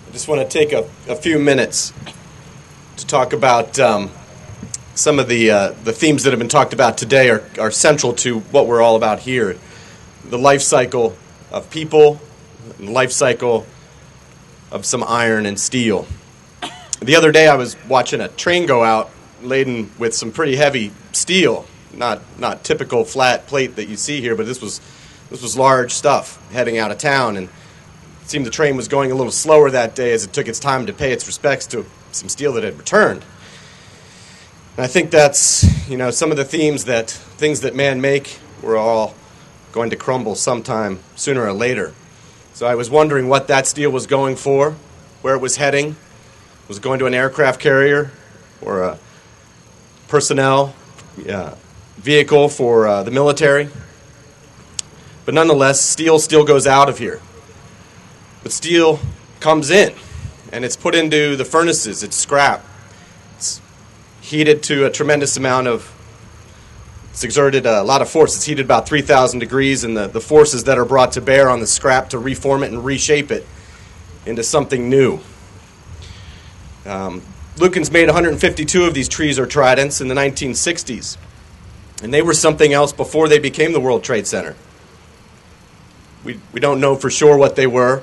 I just want to take a few minutes to talk about some of the themes that have been talked about today are central to what we're all about here. The life cycle of people, and the life cycle of some iron and steel. The other day I was watching a train go out laden with some pretty heavy steel, not typical flat plate that you see here, but this was large stuff heading out of town, and it seemed the train was going a little slower that day as it took its time to pay its respects to some steel that had returned. And I think that's, some of the things that man make, we're all going to crumble sometime sooner or later. So I was wondering what that steel was going for, where it was heading. Was it going to an aircraft carrier or a personnel vehicle for the military? But nonetheless, steel still goes out of here. But steel comes in, and it's put into the furnaces. It's scrap. It's heated to a tremendous amount it's exerted a lot of force. It's heated about 3,000 degrees, and the forces that are brought to bear on the scrap to reform it and reshape it into something new. Lukens made 152 of these trees or tridents in the 1960s, and they were something else before they became the World Trade Center. We don't know for sure what they were,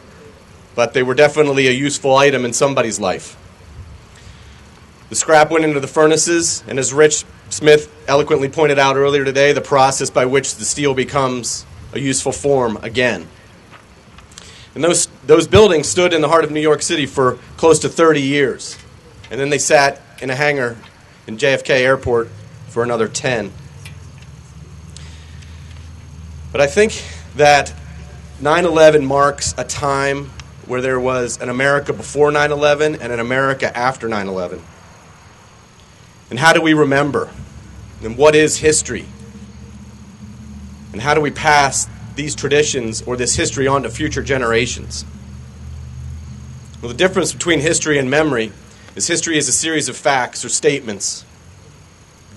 but they were definitely a useful item in somebody's life. The scrap went into the furnaces, and as Rich Smith eloquently pointed out earlier today, the process by which the steel becomes a useful form again. And those buildings stood in the heart of New York City for close to 30 years. And then they sat in a hangar in JFK Airport for another 10. But I think that 9/11 marks a time where there was an America before 9/11 and an America after 9/11. And how do we remember? And what is history? And how do we pass these traditions or this history on to future generations? Well, the difference between history and memory is history is a series of facts or statements,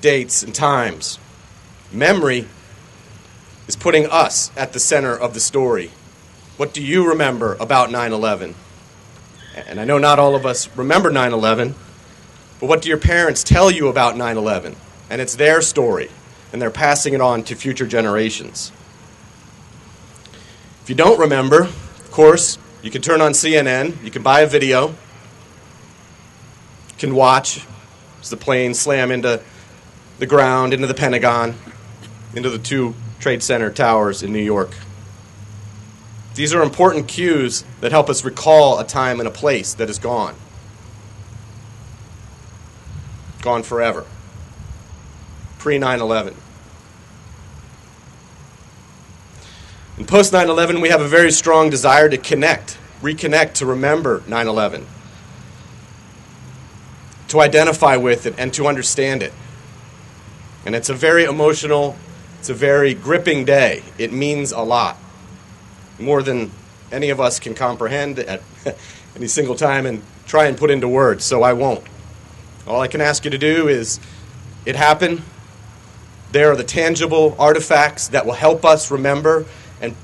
dates and times. Memory is putting us at the center of the story. What do you remember about 9/11? And I know not all of us remember 9/11, but what do your parents tell you about 9/11? And it's their story, and they're passing it on to future generations. If you don't remember, of course, you can turn on CNN, you can buy a video, you can watch as the planes slam into the ground, into the Pentagon, into the two Trade Center towers in New York. These are important cues that help us recall a time and a place that is gone. Gone forever. Pre-9/11. In post-9/11, we have a very strong desire to reconnect, to remember 9/11, to identify with it and to understand it. And it's a very emotional It's a very gripping day. It means a lot, more than any of us can comprehend at any single time and try and put into words, so I won't. All I can ask you to do is, it happened. There are the tangible artifacts that will help us remember, and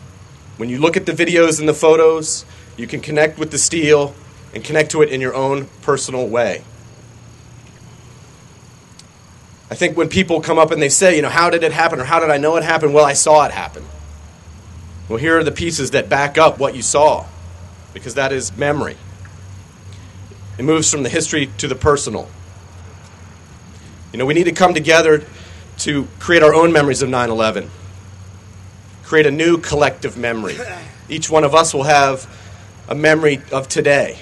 when you look at the videos and the photos, you can connect with the steel and connect to it in your own personal way. I think when people come up and they say, how did it happen, or how did I know it happened? Well, I saw it happen. Well, here are the pieces that back up what you saw, because that is memory. It moves from the history to the personal. We need to come together to create our own memories of 9/11, create a new collective memory. Each one of us will have a memory of today,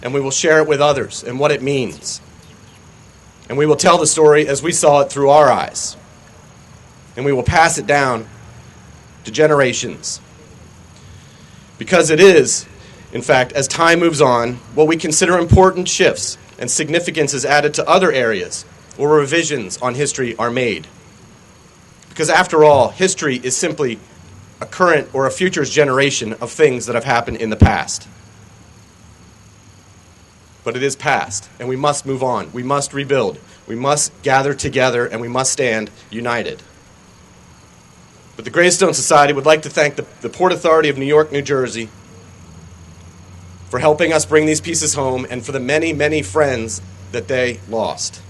and we will share it with others and what it means. And we will tell the story as we saw it through our eyes, and we will pass it down to generations. Because it is, in fact, as time moves on, what we consider important shifts and significance is added to other areas where revisions on history are made. Because after all, history is simply a current or a future's generation of things that have happened in the past. But it is past, and we must move on. We must rebuild. We must gather together, and we must stand united. But the Greystone Society would like to thank the Port Authority of New York, New Jersey, for helping us bring these pieces home, and for the many, many friends that they lost.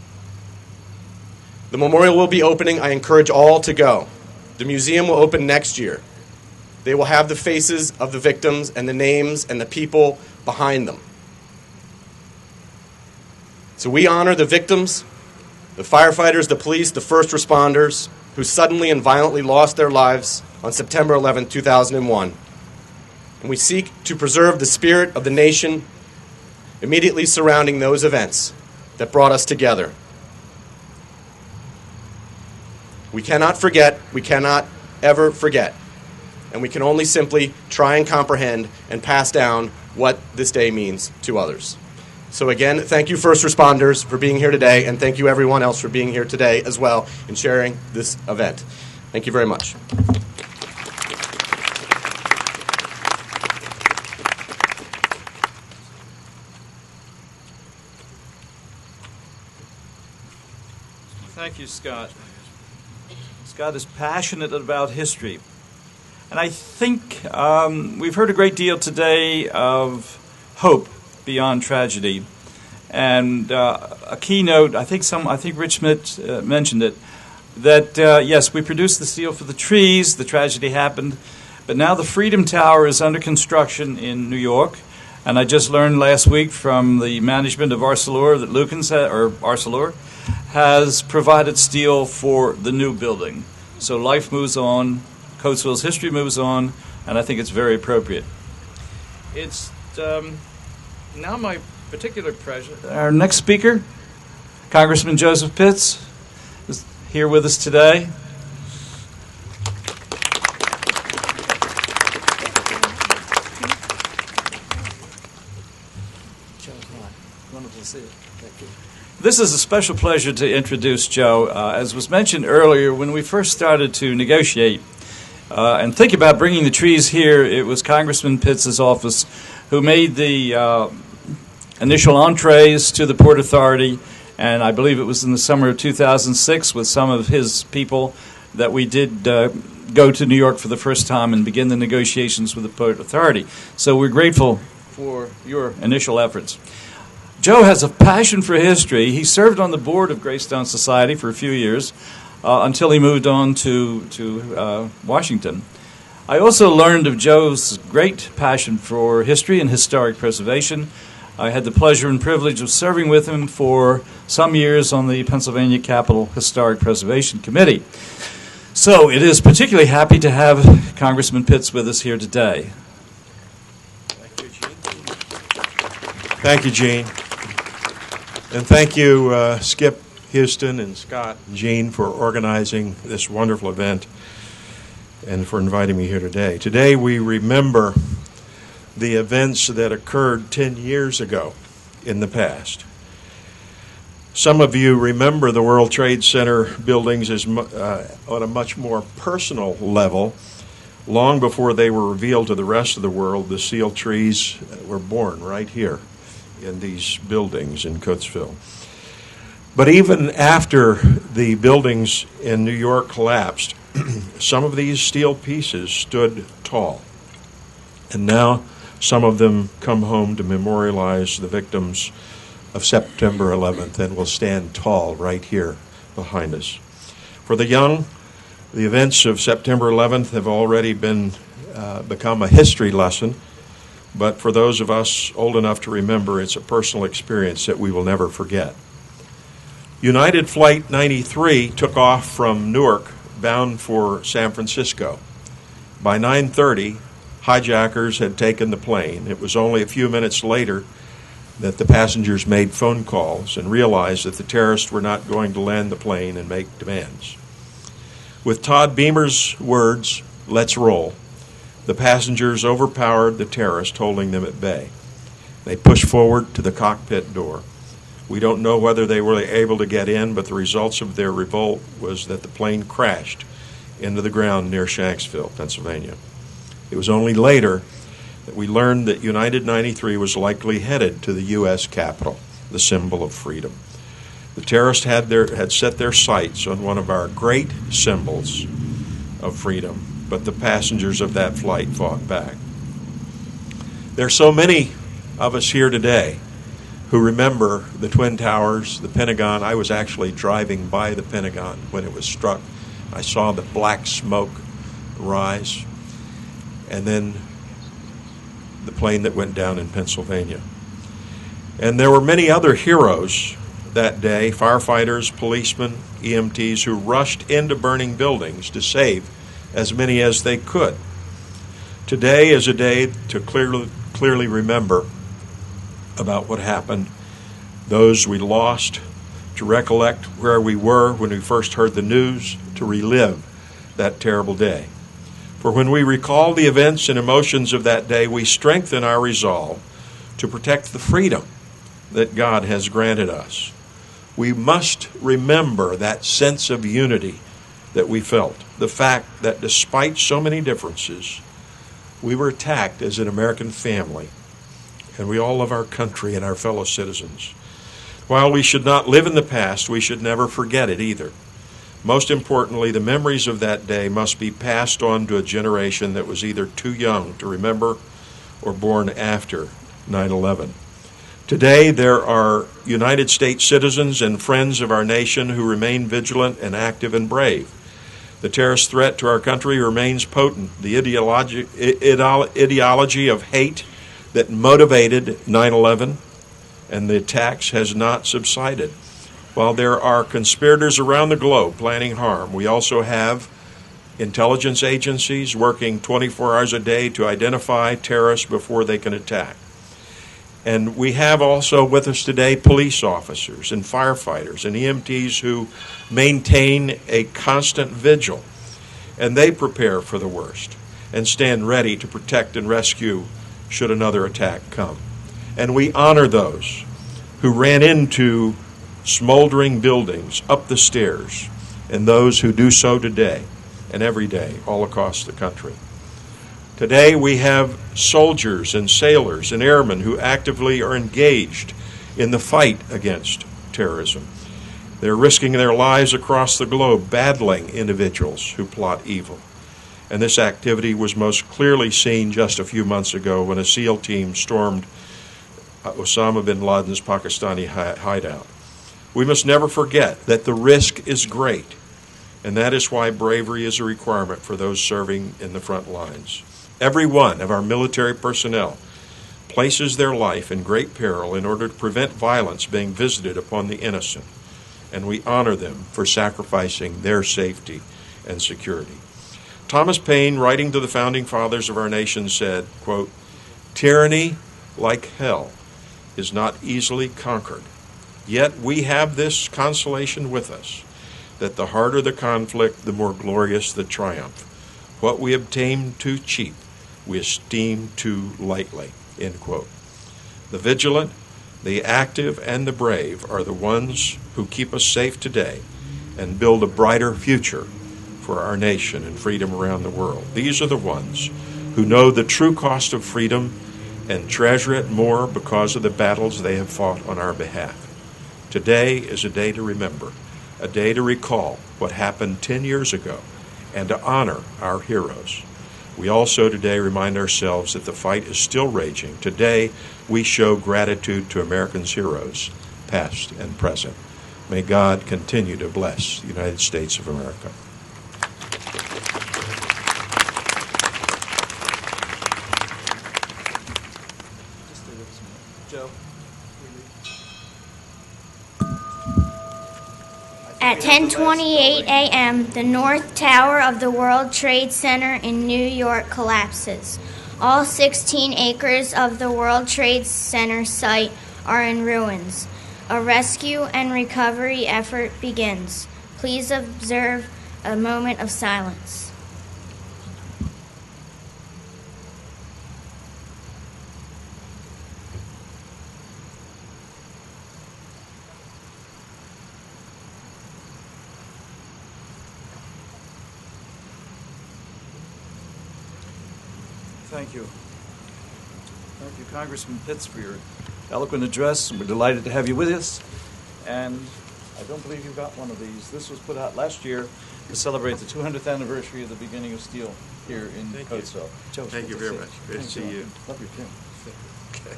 The memorial will be opening. I encourage all to go. The museum will open next year. They will have the faces of the victims and the names and the people behind them. So we honor the victims, the firefighters, the police, the first responders who suddenly and violently lost their lives on September 11, 2001. And we seek to preserve the spirit of the nation immediately surrounding those events that brought us together. We cannot forget, we cannot ever forget, and we can only simply try and comprehend and pass down what this day means to others. So again, thank you first responders for being here today, and thank you everyone else for being here today as well in sharing this event. Thank you very much.
Thank you, Scott. Scott is passionate about history. And I think we've heard a great deal today of hope beyond tragedy. And a keynote, I think Rich Schmidt mentioned it, that yes, we produced the steel for the trees, the tragedy happened, but now the Freedom Tower is under construction in New York. And I just learned last week from the management of Arcelor that Arcelor has provided steel for the new building. So life moves on, Coatesville's history moves on, and I think it's very appropriate. It's now my particular pleasure. Our next speaker, Congressman Joseph Pitts, is here with us today. Wonderful to see you. Thank you. This is a special pleasure to introduce Joe. As was mentioned earlier, when we first started to negotiate and think about bringing the trees here, it was Congressman Pitts' office who made the initial entrees to the Port Authority, and I believe it was in the summer of 2006 with some of his people that we did go to New York for the first time and begin the negotiations with the Port Authority. So we're grateful for your initial efforts. Joe has a passion for history. He served on the board of Greystone Society for a few years until he moved on to Washington. I also learned of Joe's great passion for history and historic preservation. I had the pleasure and privilege of serving with him for some years on the Pennsylvania Capitol Historic Preservation Committee. So it is particularly happy to have Congressman Pitts with us here today.
Thank you, Gene. And thank you, Skip, Houston, and Scott and Gene for organizing this wonderful event and for inviting me here today. Today we remember the events that occurred 10 years ago in the past. Some of you remember the World Trade Center buildings as on a much more personal level. Long before they were revealed to the rest of the world, the seal trees were born right here in these buildings in Coatesville. But even after the buildings in New York collapsed, some of these steel pieces stood tall. And now some of them come home to memorialize the victims of September 11th and will stand tall right here behind us. For the young, the events of September 11th have already become a history lesson, but for those of us old enough to remember, it's a personal experience that we will never forget. United Flight 93 took off from Newark bound for San Francisco. By 9:30, hijackers had taken the plane. It was only a few minutes later that the passengers made phone calls and realized that the terrorists were not going to land the plane and make demands. With Todd Beamer's words, "Let's roll," the passengers overpowered the terrorists, holding them at bay. They pushed forward to the cockpit door. We don't know whether they were able to get in, but the results of their revolt was that the plane crashed into the ground near Shanksville, Pennsylvania. It was only later that we learned that United 93 was likely headed to the U.S. Capitol, the symbol of freedom. The terrorists had set their sights on one of our great symbols of freedom, but the passengers of that flight fought back. There are so many of us here today who remember the Twin Towers, the Pentagon. I was actually driving by the Pentagon when it was struck. I saw the black smoke rise, and then the plane that went down in Pennsylvania. And there were many other heroes that day, firefighters, policemen, EMTs, who rushed into burning buildings to save as many as they could. Today is a day to clearly remember about what happened, those we lost, to recollect where we were when we first heard the news, to relive that terrible day. For when we recall the events and emotions of that day, we strengthen our resolve to protect the freedom that God has granted us. We must remember that sense of unity that we felt, the fact that despite so many differences, we were attacked as an American family, and we all love our country and our fellow citizens. While we should not live in the past, we should never forget it either. Most importantly, the memories of that day must be passed on to a generation that was either too young to remember or born after 9/11. Today, there are United States citizens and friends of our nation who remain vigilant and active and brave. The terrorist threat to our country remains potent. The ideology of hate that motivated 9/11 and the attacks has not subsided. While there are conspirators around the globe planning harm, we also have intelligence agencies working 24 hours a day to identify terrorists before they can attack. And we have also with us today police officers and firefighters and EMTs who maintain a constant vigil, and they prepare for the worst and stand ready to protect and rescue should another attack come. And we honor those who ran into smoldering buildings up the stairs, and those who do so today and every day all across the country. Today we have soldiers and sailors and airmen who actively are engaged in the fight against terrorism. They're risking their lives across the globe, battling individuals who plot evil. And this activity was most clearly seen just a few months ago when a SEAL team stormed Osama bin Laden's Pakistani hideout. We must never forget that the risk is great, and that is why bravery is a requirement for those serving in the front lines. Every one of our military personnel places their life in great peril in order to prevent violence being visited upon the innocent, and we honor them for sacrificing their safety and security. Thomas Paine, writing to the founding fathers of our nation, said, quote, "Tyranny, like hell, is not easily conquered. Yet we have this consolation with us, that the harder the conflict, the more glorious the triumph. What we obtain too cheap, we esteem too lightly." End quote. The vigilant, The active and the brave are the ones who keep us safe today and build a brighter future for our nation and freedom around the world. These are the ones who know the true cost of freedom and treasure it more because of the battles they have fought on our behalf. Today is a day to remember, a day to recall what happened 10 years ago, and to honor our heroes. We also today remind ourselves that the fight is still raging. Today, we show gratitude to Americans' heroes, past and present. May God continue to bless the United States of America.
Joe.
At 10:28 a.m., the North Tower of the World Trade Center in New York collapses. All 16 acres of the World Trade Center site are in ruins. A rescue and recovery effort begins. Please observe a moment of silence.
Thank you. Thank you, Congressman Pitts, for your eloquent address. We're delighted to have you with us. And I don't believe you got one of these. This was put out last year to celebrate the 200th anniversary of the beginning of steel here in Coatesville. Joe,
Thank you very much. Good to see you.
Love your pin.
Okay.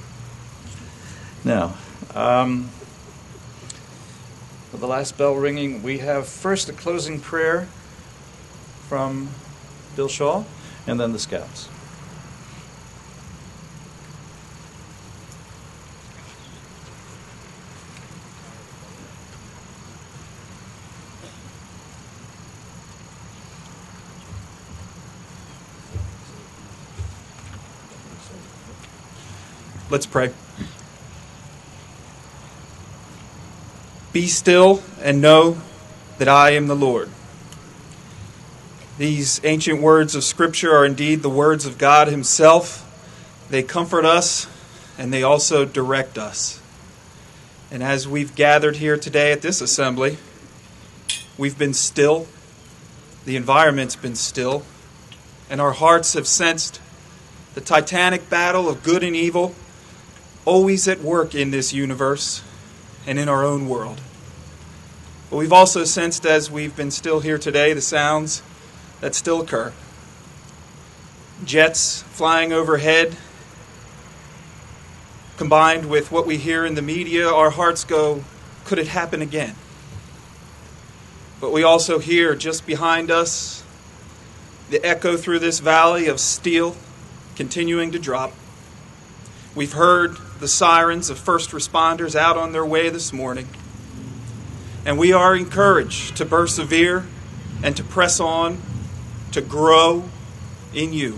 Now, with the last bell ringing, we have first a closing prayer from Bill Shaw, and then the Scouts.
Let's pray. Be still and know that I am the Lord. These ancient words of Scripture are indeed the words of God Himself. They comfort us and they also direct us. And as we've gathered here today at this assembly, we've been still, the environment's been still, and our hearts have sensed the titanic battle of good and evil always at work in this universe and in our own world. But we've also sensed, as we've been still here today, the sounds that still occur. Jets flying overhead, combined with what we hear in the media, our hearts go, could it happen again? But we also hear just behind us the echo through this valley of steel continuing to drop. We've heard the sirens of first responders out on their way this morning. And we are encouraged to persevere and to press on, to grow in you.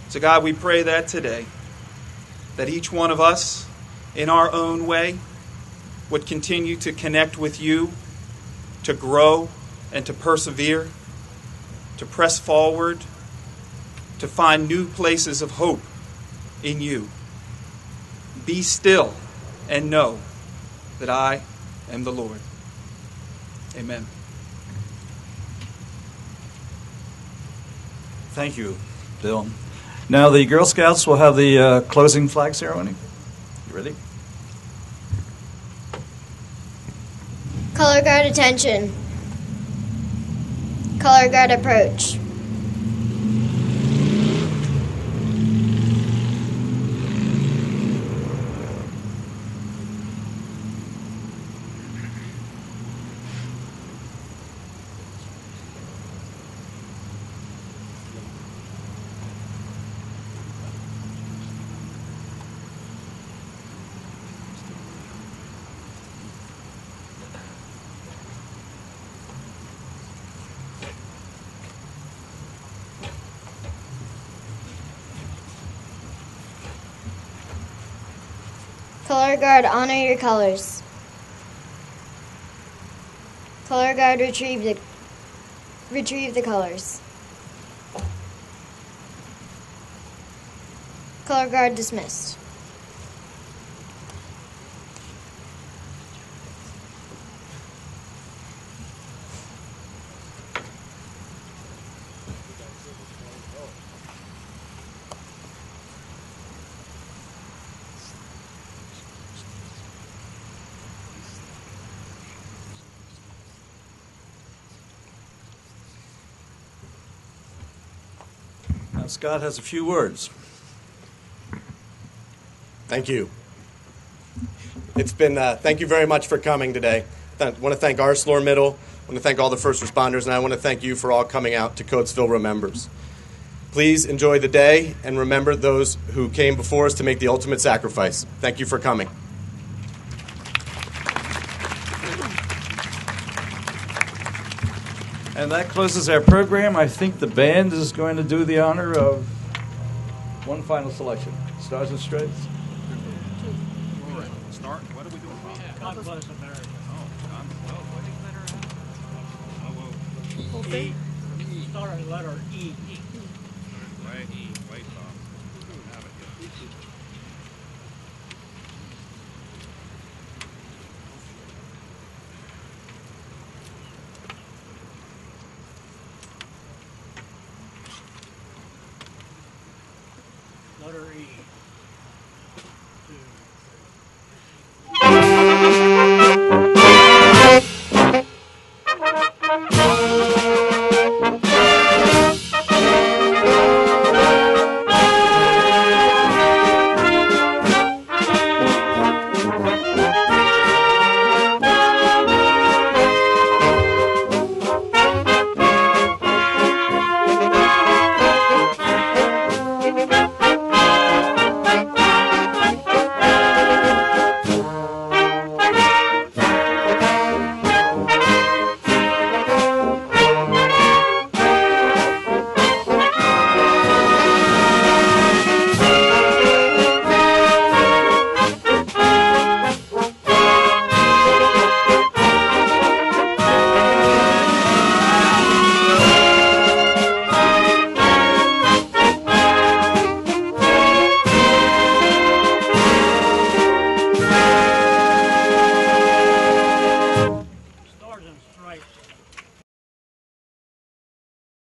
So God, we pray that today, that each one of us in our own way would continue to connect with you, to grow and to persevere, to press forward, to find new places of hope in you. Be still and know that I am the Lord. Amen.
Thank you, Bill. Now the Girl Scouts will have the closing flag ceremony. You ready?
Color guard attention. Color guard approach. Color guard, honor your colors. Color guard, retrieve the colors. Color guard dismissed.
Scott has a few words.
Thank you. It's been, thank you very much for coming today. I want to thank ArcelorMittal, I want to thank all the first responders, and I want to thank you for all coming out to Coatesville Remembers. Please enjoy the day and remember those who came before us to make the ultimate sacrifice. Thank you for coming.
And that closes our program. I think the band is going to do the honor of one final selection. Stars and Stripes.
Start. What are we doing?
God bless America.
E.
Start at letter E.
Right, E. Wait, Tom. We don't have it yet.